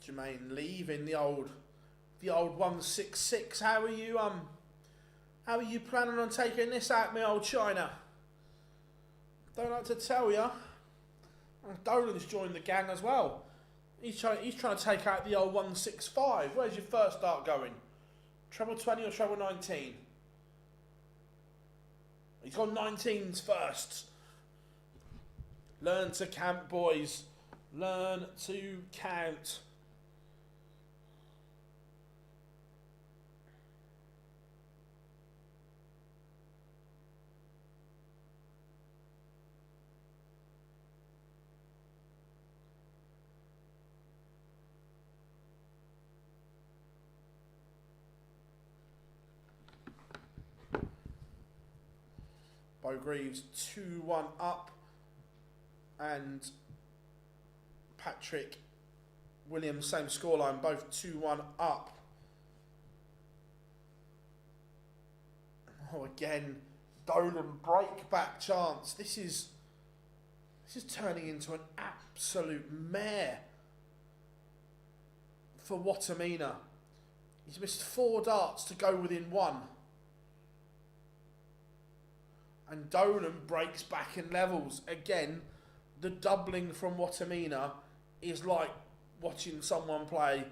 Jermaine leaving the old 166. How are you planning on taking this out, my old China? Don't like to tell you. Dolan's joined the gang as well. He's trying to take out the old 165. Where's your first start going? Treble 20 or treble 19? He's gone 19s first. Learn to count, boys. Learn to count. Bo Greaves 2-1 up, and Patrick Williams same scoreline, both 2-1 up. Oh, again, Dolan break back chance. This is turning into an absolute mare for Watamina. He's missed 4 darts to go within 1. And Dolan breaks back in levels. Again, the doubling from Watamina is like watching someone play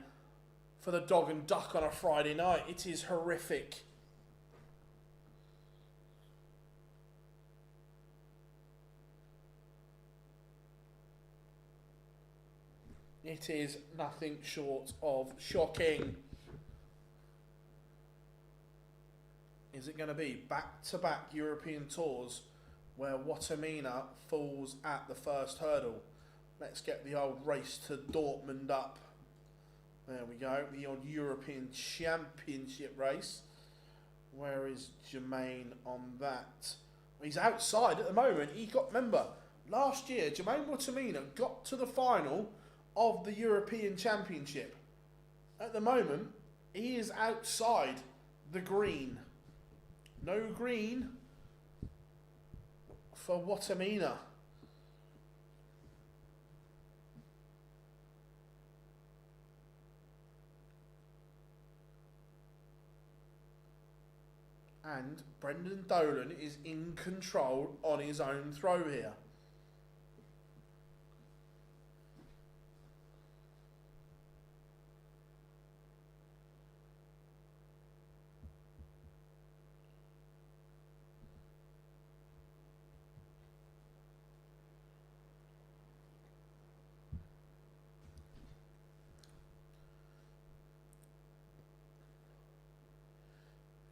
for the dog and duck on a Friday night. It is horrific. It is nothing short of shocking. Is it going to be back-to-back European tours where Watamina falls at the first hurdle? Let's get the old race to Dortmund up. There we go, the old European Championship race. Where is Jermaine on that? Well, he's outside at the moment. Remember, last year, Jermaine Watamina got to the final of the European Championship. At the moment, he is outside the green. No green for Watamina. And Brendan Dolan is in control on his own throw here.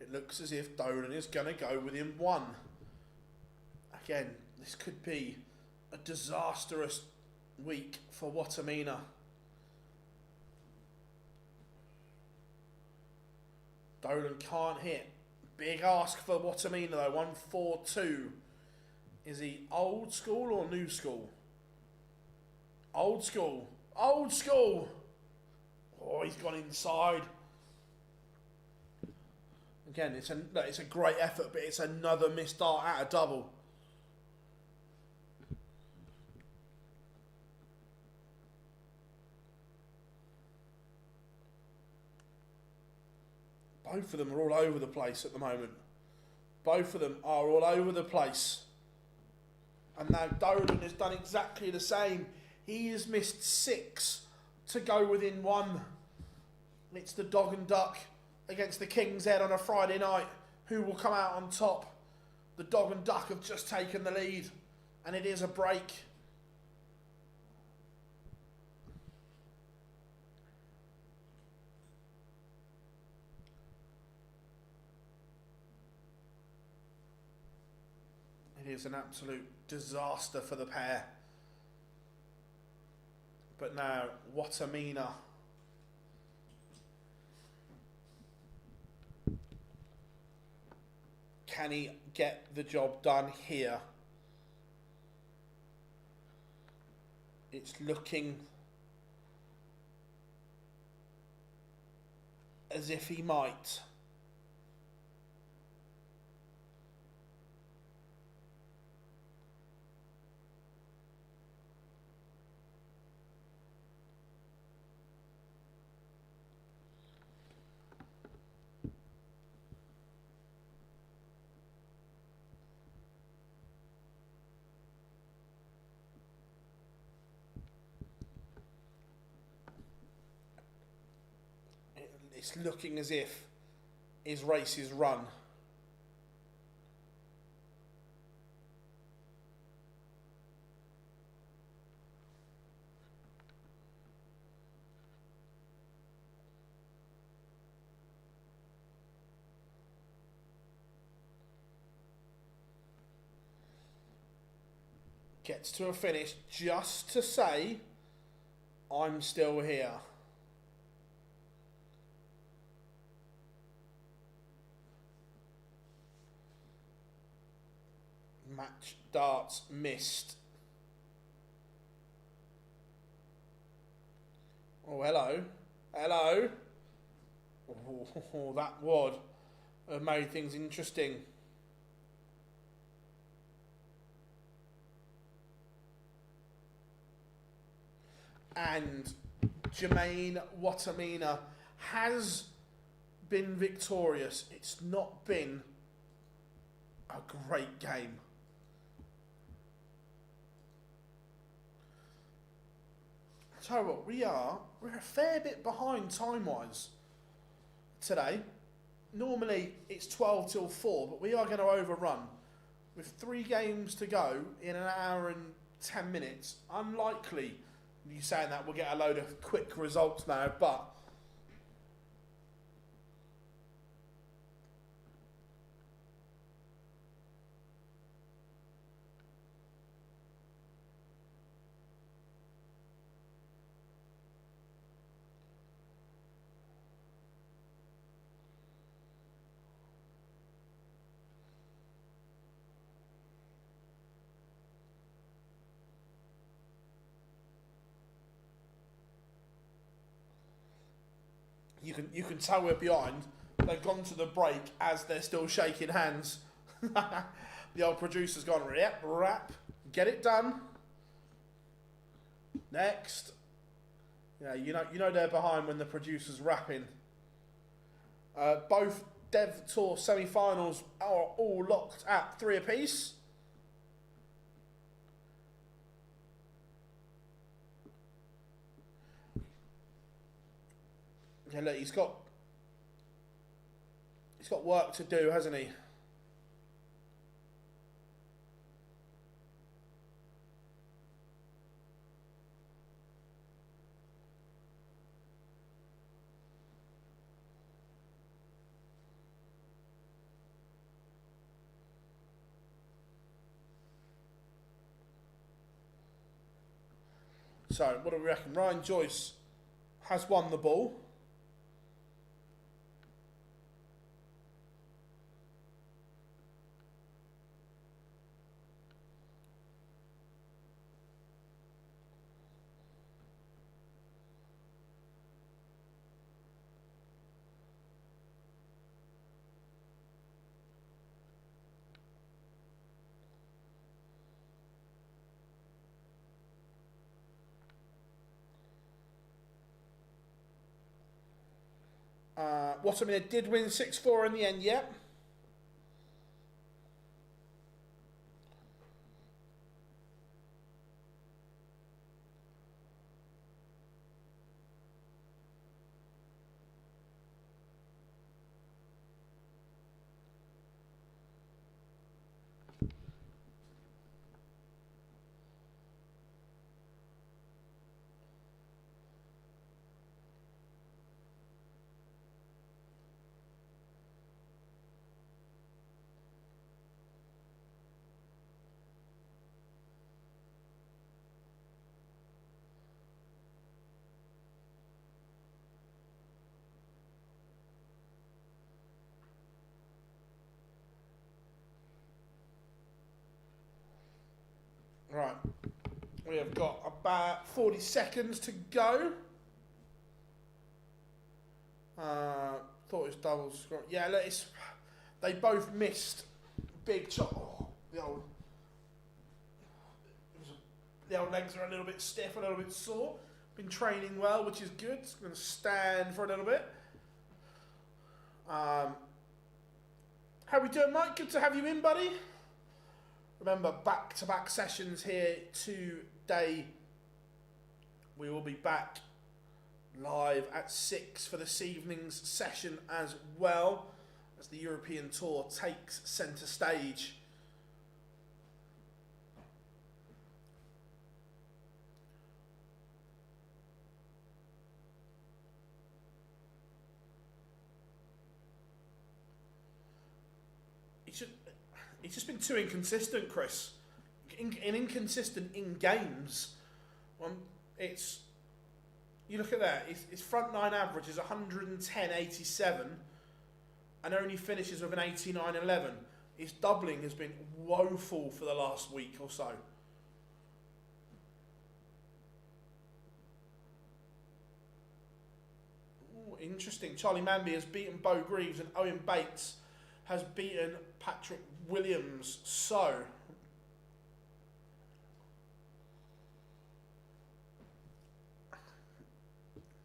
It looks as if Dolan is going to go within 1. Again, this could be a disastrous week for Watamina. Dolan can't hit. Big ask for Watamina though, 142. Is he old school or new school? Old school. Old school! Oh, he's gone inside. Again, it's a great effort, but it's another missed dart at a double. Both of them are all over the place at the moment. Both of them are all over the place. And now Dolan has done exactly the same. He has missed 6 to go within 1. It's the dog and duck against the King's Head on a Friday night. Who will come out on top? The dog and duck have just taken the lead. And it is a break. It is an absolute disaster for the pair. But now, Watamina. Can he get the job done here? It's looking as if he might. It's looking as if his race is run. Gets to a finish just to say, I'm still here. Match darts missed. Oh, hello. Hello. Oh, that would have made things interesting. And Jermaine Watamina has been victorious. It's not been a great game. Tell you what, we're a fair bit behind time-wise today. Normally it's 12 till 4, but we are going to overrun. With 3 games to go in an hour and 10 minutes, unlikely you saying that we'll get a load of quick results now, but you can tell we're behind. They've gone to the break as they're still shaking hands. The old producer's gone, yep, rap, get it done. Next. Yeah, you know they're behind when the producer's rapping. Both Dev Tour semi-finals are all locked at 3 apiece. Yeah, look, he's got work to do, hasn't he? So, what do we reckon? Ryan Joyce has won the ball. Watermere did win 6-4 in the end, yeah. Right, we have got about 40 seconds to go. Thought it was double scrum. Yeah, look, they both missed big shot. Oh, the old legs are a little bit stiff, a little bit sore. Been training well, which is good. Going to stand for a little bit. How we doing, Mike? Good to have you in, buddy. Remember, back-to-back sessions here today. We will be back live at 6 for this evening's session as well, as the European Tour takes centre stage. He's just been too inconsistent, Chris. Inconsistent in games. You look at that. His front nine average is 110.87, and only finishes with an 89.11. His doubling has been woeful for the last week or so. Ooh, interesting. Charlie Manby has beaten Bo Greaves, and Owen Bates has beaten Patrick Williams. So,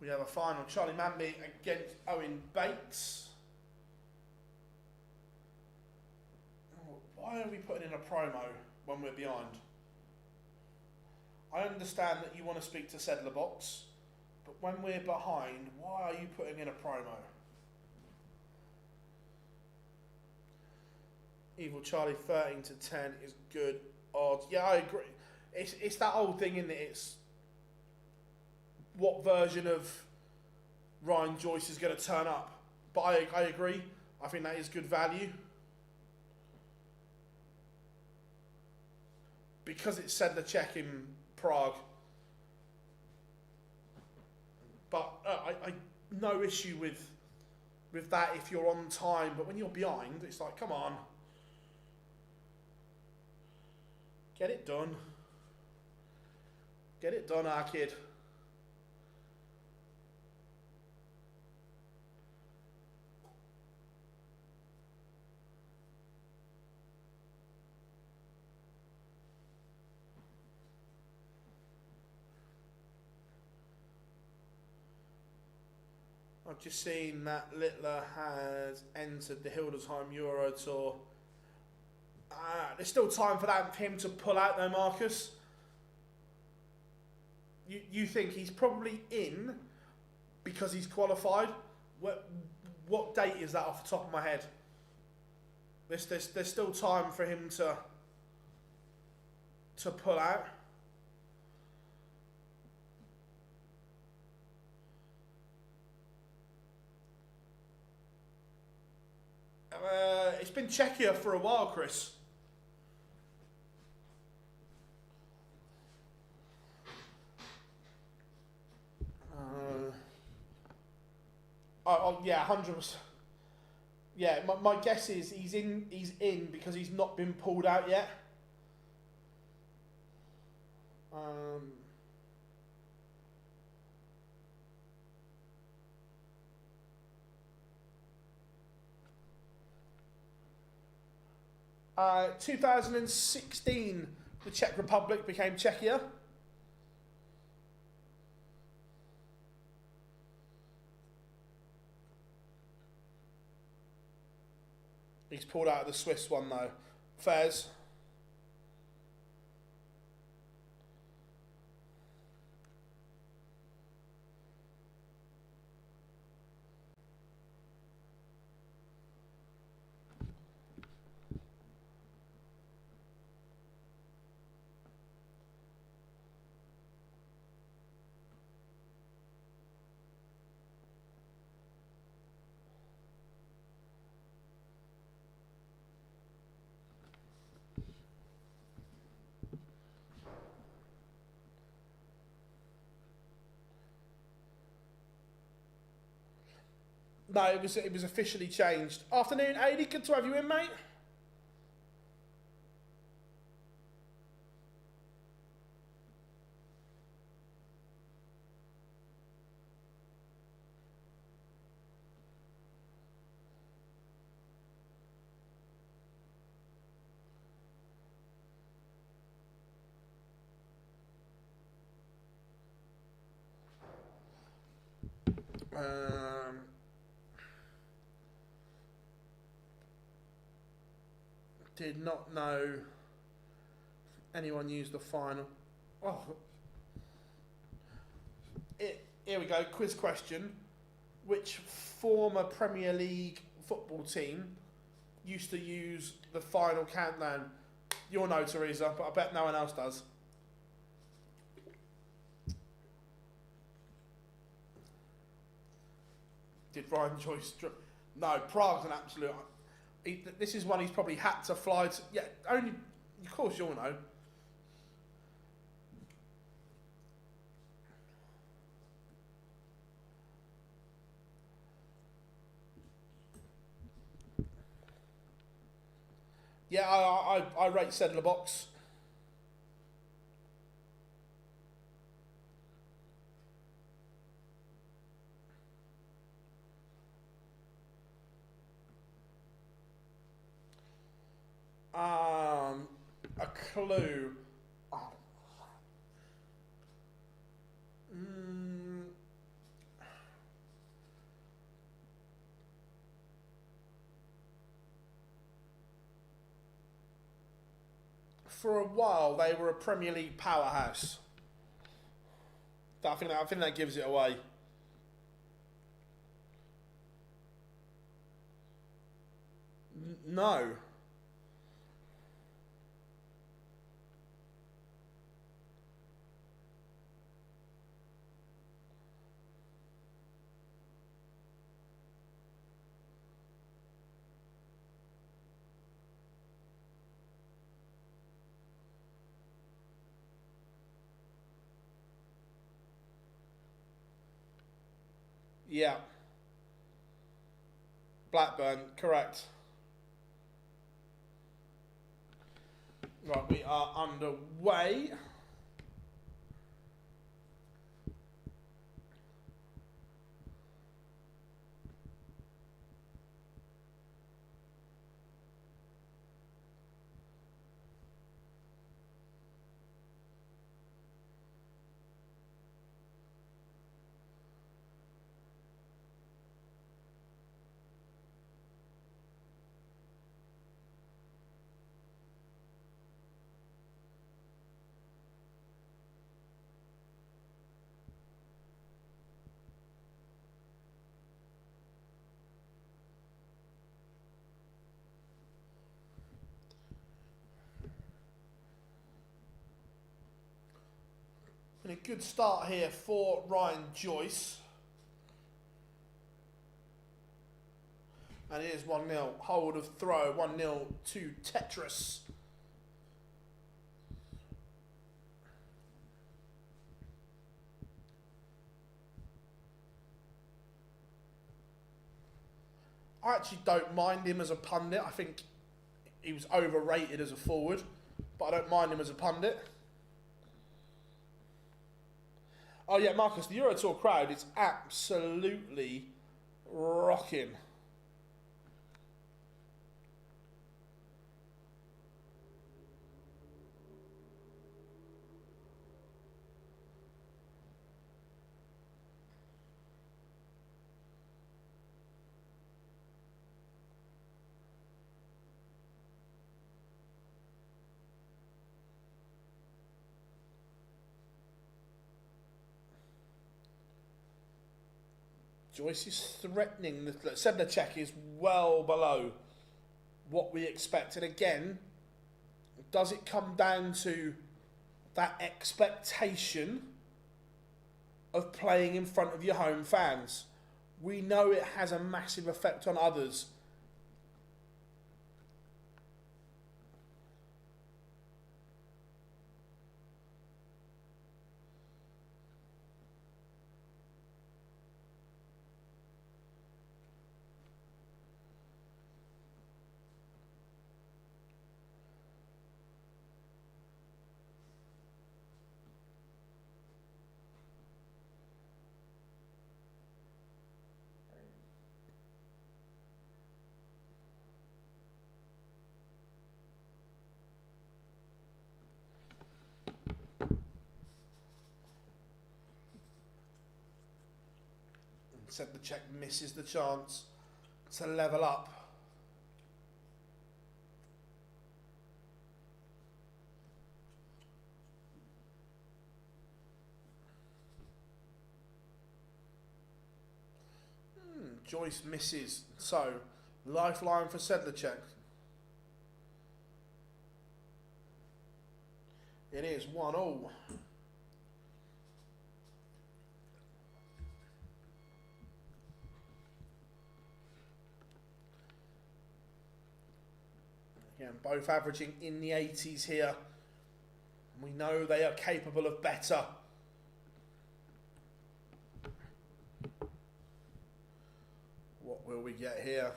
we have a final. Charlie Manby against Owen Bates. Oh, why are we putting in a promo when we're behind? I understand that you want to speak to Sedlerbox, but when we're behind, why are you putting in a promo? Evil Charlie 13-10 is good odds. Yeah, I agree. It's that old thing, isn't it? It's what version of Ryan Joyce is going to turn up. But I agree. I think that is good value. Because it's said Czech in Prague. But I no issue with that if you're on time. But when you're behind, it's like, come on. Get it done. Get it done, our kid. I've just seen that Littler has entered the Hildesheim Euro Tour. There's still time for him to pull out though, Marcus. You think he's probably in because he's qualified? What date is that off the top of my head? There's still time for him to pull out. It's been Czechia for a while, Chris. Yeah, 100%. Yeah, my guess is he's in because he's not been pulled out yet. 2016, the Czech Republic became Czechia. He's pulled out of the Swiss one though. Fez. No, it was officially changed. Afternoon, Aidy. Good to have you in, mate. Did not know anyone used the final. Oh, here we go. Quiz question: which former Premier League football team used to use the final countdown? You'll know, Teresa, but I bet no one else does. Did Ryan Joyce? No, Prague's an absolute. This is one he's probably had to fly to. Yeah, only. Of course, you'll know. Yeah, I rate Sedler Box. A clue. Oh. For a while, they were a Premier League powerhouse. I think that gives it away. No. Yeah. Blackburn, correct. Right, we are underway. And a good start here for Ryan Joyce. And it is 1-0. Hold of throw. 1-0 to Tetris. I actually don't mind him as a pundit. I think he was overrated as a forward. But I don't mind him as a pundit. Oh yeah, Marcus, the Euro Tour crowd is absolutely rocking. Joyce is threatening. Sedlacek is well below what we expect. And again, does it come down to that expectation of playing in front of your home fans? We know it has a massive effect on others. Sedlacek misses the chance to level up. Joyce misses. So, lifeline for Sedlacek. It is 1-1. Again, both averaging in the 80s here. We know they are capable of better. What will we get here?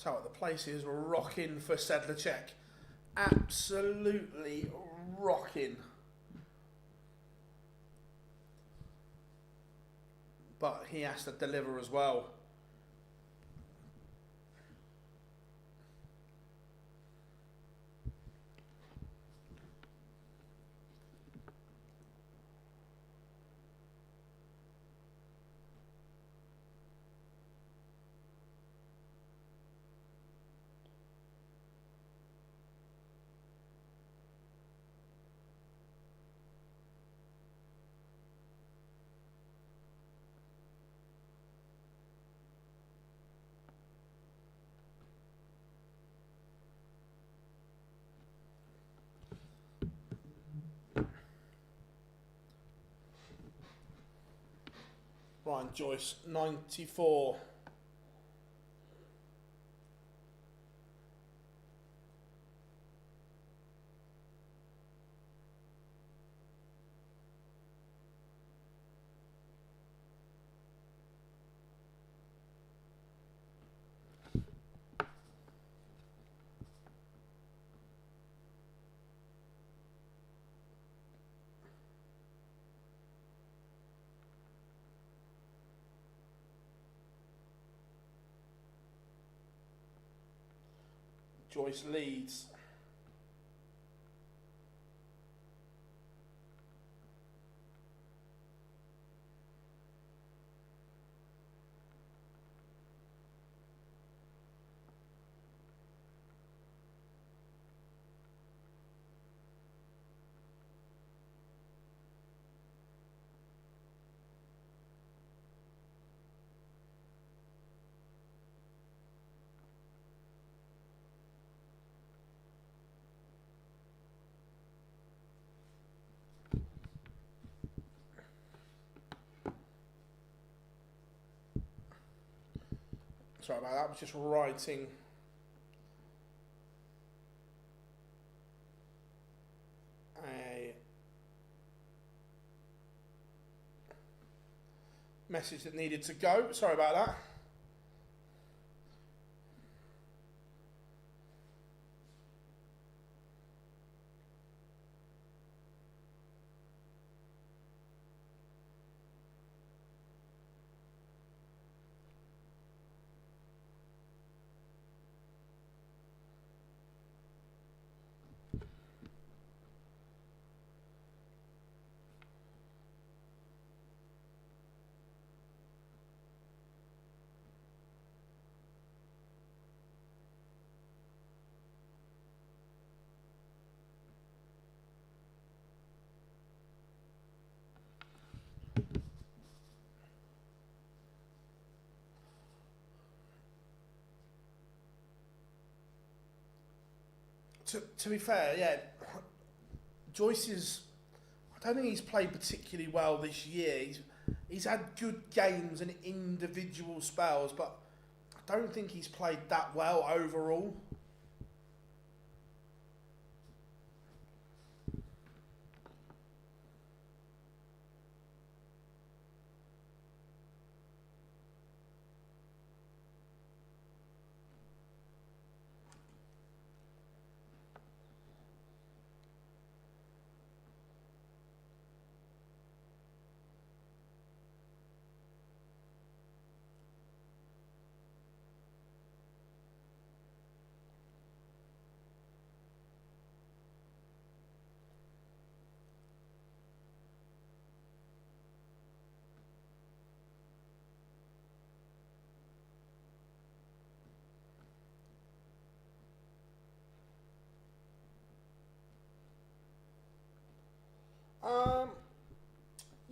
I'll tell you what, the place is rocking for Sedlacek. Absolutely rocking. But he has to deliver as well. Ryan Joyce, 94. Joyce leads. Sorry about that, I was just writing a message that needed to go. Sorry about that. To be fair, yeah, Joyce is. I don't think he's played particularly well this year. He's had good games and individual spells, but I don't think he's played that well overall.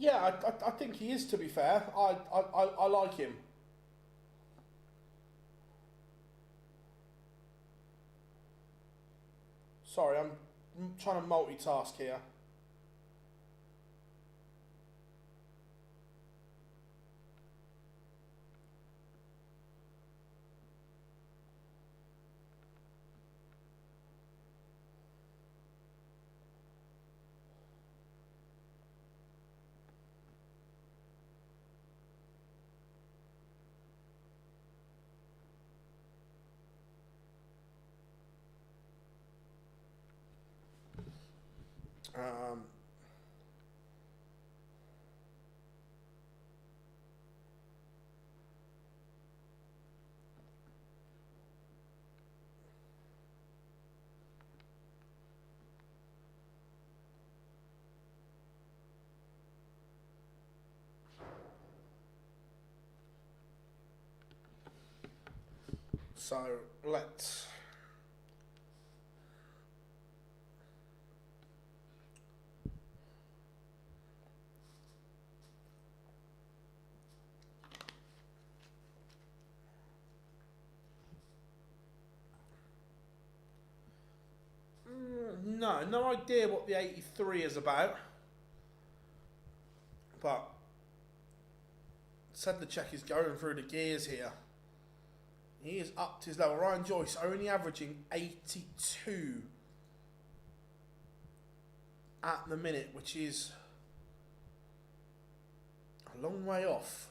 Yeah, I think he is. To be fair, I like him. Sorry, I'm trying to multitask here. Um, so let's. No idea what the 83 is about. But Czech is going through the gears here. He has upped his level. Ryan Joyce only averaging 82 at the minute, which is a long way off.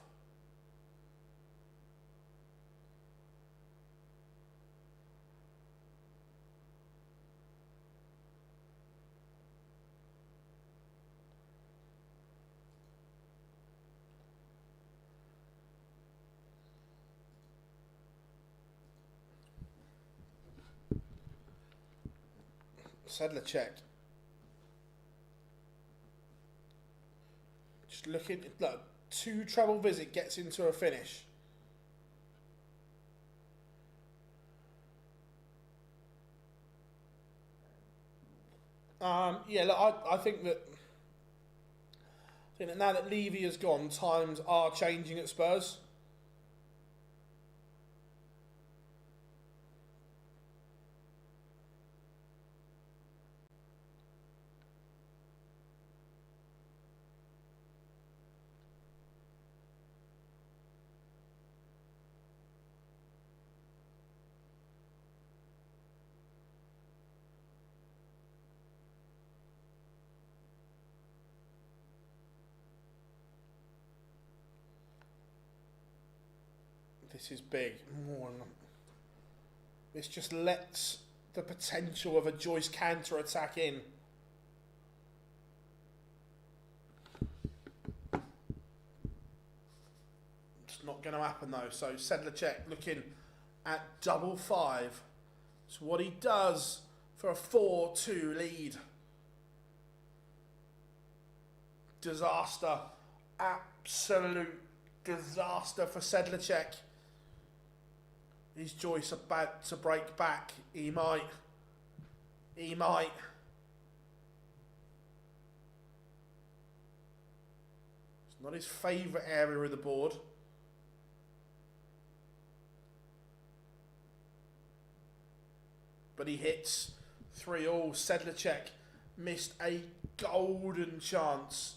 Czech. Just looking, look, 2 treble visit gets into a finish. Yeah, look, I think that now that Levy has gone, times are changing at Spurs. This is big. This just lets the potential of a Joyce counter attack in. It's not going to happen though. So Czech looking at double 5. It's what he does for a 4-2 lead. Disaster. Absolute disaster for Czech. Is Joyce about to break back? He might. He might. It's not his favourite area of the board. But he hits 3-3. Sedlacek missed a golden chance.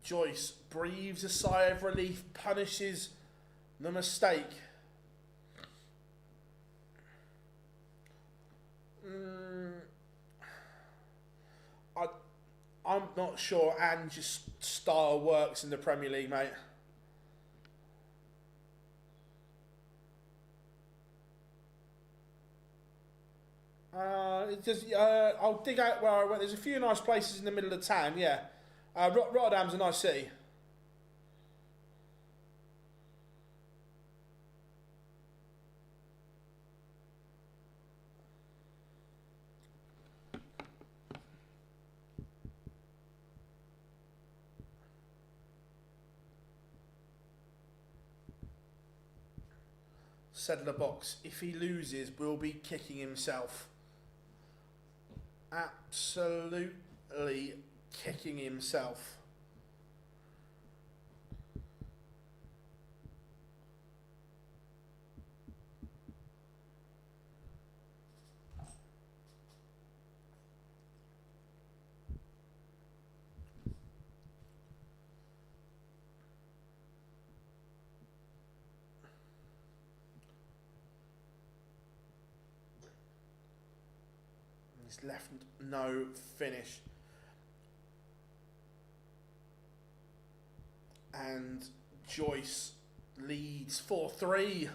Joyce breathes a sigh of relief, punishes the mistake. I'm not sure Ange's style works in the Premier League, mate. I'll dig out where I went. There's a few nice places in the middle of town, yeah. Rotterdam's a nice city. Settler box. If he loses, will be kicking himself. Absolutely kicking himself. He's left no finish. And Joyce leads 4-3.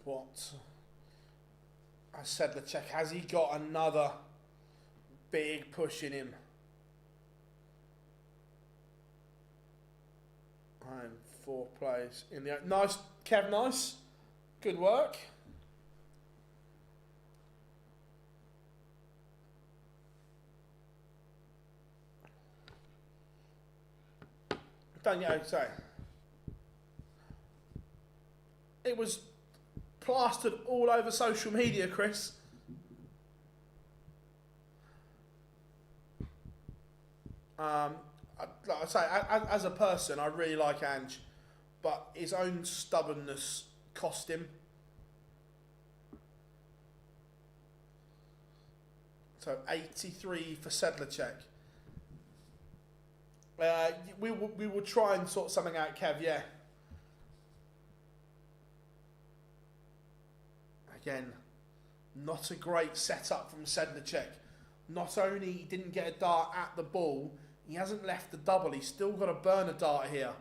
What? I said the check. Has he got another big push in him? And 4 plays in the nice, Kev. Nice, good work. Don't you? Sorry. It was plastered all over social media, Chris. Like I say, as a person, I really like Ange, but his own stubbornness cost him. So 83 for Sedlacek. We will try and sort something out, Kev. Yeah. Again, not a great setup from Sedlacek. Not only he didn't get a dart at the ball, he hasn't left the double. He's still got to burn a dart here.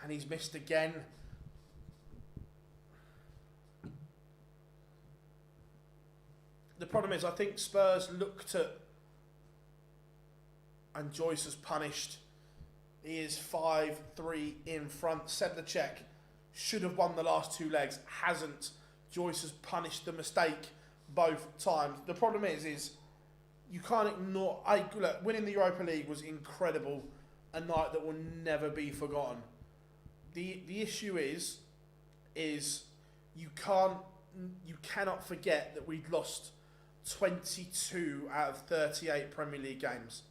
And he's missed again. The problem is, I think Spurs looked at, and Joyce has punished. He is 5-3 in front. Sedlacek should have won the last 2 legs, hasn't. Joyce has punished the mistake both times. The problem is you can't ignore. Look, winning the Europa League was incredible, a night that will never be forgotten. The issue is you cannot forget that we'd lost 22 out of 38 Premier League games.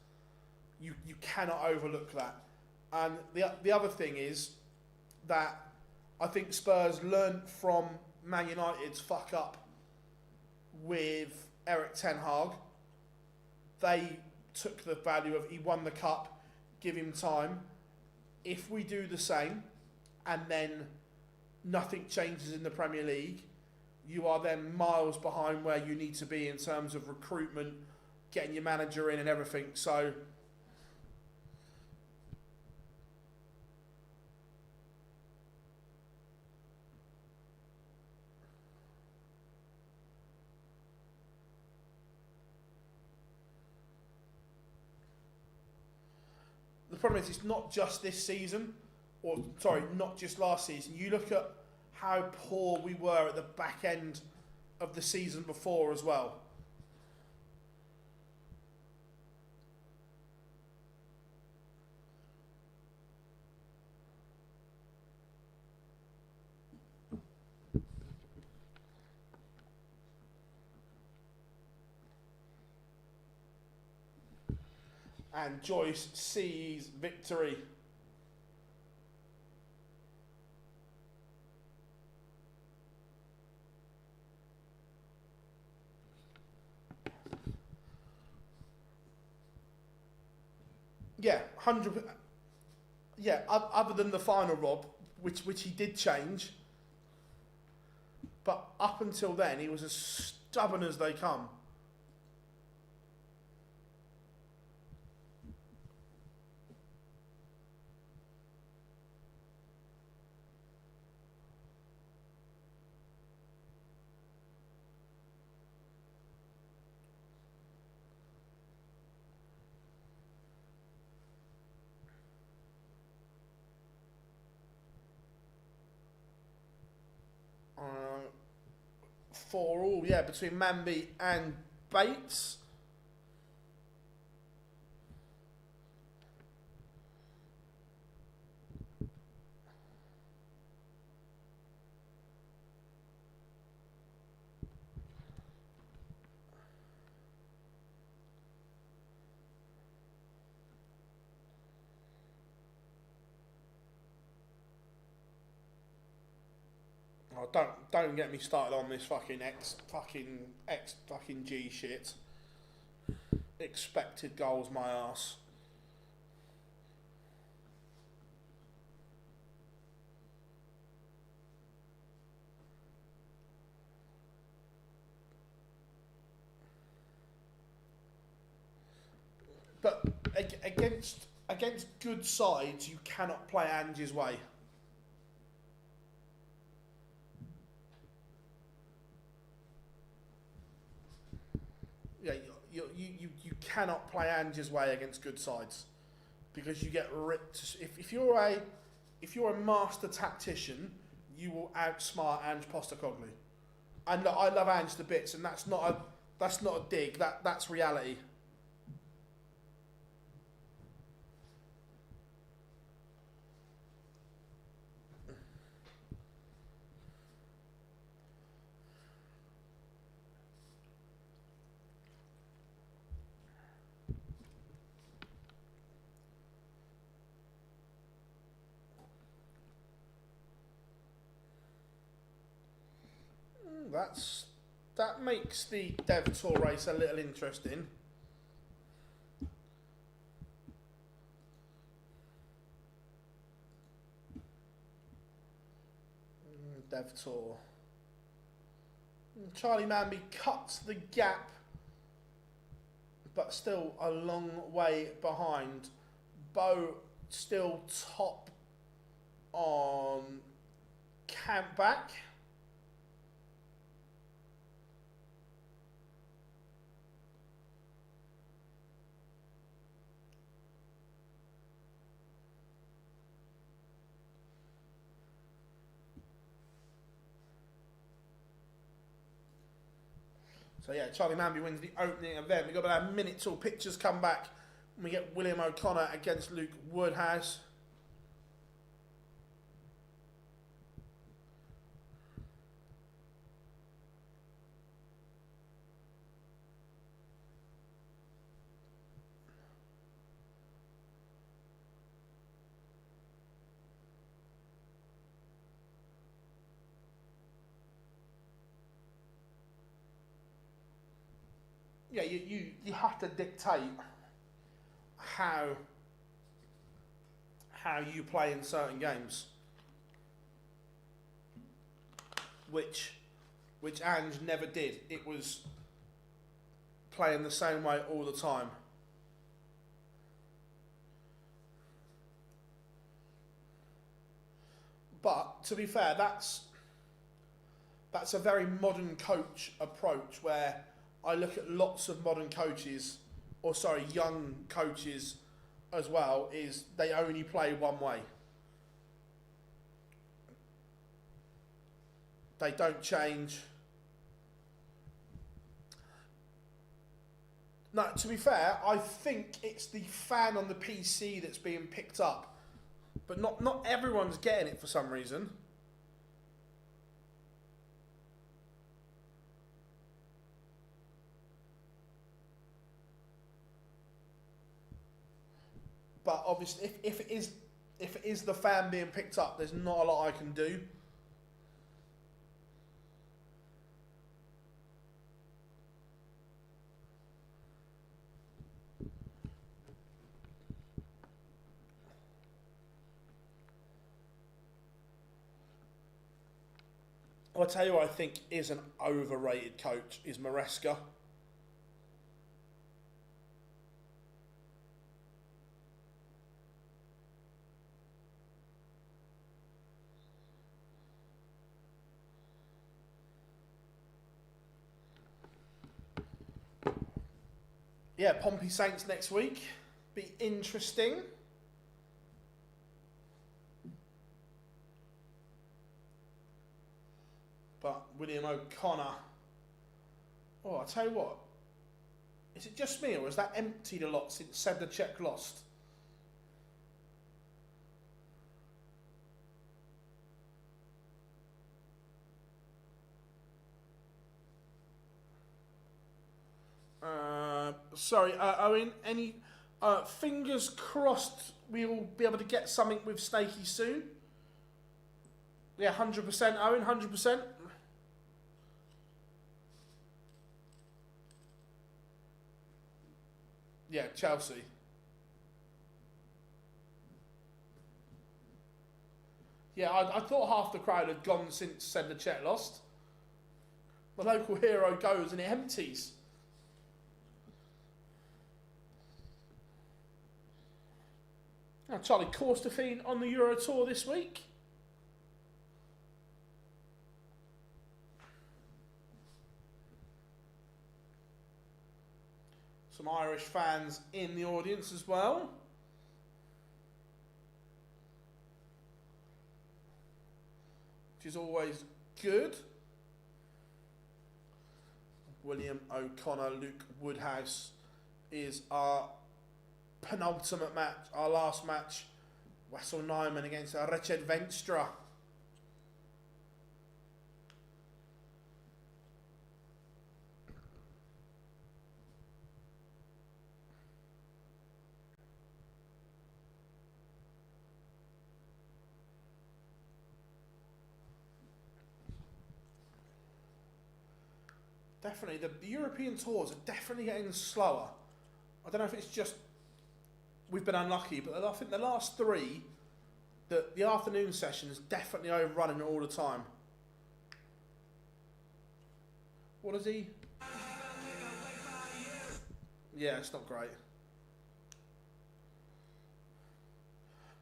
You cannot overlook that. And the other thing is that I think Spurs learnt from Man United's fuck up with Erik ten Hag. They took the value of, he won the cup, give him time. If we do the same and then nothing changes in the Premier League, you are then miles behind where you need to be in terms of recruitment, getting your manager in and everything. So the problem is it's not just this season, or sorry, not just last season. You look at how poor we were at the back end of the season before as well. And Joyce sees victory. Yeah, 100%. Yeah, other than the final, Rob, which he did change. But up until then, he was as stubborn as they come. For all, yeah, between Manby and Bates. Oh, don't get me started on this fucking X fucking G shit. Expected goals, my ass. But against good sides, you cannot play Ange's way. Yeah, you cannot play Ange's way against good sides because you get ripped. If you're a master tactician, you will outsmart Ange Postecoglou. And look, I love Ange to bits, and that's not a dig. That's reality. That makes the Dev Tour race a little interesting. Dev Tour. Charlie Manby cuts the gap, but still a long way behind. Bo still top on Campback. So yeah, Charlie Manby wins the opening event. We've got about a minute till pictures come back. And we get William O'Connor against Luke Woodhouse. Yeah, you have to dictate how you play in certain games, which Ange never did. It was playing the same way all the time. But to be fair, that's a very modern coach approach where I look at lots of modern coaches, or sorry, young coaches, as well is they only play one way. They don't change. No, to be fair, I think it's the fan on the PC that's being picked up. But not everyone's getting it for some reason. But obviously, if it is the fan being picked up, there's not a lot I can do. I'll tell you what I think is an overrated coach is Maresca. Yeah, Pompey Saints next week. Be interesting. But William O'Connor. Oh, I'll tell you what. Is it just me or has that emptied a lot since the Czech lost? Sorry, Owen, any fingers crossed we'll be able to get something with Snakey soon? Yeah, 100%, Owen, 100%. Yeah, Chelsea. Yeah, I thought half the crowd had gone since the Czech lost. The local hero goes and it empties. Now, Charlie Korstefin on the Euro Tour this week. Some Irish fans in the audience as well. Which is always good. William O'Connor, Luke Woodhouse is our penultimate match, our last match. Wessel Nyman against Richard Venstra. Definitely, the European tours are definitely getting slower. I don't know if it's just we've been unlucky, but I think the last three, the afternoon session is definitely overrunning all the time. What is he? Yeah, it's not great.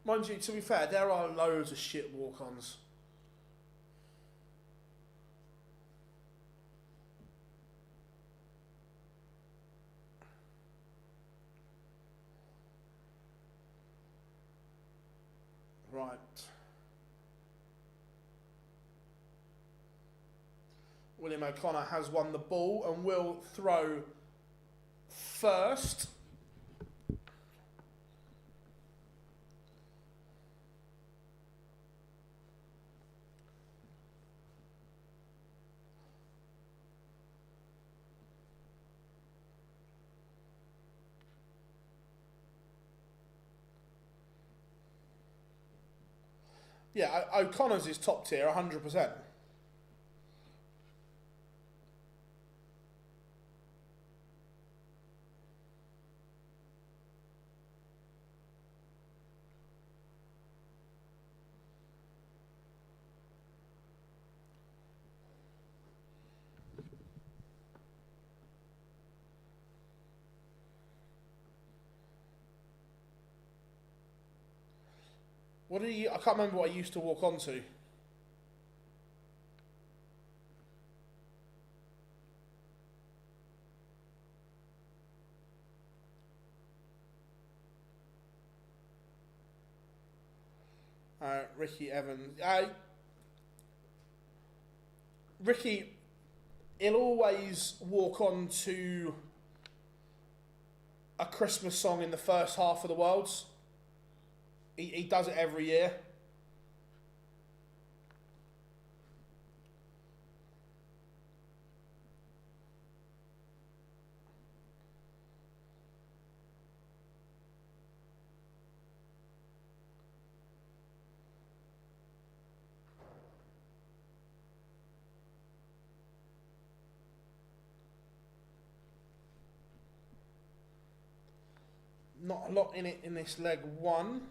Mind you, to be fair, there are loads of shit walk-ons. Right. William O'Connor has won the ball and will throw first. Yeah, O'Connor's is top tier, 100%. What do you? I can't remember what I used to walk onto. Ricky Evans. Ricky, he'll always walk on to a Christmas song in the first half of the Worlds. He does it every year. Not a lot in it in this leg one.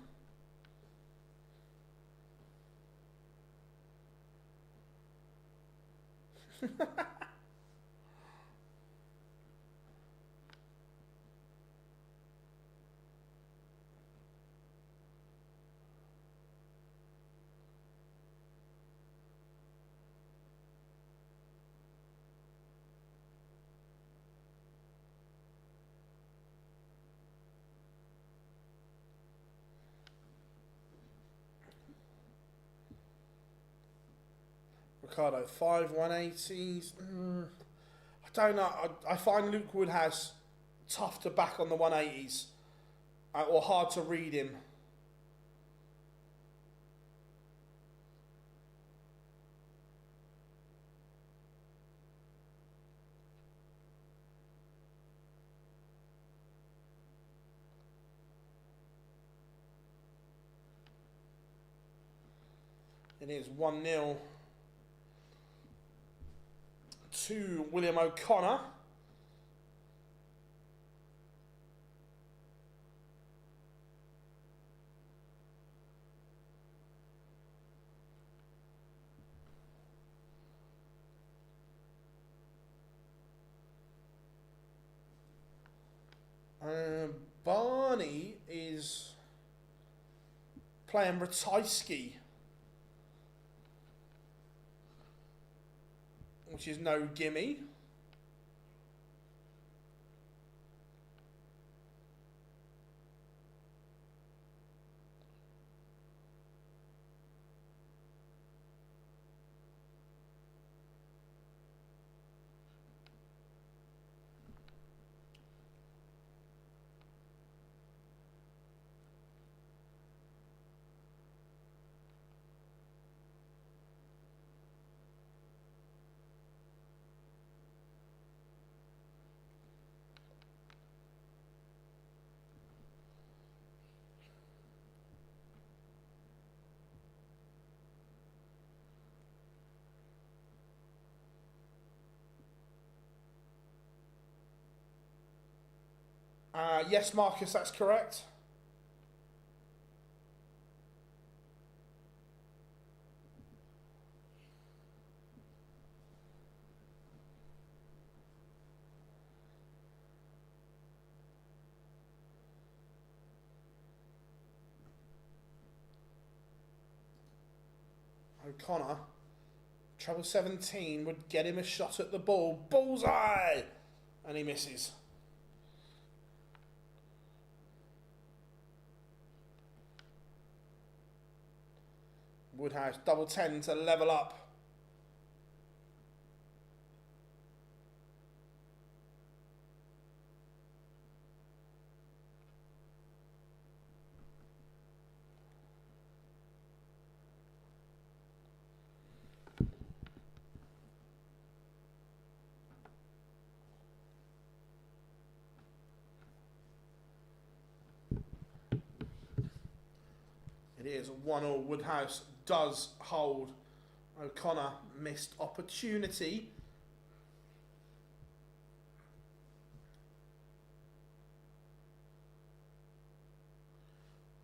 Ricardo, 5 180s. I don't know. I find Luke Woodhouse tough to back on the 180s. Or hard to read him. It is 1-0 to William O'Connor. Barney is playing Ratajski, which is no gimme. Yes, Marcus, that's correct. O'Connor, treble 17 would get him a shot at the ball. Bullseye! And he misses. Woodhouse, double 10 to level up. It is 1-1. Woodhouse does hold. O'Connor missed opportunity.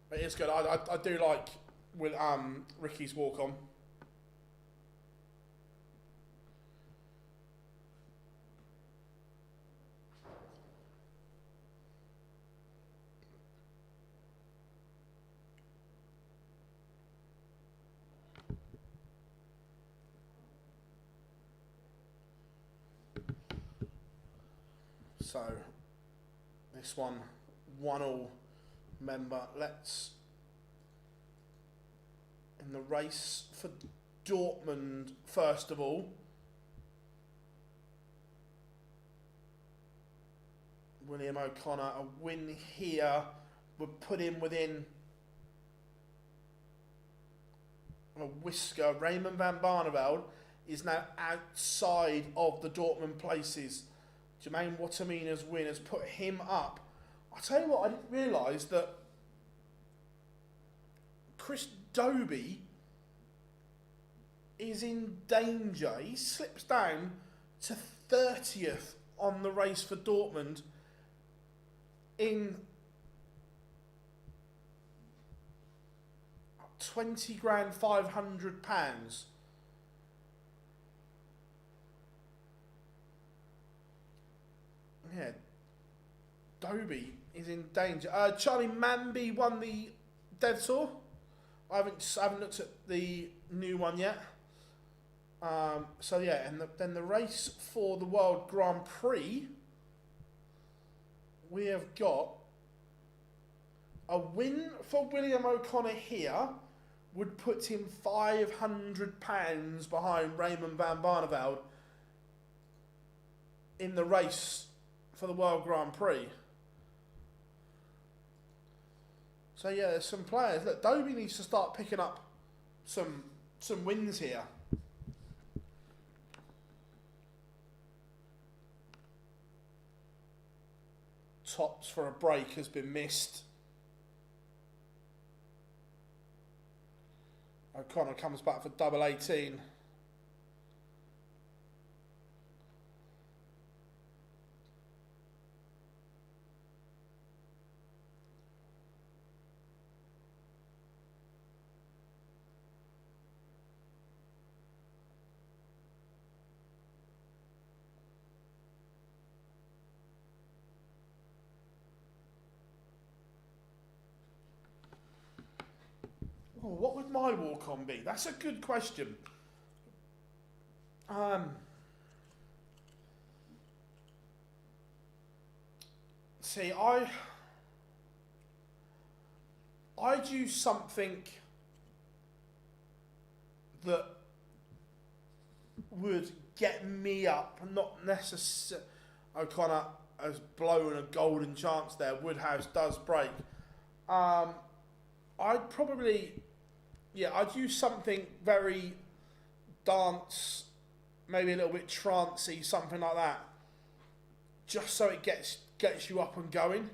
But it's good. I do like with Ricky's walk on. So, this one, 1-1. Remember, let's in the race for Dortmund, first of all. William O'Connor, a win here would put him within a whisker. Raymond van Barneveld is now outside of the Dortmund places. Jermaine Watamina's win has put him up. I'll tell you what, I didn't realise that Chris Dobie is in danger. He slips down to 30th on the race for Dortmund in 20 grand £500. Yeah, Dobie is in danger. Charlie Manby won the Dev Tour. I haven't looked at the new one yet. So yeah, and then the race for the World Grand Prix, we have got a win for William O'Connor here would put him £500 behind Raymond van Barneveld in the race for the World Grand Prix. So yeah, there's some players. Look, Dobie needs to start picking up some wins here. Tops for a break has been missed. O'Connor comes back for double 18. Oh, what would my walk-on be? That's a good question. See, I'd use something that would get me up, not necessarily. O'Connor has blown a golden chance there. Woodhouse does break. I'd probably, I'd use something very dance, maybe a little bit trancey, something like that, just so it gets you up and going.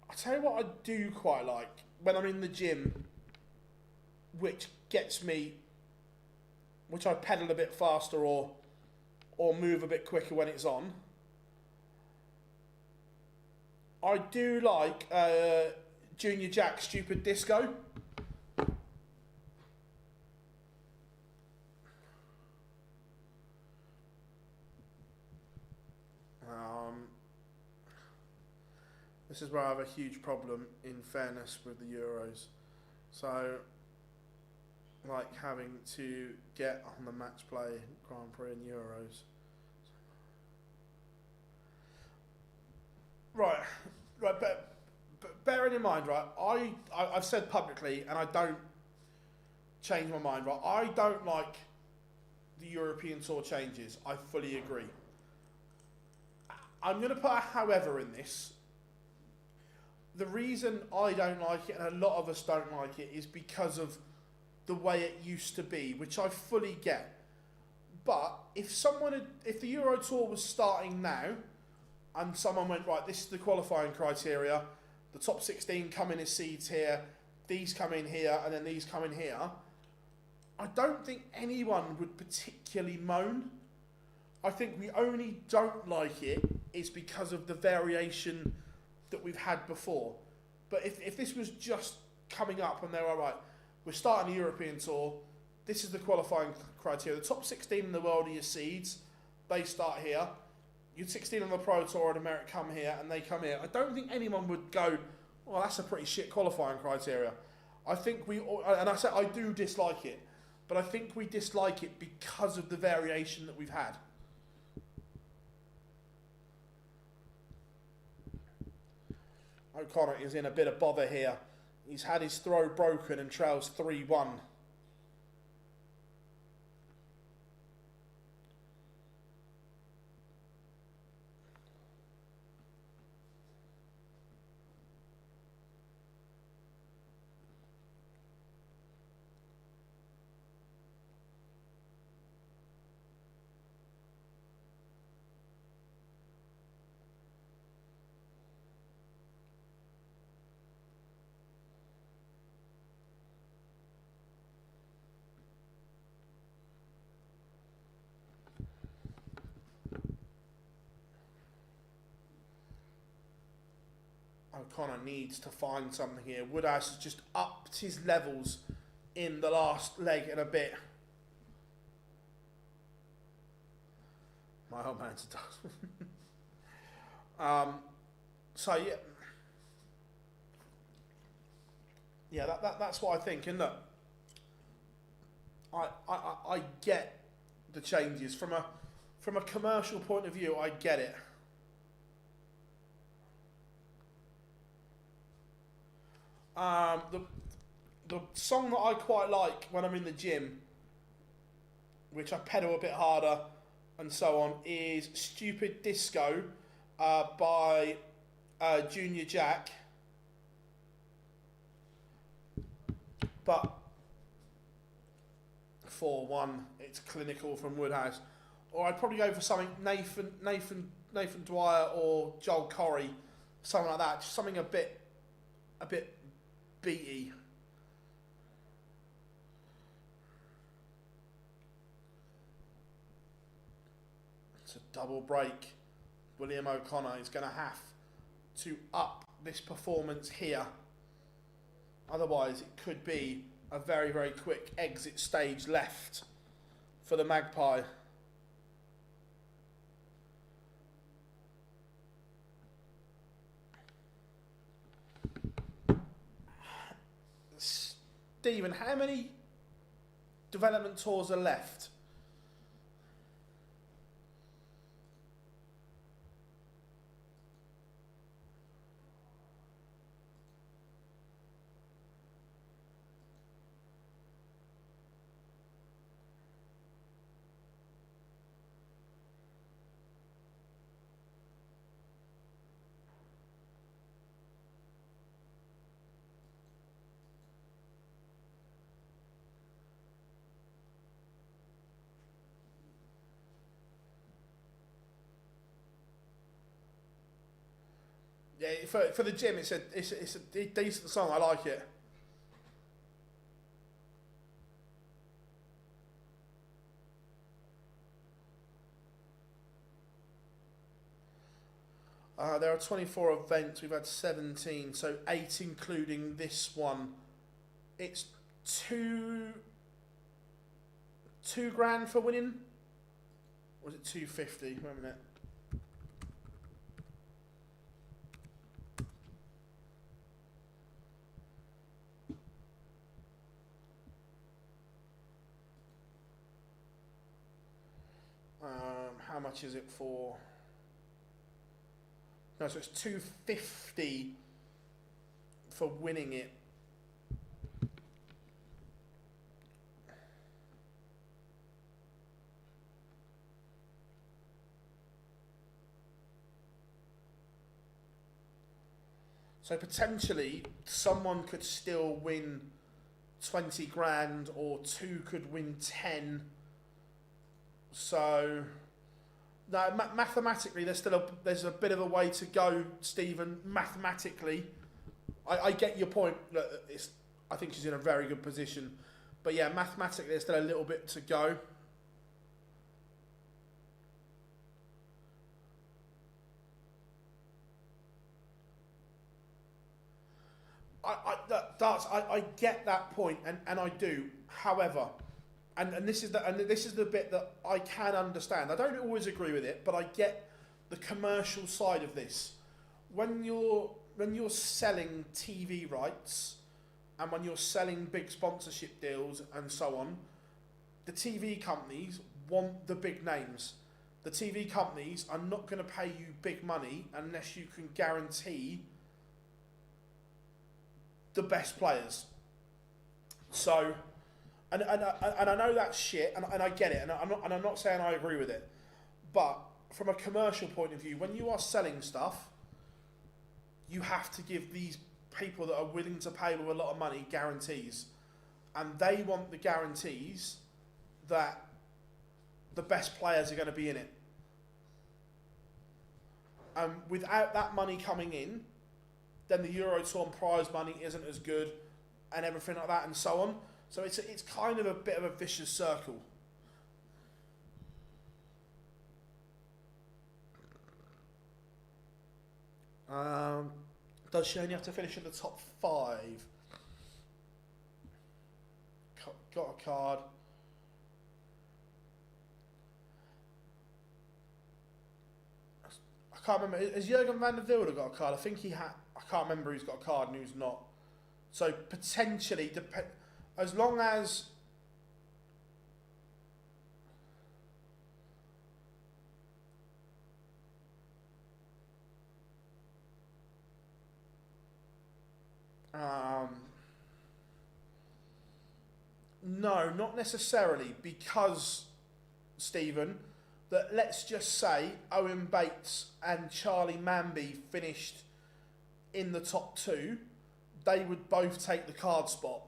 I'll tell you what I do quite like when I'm in the gym, which gets me, which I pedal a bit faster or move a bit quicker when it's on. I do like Junior Jack Stupid Disco. This is where I have a huge problem, in fairness, with the Euros. So, like having to get on the match play Grand Prix and Euros. Right, but bearing in mind, right, I've said publicly, and I don't change my mind, right, I don't like the European Tour changes. I fully agree. I'm going to put a however in this. The reason I don't like it, and a lot of us don't like it, is because of the way it used to be, which I fully get. But if the Euro Tour was starting now, and someone went, right, this is the qualifying criteria, the top 16 come in as seeds here, these come in here, and then these come in here, I don't think anyone would particularly moan. I think we only don't like it is because of the variation that we've had before. But if this was just coming up and they're all right, we're starting the European Tour, this is the qualifying criteria, the top 16 in the world are your seeds, they start here, you'd 16 on the Pro Tour and America come here and they come here. I don't think anyone would go, well, that's a pretty shit qualifying criteria. I think and I said I do dislike it, but I think we dislike it because of the variation that we've had. O'Connor is in a bit of bother here. He's had his throw broken and trails 3-1. O'Connor needs to find something here. Woodhouse has just upped his levels in the last leg and a bit. My old man's does. So yeah, that's what I think. And look, I get the changes from a commercial point of view. I get it. The song that I quite like when I'm in the gym, which I pedal a bit harder and so on, is Stupid Disco by Junior Jack. But 4-1, it's clinical from Woodhouse. Or I'd probably go for something Nathan Dwyer or Joel Corey, something like that. Just something a bit beaty. It's a double break. William O'Connor is going to have to up this performance here. Otherwise, it could be a very, very quick exit stage left for the Magpie. Stephen, how many development tours are left? Yeah, for the gym, it's a decent song. I like it. There are 24 events. We've had 17, so 8 including this one. It's two grand for winning. Or was it 250? Wait a minute. How much is it for? No, so it's 250 for winning it. So potentially someone could still win 20 grand or 2 could win 10. So no, mathematically, there's a bit of a way to go, Stephen. Mathematically, I get your point. Look, I think she's in a very good position, but yeah, mathematically, there's still a little bit to go. I get that point, and I do. However, and this is the bit that I can understand. I don't always agree with it, but I get the commercial side of this. When you're selling TV rights and when you're selling big sponsorship deals and so on, the TV companies want the big names. The TV companies are not going to pay you big money unless you can guarantee the best players. So, and I know that's shit, and I get it, and I'm not saying I agree with it, but from a commercial point of view, when you are selling stuff, you have to give these people that are willing to pay with a lot of money guarantees, and they want the guarantees that the best players are going to be in it. Without that money coming in, then the Euro Tour prize money isn't as good, and everything like that, and so on. So it's kind of a bit of a vicious circle. Does she only have to finish in the top 5? Got a card. I can't remember. Has Jurgen van der Wilde got a card? I think he had. I can't remember who's got a card and who's not. So potentially, as long as no, not necessarily, because Stephen, that let's just say Owen Bates and Charlie Manby finished in the top 2, they would both take the card spot.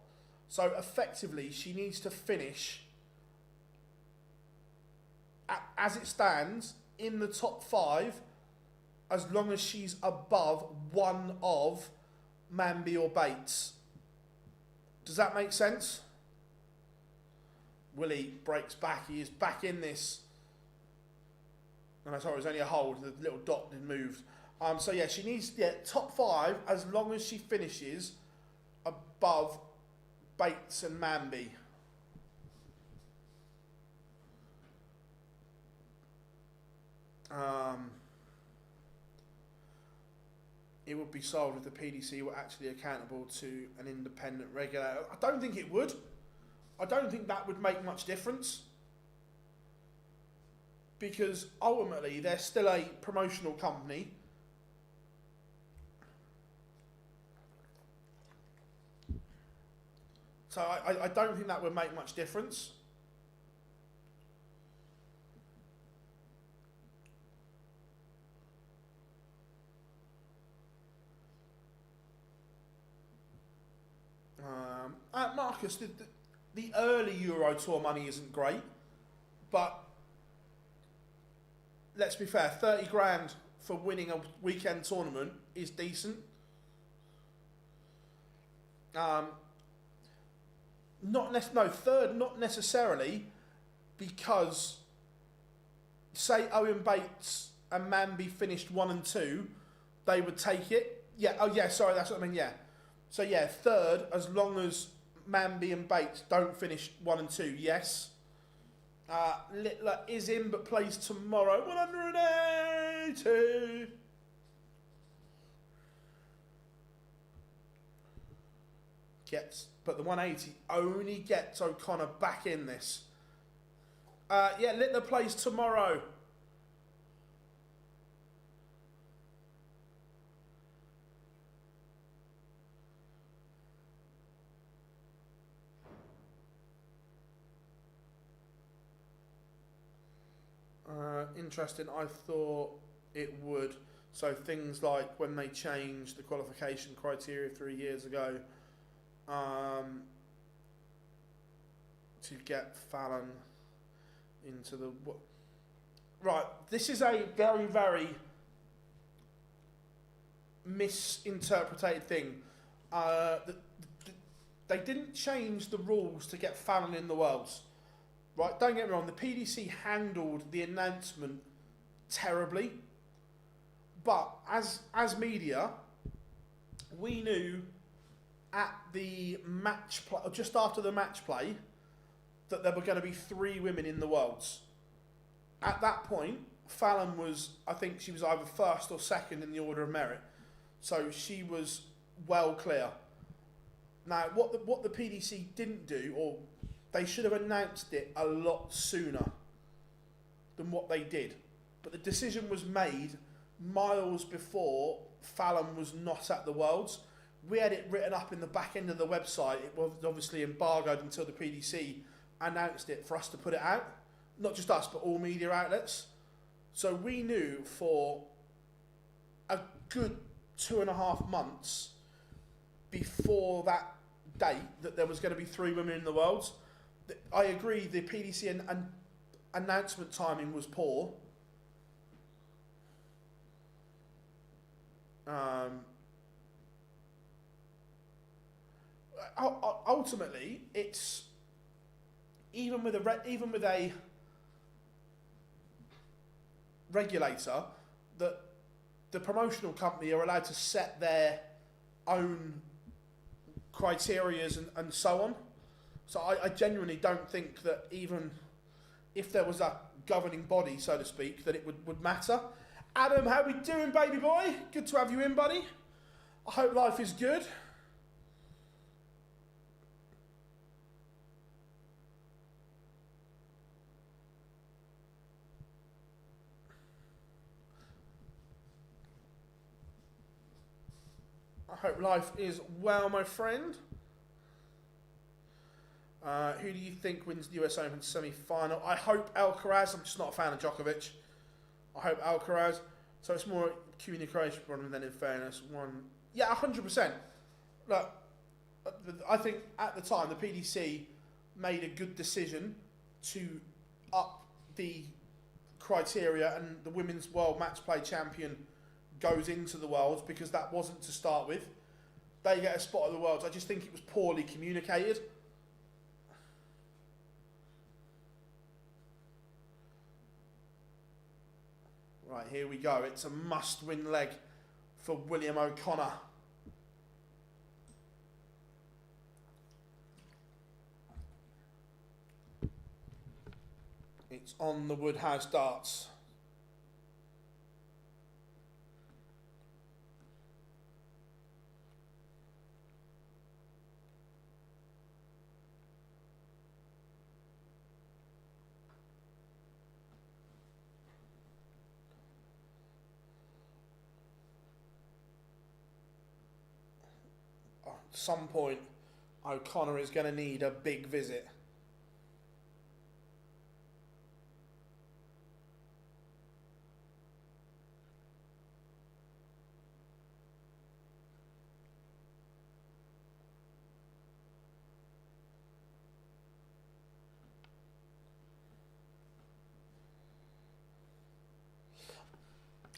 So effectively, she needs to finish, as it stands, in the top 5, as long as she's above one of Manby or Bates. Does that make sense? Willie breaks back. He is back in this. And I thought it was only a hold. The little dot didn't move. So yeah, she needs top 5 as long as she finishes above Bates and Manby. It would be solved if the PDC were actually accountable to an independent regulator. I don't think it would. I don't think that would make much difference, because ultimately they're still a promotional company. So I don't think that would make much difference. Marcus, the early Euro Tour money isn't great, but let's be fair, 30 grand for winning a weekend tournament is decent. Third, not necessarily, because say Owen Bates and Manby finished 1 and 2, they would take it. Yeah, oh yeah, sorry, that's what I mean, yeah. So yeah, third, as long as Manby and Bates don't finish 1 and 2, yes. Littler is in but plays tomorrow. 180. But the 180 only gets O'Connor back in this. Yeah, Littler plays tomorrow. Interesting. I thought it would. So things like when they changed the qualification criteria 3 years ago to get Fallon into the... Right, this is a very, very misinterpreted thing. They didn't change the rules to get Fallon in the Worlds. Right, don't get me wrong, the PDC handled the announcement terribly, but as media, we knew at the match play, or just after the match play, that there were going to be 3 women in the Worlds. At that point, Fallon was, I think she was either first or second in the order of merit. So she was well clear. Now, what the PDC didn't do, or they should have announced it a lot sooner than what they did. But the decision was made miles before Fallon was not at the Worlds. We had it written up in the back end of the website. It was obviously embargoed until the PDC announced it for us to put it out. Not just us, but all media outlets. So we knew for a good 2.5 months before that date that there was going to be 3 women in the Worlds. I agree, the PDC and announcement timing was poor. Ultimately, it's even with a regulator, that the promotional company are allowed to set their own criterias and so on. So I genuinely don't think that even if there was a governing body, so to speak, that it would matter. Adam, how we doing, baby boy? Good to have you in, buddy. I hope life is good. I hope life is well, my friend. Who do you think wins the US Open semi-final? I hope Alcaraz. I'm just not a fan of Djokovic. I hope Alcaraz. So it's more communication problem than in fairness. Yeah, 100%. Look, I think at the time the PDC made a good decision to up the criteria, and the Women's World Match Play Champion goes into the Worlds, because that wasn't to start with. They get a spot at the Worlds. I just think it was poorly communicated. Right, here we go. It's a must-win leg for William O'Connor. It's on the Woodhouse darts. At some point, O'Connor is going to need a big visit.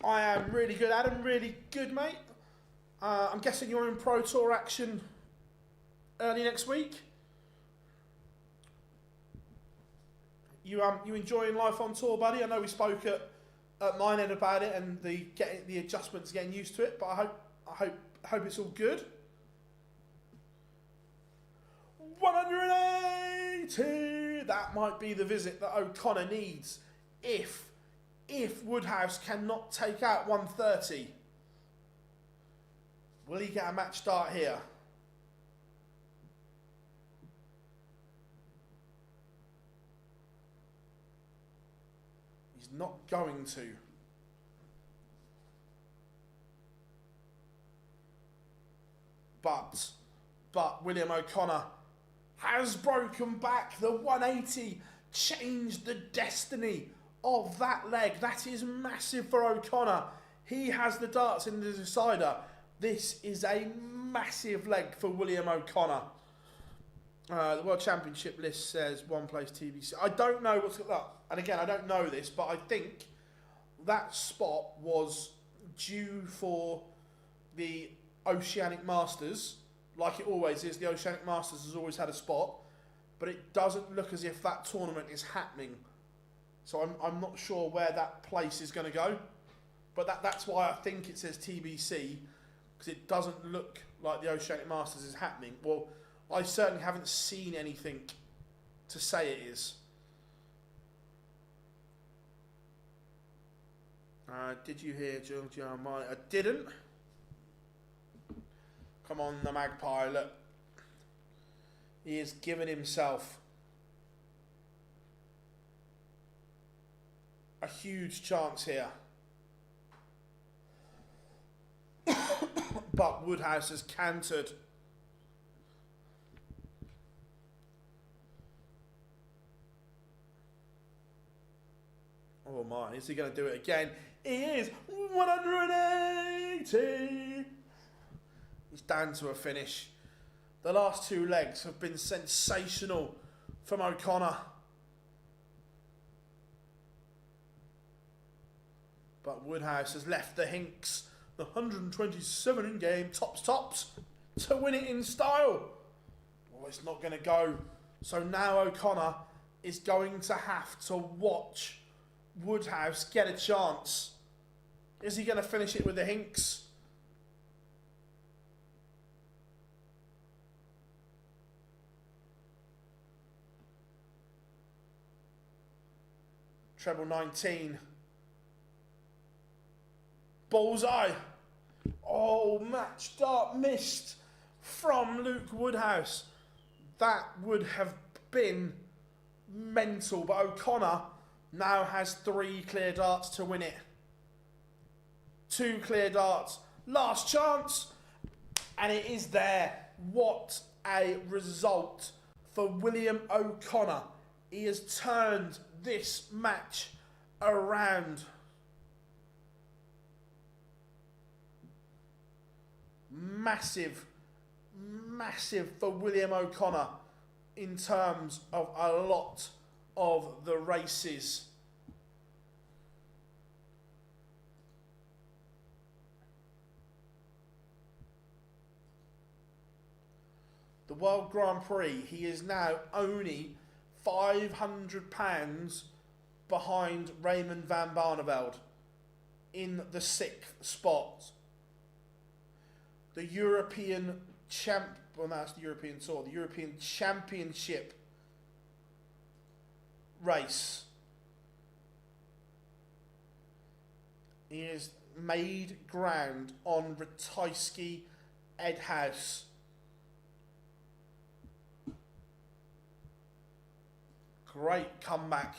I am really good, Adam. Really good, mate. I'm guessing you're in Pro Tour action early next week. You enjoying life on tour, buddy? I know we spoke at mine end about it and the adjustments, getting used to it, but I hope it's all good. 180. That might be the visit that O'Connor needs if Woodhouse cannot take out 130. Will he get a match start here? He's not going to. But William O'Connor has broken back. The 180 changed the destiny of that leg. That is massive for O'Connor. He has the darts in the decider. This is a massive leg for William O'Connor. The World Championship list says one place TBC. I don't know what's up. And again, I don't know this, but I think that spot was due for the Oceanic Masters. Like it always is, the Oceanic Masters has always had a spot. But it doesn't look as if that tournament is happening. So I'm not sure where that place is going to go. But that's why I think it says TBC, because it doesn't look like the Oceanic Masters is happening. Well, I certainly haven't seen anything to say it is. Did you hear Giorgiano? I didn't. Come on, the Magpie, look. He has given himself a huge chance here. But Woodhouse has cantered. Oh my, is he going to do it again? He is 180. He's down to a finish. The last two legs have been sensational from O'Connor. But Woodhouse has left the Hinks, the 127 in game, tops, to win it in style. Well, it's not going to go. So now O'Connor is going to have to watch Woodhouse get a chance. Is he going to finish it with the Hinks? Treble 19. Bullseye. Oh, match dart missed from Luke Woodhouse. That would have been mental, but O'Connor now has 3 clear darts to win it. 2 clear darts. Last chance. And it is there. What a result for William O'Connor. He has turned this match around. Massive for William O'Connor in terms of a lot of the races. The World Grand Prix, he is now only £500 behind Raymond van Barneveld in the 6th spot. The European that's the European Tour, the European Championship race. He has made ground on Ratajski Edhouse. Great comeback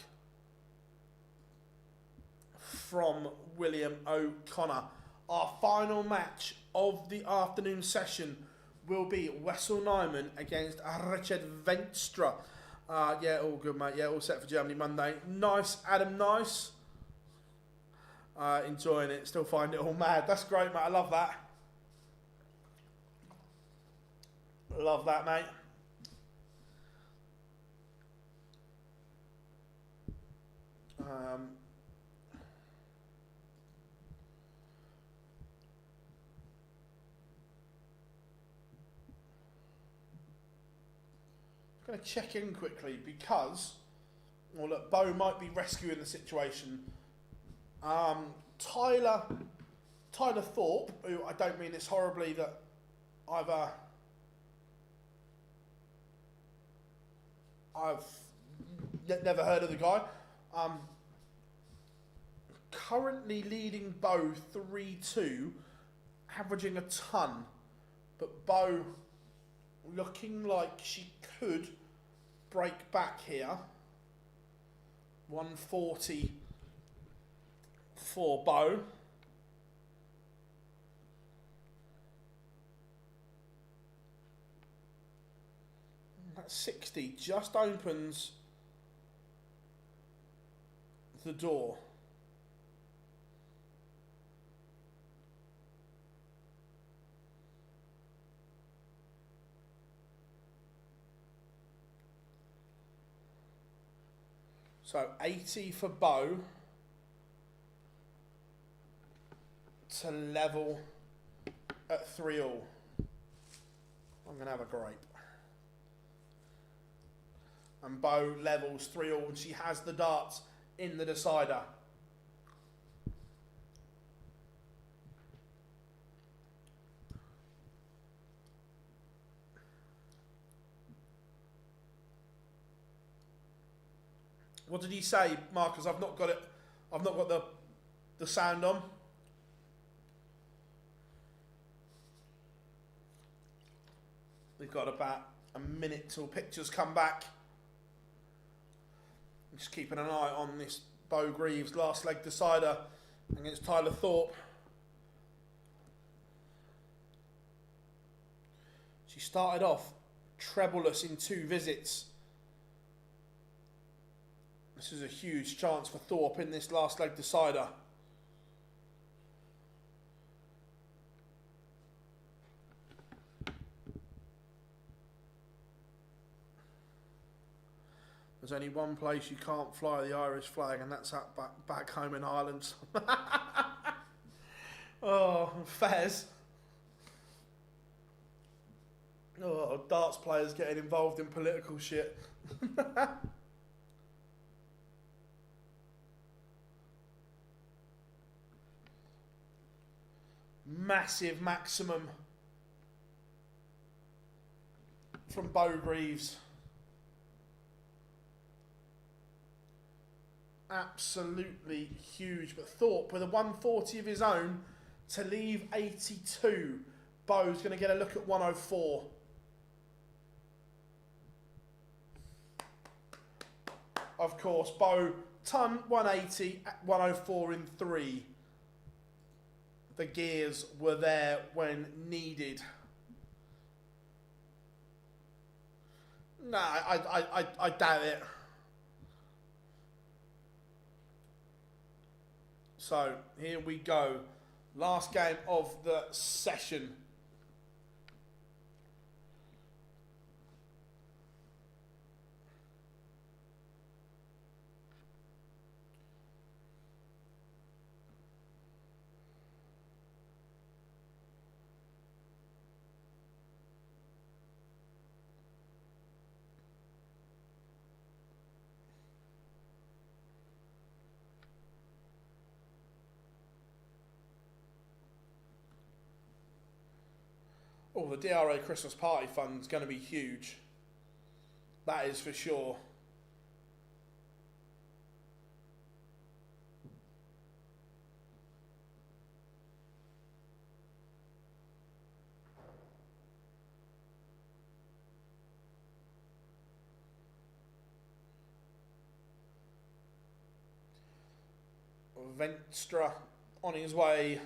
from William O'Connor. Our final match of the afternoon session will be Wessel Nyman against Richard Venstra. Yeah, all good, mate. Yeah, all set for Germany Monday. Nice, Adam, nice. Enjoying it. Still find it all mad. That's great, mate. I love that. Love that, mate. I'm going to check in quickly because, well, look, Bo might be rescuing the situation. Tyler Thorpe, who I don't mean this horribly, that I've never heard of the guy. Currently leading Bo 3-2, averaging a ton, but Bo looking like she could break back here. 140 for Bo. That 60 just opens the door. So 80 for Bo to level at 3-all. I'm going to have a grape. And Bo levels 3-all and she has the darts in the decider. What did he say, Marcus? I've not got it. I've not got the the sound on. We've got about a minute till pictures come back. Just keeping an eye on this Bo Greaves last leg decider against Tyler Thorpe. She started off trebleless in 2 visits. This is a huge chance for Thorpe in this last leg decider. There's only one place you can't fly the Irish flag, and that's up back home in Ireland. Oh, Fez. Oh, darts players getting involved in political shit. Massive maximum from Bo Greaves. Absolutely huge. But Thorpe with a 140 of his own to leave 82. Bo's going to get a look at 104. Of course, Bo, ton 180, 104 in 3. The gears were there when needed. Nah, I doubt it. So, here we go. Last game of the session. Oh, the DRA Christmas Party Fund is going to be huge. That is for sure. Venstra on his way.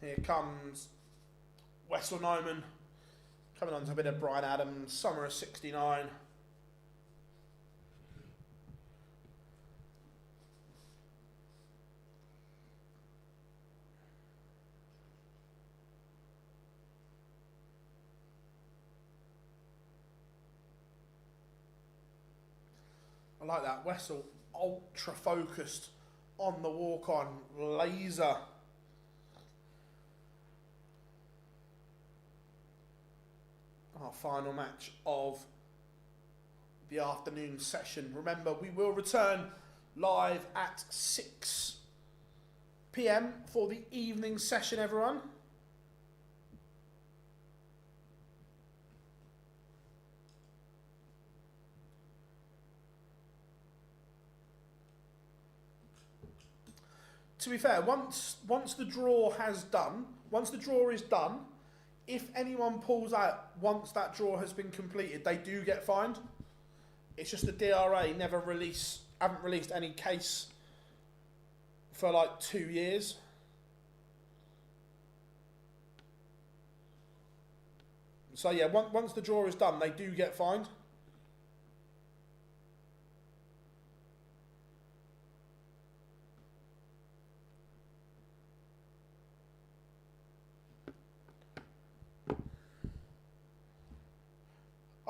Here comes Wessel Neumann, coming on to a bit of Brian Adams, summer of 69. I like that. Wessel, ultra focused on the walk on, laser. Our final match of the afternoon session. Remember, we will return live at 6 PM for the evening session, everyone. To be fair, once the draw is done, if anyone pulls out once that draw has been completed, they do get fined. It's just the DRA haven't released any case for like 2 years. So yeah, once the draw is done, they do get fined.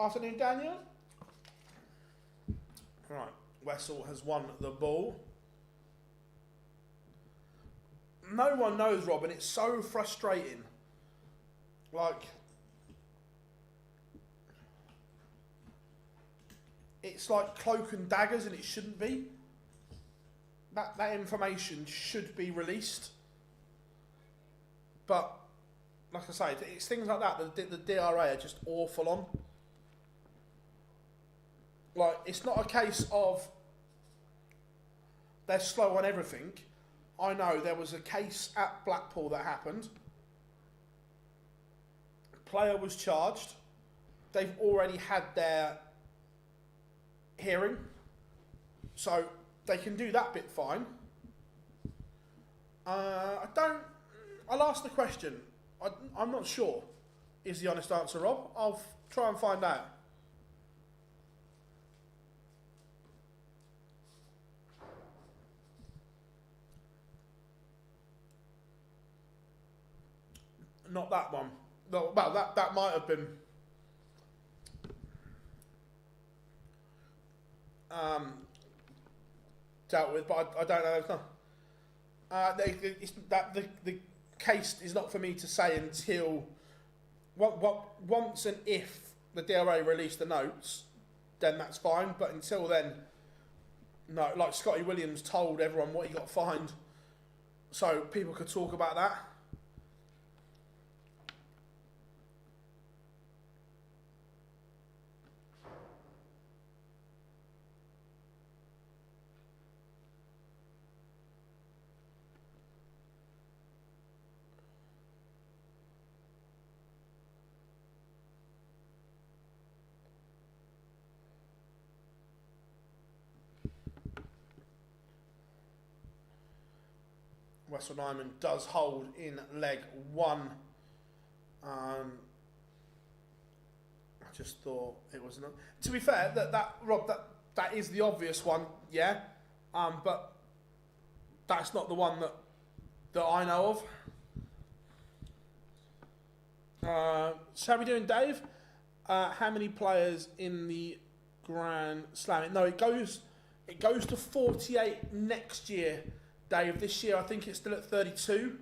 Afternoon, Daniel. Right, Wessel has won the ball. No one knows, Rob, and it's so frustrating. Like, it's like cloak and daggers, and it shouldn't be. That information should be released. But, like I say, it's things like that the DRA are just awful on. Like, it's not a case of they're slow on everything. I know there was a case at Blackpool that happened. Player was charged. They've already had their hearing. So they can do that bit fine. I'll ask the question. I'm not sure is the honest answer, Rob. I'll try and find out. Not that one. No, well, that might have been dealt with, but I don't know. The case is not for me to say until once and if the DRA release the notes, then that's fine. But until then, no. Like Scotty Williams told everyone what he got fined, so people could talk about that. Wessel Nyman does hold in leg one. I just thought it was not. To be fair, Rob, that is the obvious one, yeah. But that's not the one that I know of. So how we doing, Dave? How many players in the Grand Slam? No, it goes to 48 next year. Dave, this year I think it's still at 32.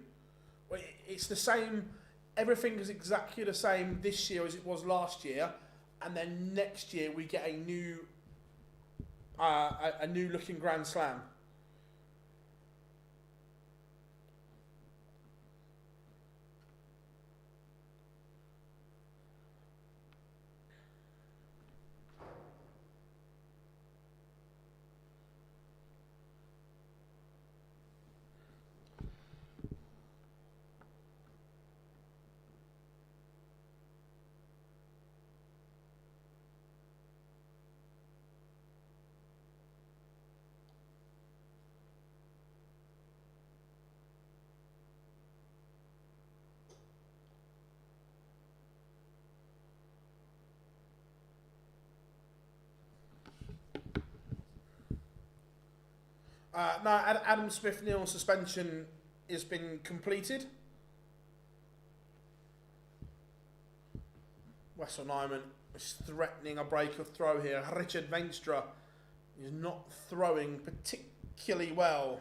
It's the same, everything is exactly the same this year as it was last year, and then next year we get a new looking Grand Slam. No, Adam Smith-Neal's suspension has been completed. Wessel Nyman is threatening a break of throw here. Richard Veenstra is not throwing particularly well.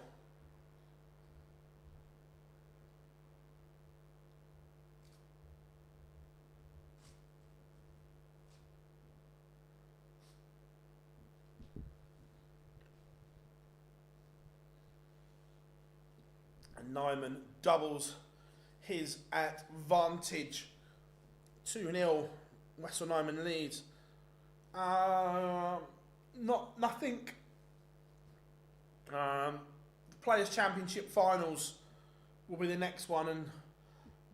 Nyman doubles his advantage. 2-0. Wessel Nyman leads. Nothing. The Players' Championship finals will be the next one, and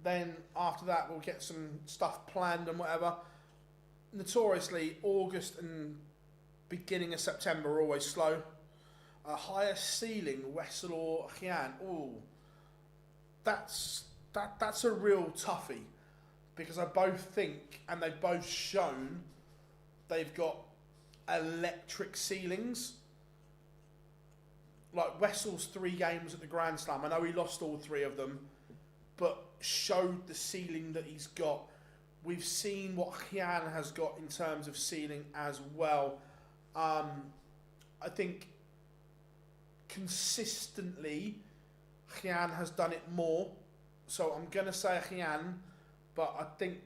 then after that we'll get some stuff planned and whatever. Notoriously, August and beginning of September are always slow. A higher ceiling, Wessel or Chian. Ooh. That's a real toughie, because I both think, and they've both shown, they've got electric ceilings. Like Wessel's 3 games at the Grand Slam, I know he lost all 3 of them, but showed the ceiling that he's got. We've seen what Chian has got in terms of ceiling as well. I think consistently, Jian has done it more. So I'm going to say Jian, but I think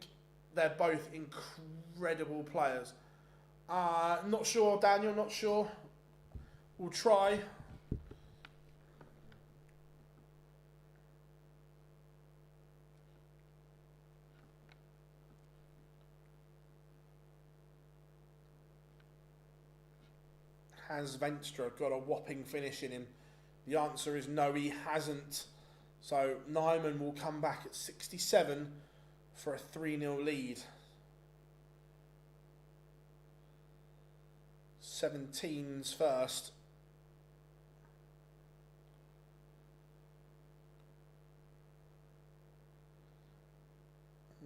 they're both incredible players. Not sure, Daniel, not sure. We'll try. Has Venstre got a whopping finish in him? The answer is no, he hasn't. So Nyman will come back at 67 for a 3-0 lead. 17's first.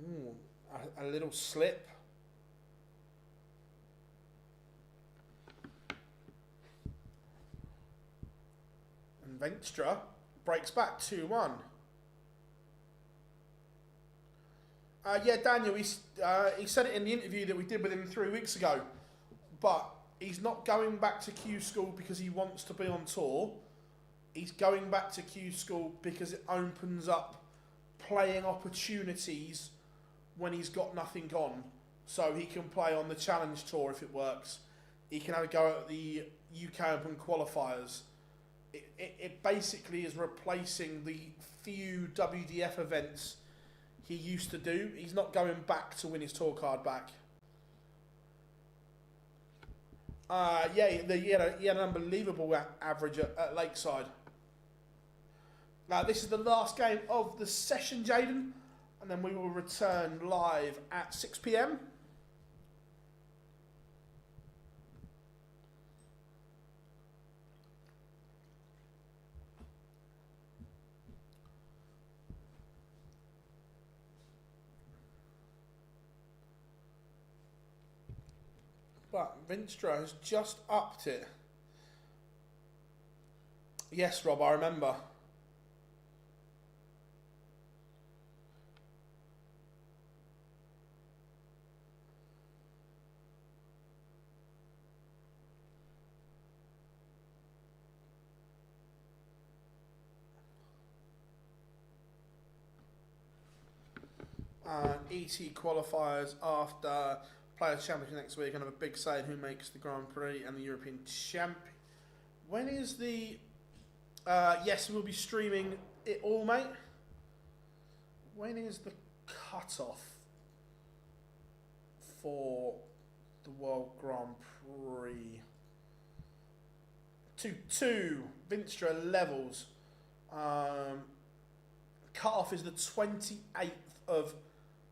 Ooh, a little slip. And Venstre breaks back 2-1. Yeah, Daniel, he said it in the interview that we did with him 3 weeks ago, but he's not going back to Q School because he wants to be on tour. He's going back to Q School because it opens up playing opportunities when he's got nothing on. So he can play on the Challenge Tour if it works. He can have a go at the UK Open qualifiers. It basically is replacing the few WDF events he used to do. He's not going back to win his tour card back. Yeah, he had an unbelievable average at Lakeside. Now, this is the last game of the session, Jaden, and then we will return live at 6 PM. But Venstre has just upped it. Yes, Rob, I remember. ET qualifiers after Players' Championship next week and have a big say in who makes the Grand Prix and the European Champ. When is the... yes, we'll be streaming it all, mate. When is the cut-off for the World Grand Prix? 2 Venstre levels. Cut-off is the 28th of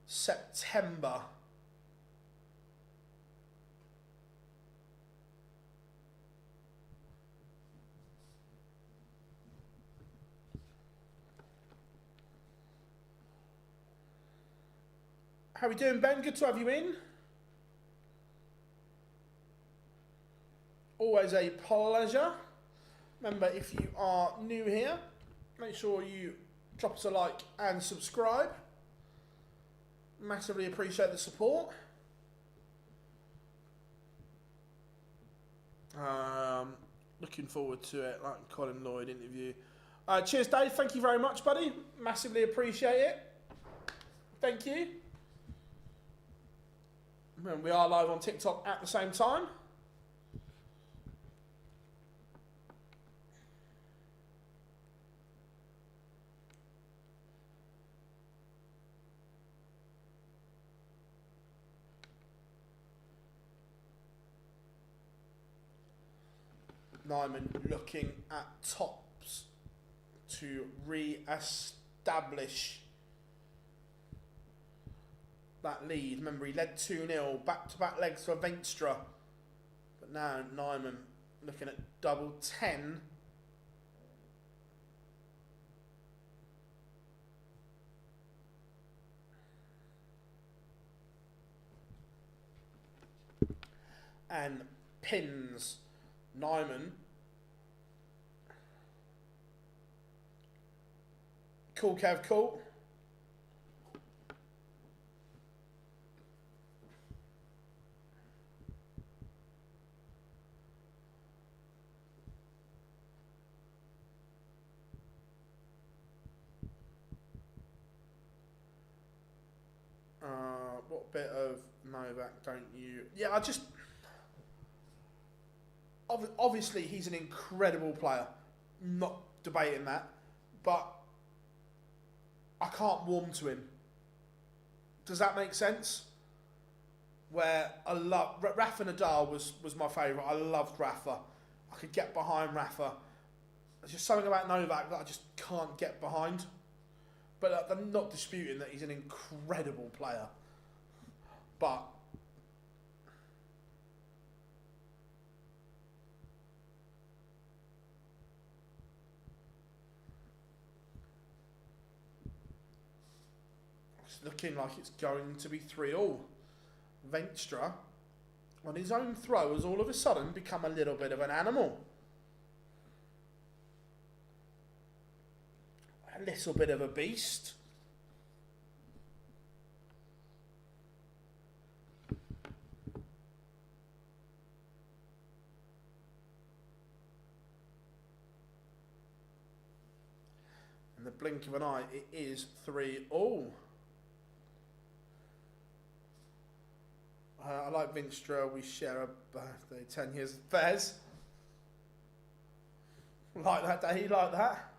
September. How are we doing, Ben? Good to have you in. Always a pleasure. Remember, if you are new here, make sure you drop us a like and subscribe. Massively appreciate the support. Looking forward to it, like Colin Lloyd interview. Cheers, Dave. Thank you very much, buddy. Massively appreciate it. Thank you. And we are live on TikTok at the same time. Nyman looking at tops to re-establish that lead. Remember, he led 2-0, back-to-back legs for Venstre. But now Nyman looking at double 10. And pins Nyman. Cool, Kev, cool. bit of Novak, don't you? Yeah, I just... Obviously, he's an incredible player. Not debating that. But I can't warm to him. Does that make sense? Where I love... Rafa Nadal was my favourite. I loved Rafa. I could get behind Rafa. There's just something about Novak that I just can't get behind. But I'm not disputing that he's an incredible player. But it's looking like it's going to be 3-3. Venstre, on his own throw, has all of a sudden become a little bit of an animal. A little bit of a beast. In the blink of an eye, it is 3-3. I like Venstre. We share a birthday, 10 years of Fez. Like that, Dave? Like that?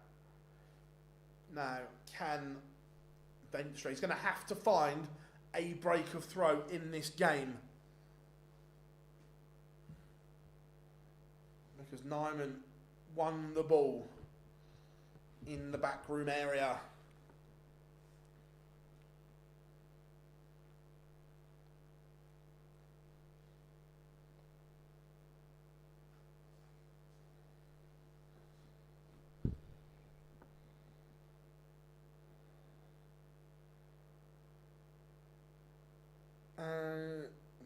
Now, can Venstre... He's going to have to find a break of throw in this game. Because Nyman won the ball in the backroom area.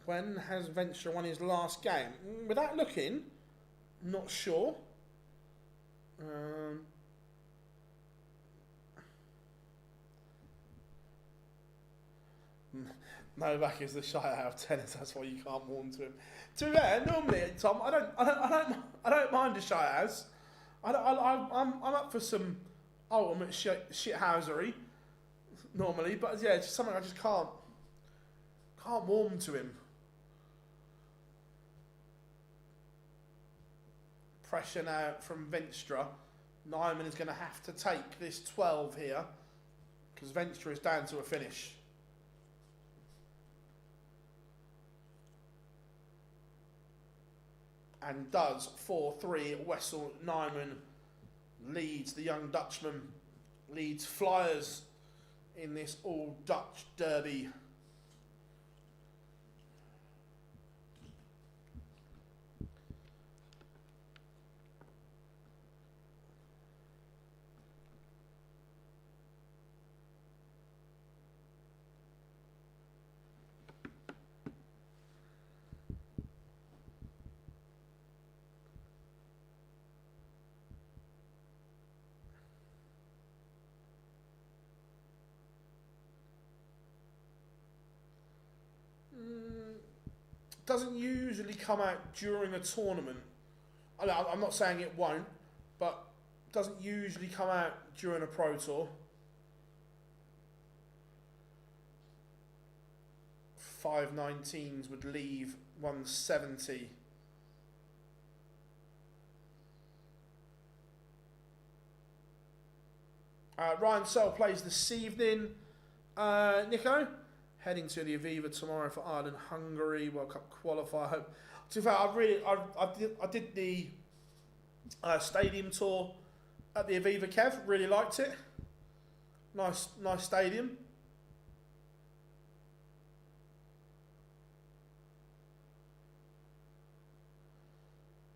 When has Venstre won his last game? Without looking, not sure. Novak is the shy out of tennis. That's why you can't warm to him. To be fair, normally, Tom, I don't mind a shy house. I'm up for some ultimate shithousery normally, but yeah, it's just something I just can't warm to him. Pressure now from Venstre. Nyman is going to have to take this 12 here because Venstre is down to a finish. And does 4-3. Wessel Nyman leads, the young Dutchman leads Flyers in this all-Dutch derby. Doesn't usually come out during a tournament. I'm not saying it won't, but doesn't usually come out during a Pro Tour. 519s would leave 170. Ryan Searle plays this evening. Nico? Heading to the Aviva tomorrow for Ireland, Hungary World Cup qualifier. To be fair, I did the stadium tour at the Aviva, Kev. Really liked it. Nice stadium.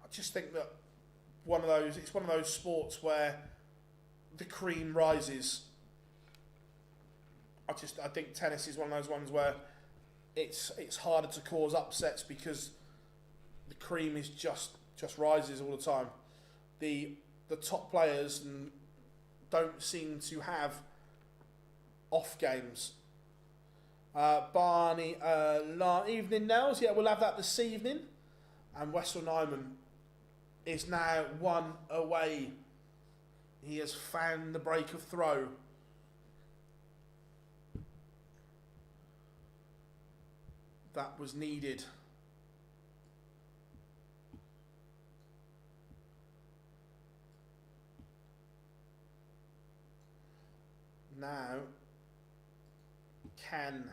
I just think that it's one of those sports where the cream rises. I think tennis is one of those ones where it's harder to cause upsets because the cream is just rises all the time. The top players don't seem to have off games. Barney, evening Nels, yeah, we'll have that this evening. And Wessel Nyman is now one away. He has found the break of throw. that was needed. Now, can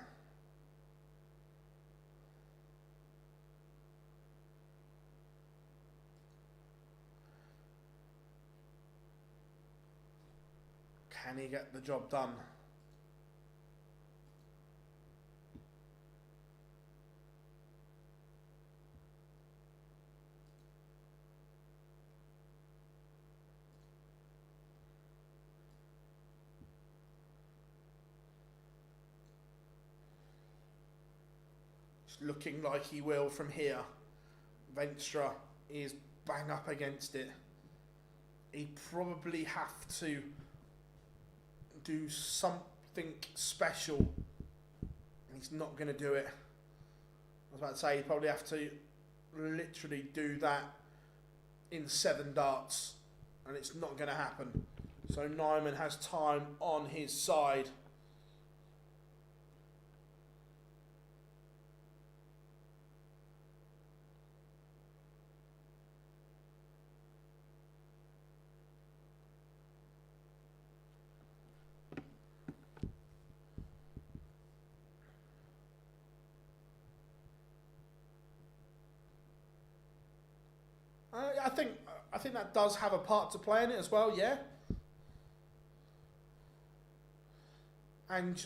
he get the job done? It's looking like he will from here. Venstre is bang up against it. He'd probably have to do something special, and he's not going to do it. I was about to say he'd probably have to literally do that in 7 darts, and it's not going to happen. So Nyman has time on his side. I think that does have a part to play in it as well, yeah. And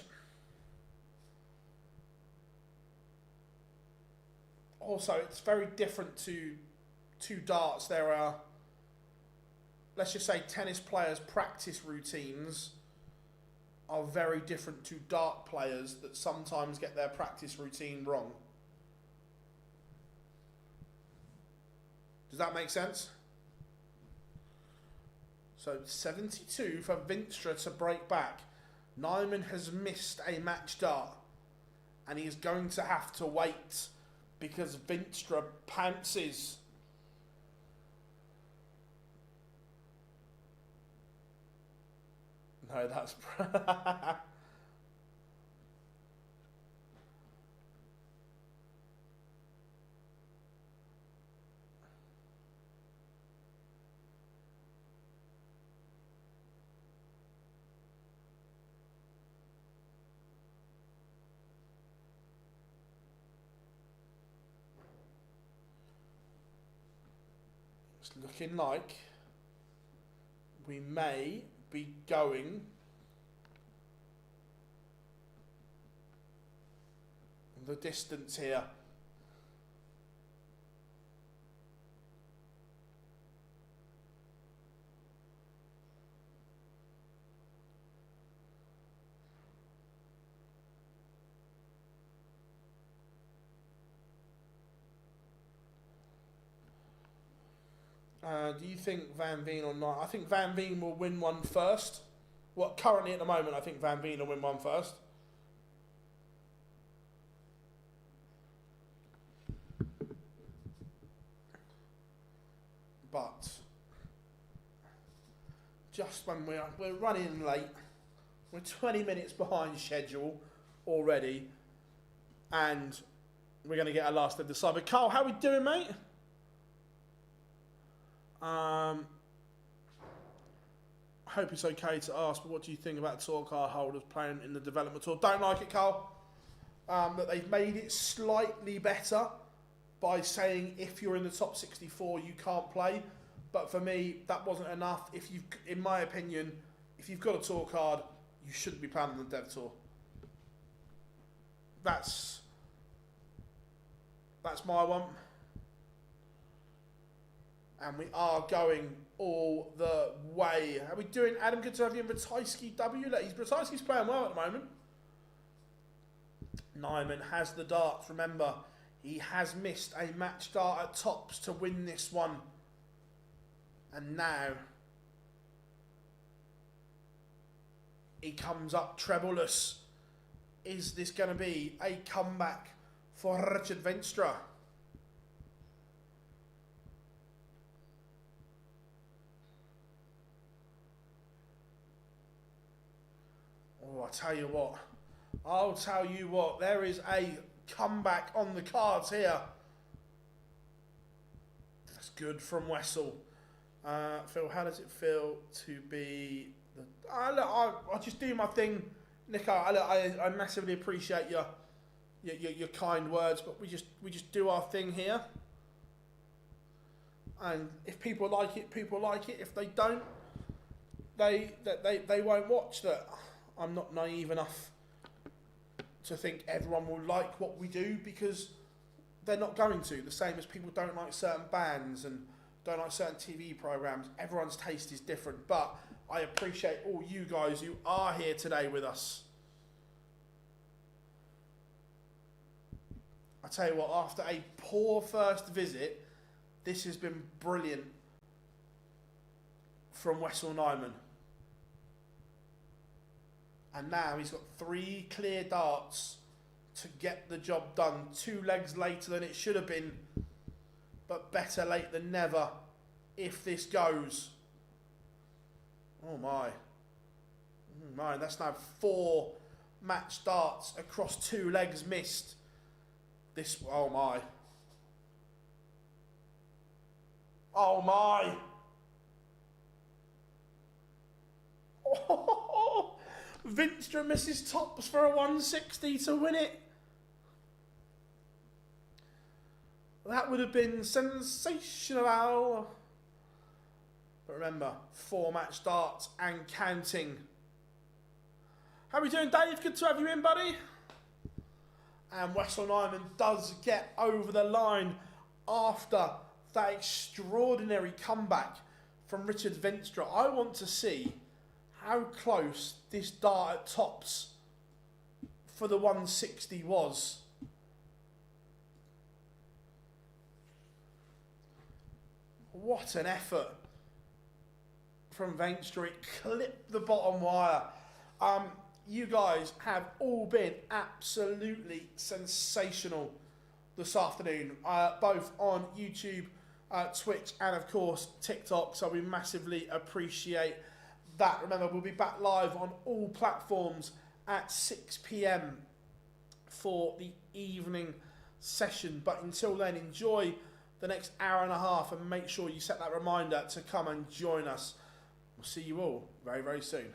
also, it's very different to darts. There are, let's just say, tennis players' practice routines are very different to dart players that sometimes get their practice routine wrong. Does that make sense? So 72 for Venstre to break back. Nyman has missed a match dart, and he's going to have to wait because Venstre pounces. No, that's... It's looking like we may be going the distance here. Do you think Van Veen or not? I think Van Veen will win one first. Well, currently at the moment, I think Van Veen will win one first. But just when we're running late, we're 20 minutes behind schedule already, and we're going to get our last of the side. But Carl, how are we doing, mate? I hope it's okay to ask, but what do you think about tour card holders playing in the development tour? Don't like it, Carl. That they've made it slightly better by saying if you're in the top 64, you can't play. But for me, that wasn't enough. If you've, in my opinion, if you've got a tour card, you shouldn't be playing on the Dev Tour. That's my one. And we are going all the way. How are we doing, Adam? Good to have you in Ratajski W. Ratajski's playing well at the moment. Nyman has the darts. Remember, he has missed a match dart at tops to win this one. And now he comes up trebleless. Is this going to be a comeback for Richard Venstre? Oh, I'll tell you what, there is a comeback on the cards here. That's good from Wessel. Phil, how does it feel to be... I'll just do my thing, Nico. I massively appreciate your kind words, but we just do our thing here. And if people like it, people like it. If they don't, they won't watch that. I'm not naive enough to think everyone will like what we do, because they're not going to. The same as people don't like certain bands and don't like certain TV programs. Everyone's taste is different, but I appreciate all you guys who are here today with us. I tell you what, after a poor first visit, this has been brilliant from Wessel Nyman. And now he's got 3 clear darts to get the job done. 2 legs later than it should have been, but better late than never if this goes. Oh my. Oh my, that's now 4 match darts across 2 legs missed. This, oh my. Oh my. Oh, Vinstra misses tops for a 160 to win it. That would have been sensational. But remember, 4 match darts and counting. How are we doing, Dave? Good to have you in, buddy. And Wessel Nyman does get over the line after that extraordinary comeback from Richard Vinstra. I want to see how close this dart at tops for the 160 was. What an effort from Vinstra. It clipped the bottom wire. You guys have all been absolutely sensational this afternoon, both on YouTube, Twitch, and of course TikTok. So we massively appreciate that. Remember, we'll be back live on all platforms at 6 p.m. for the evening session. But until then, enjoy the next hour and a half and make sure you set that reminder to come and join us. We'll see you all very, very soon.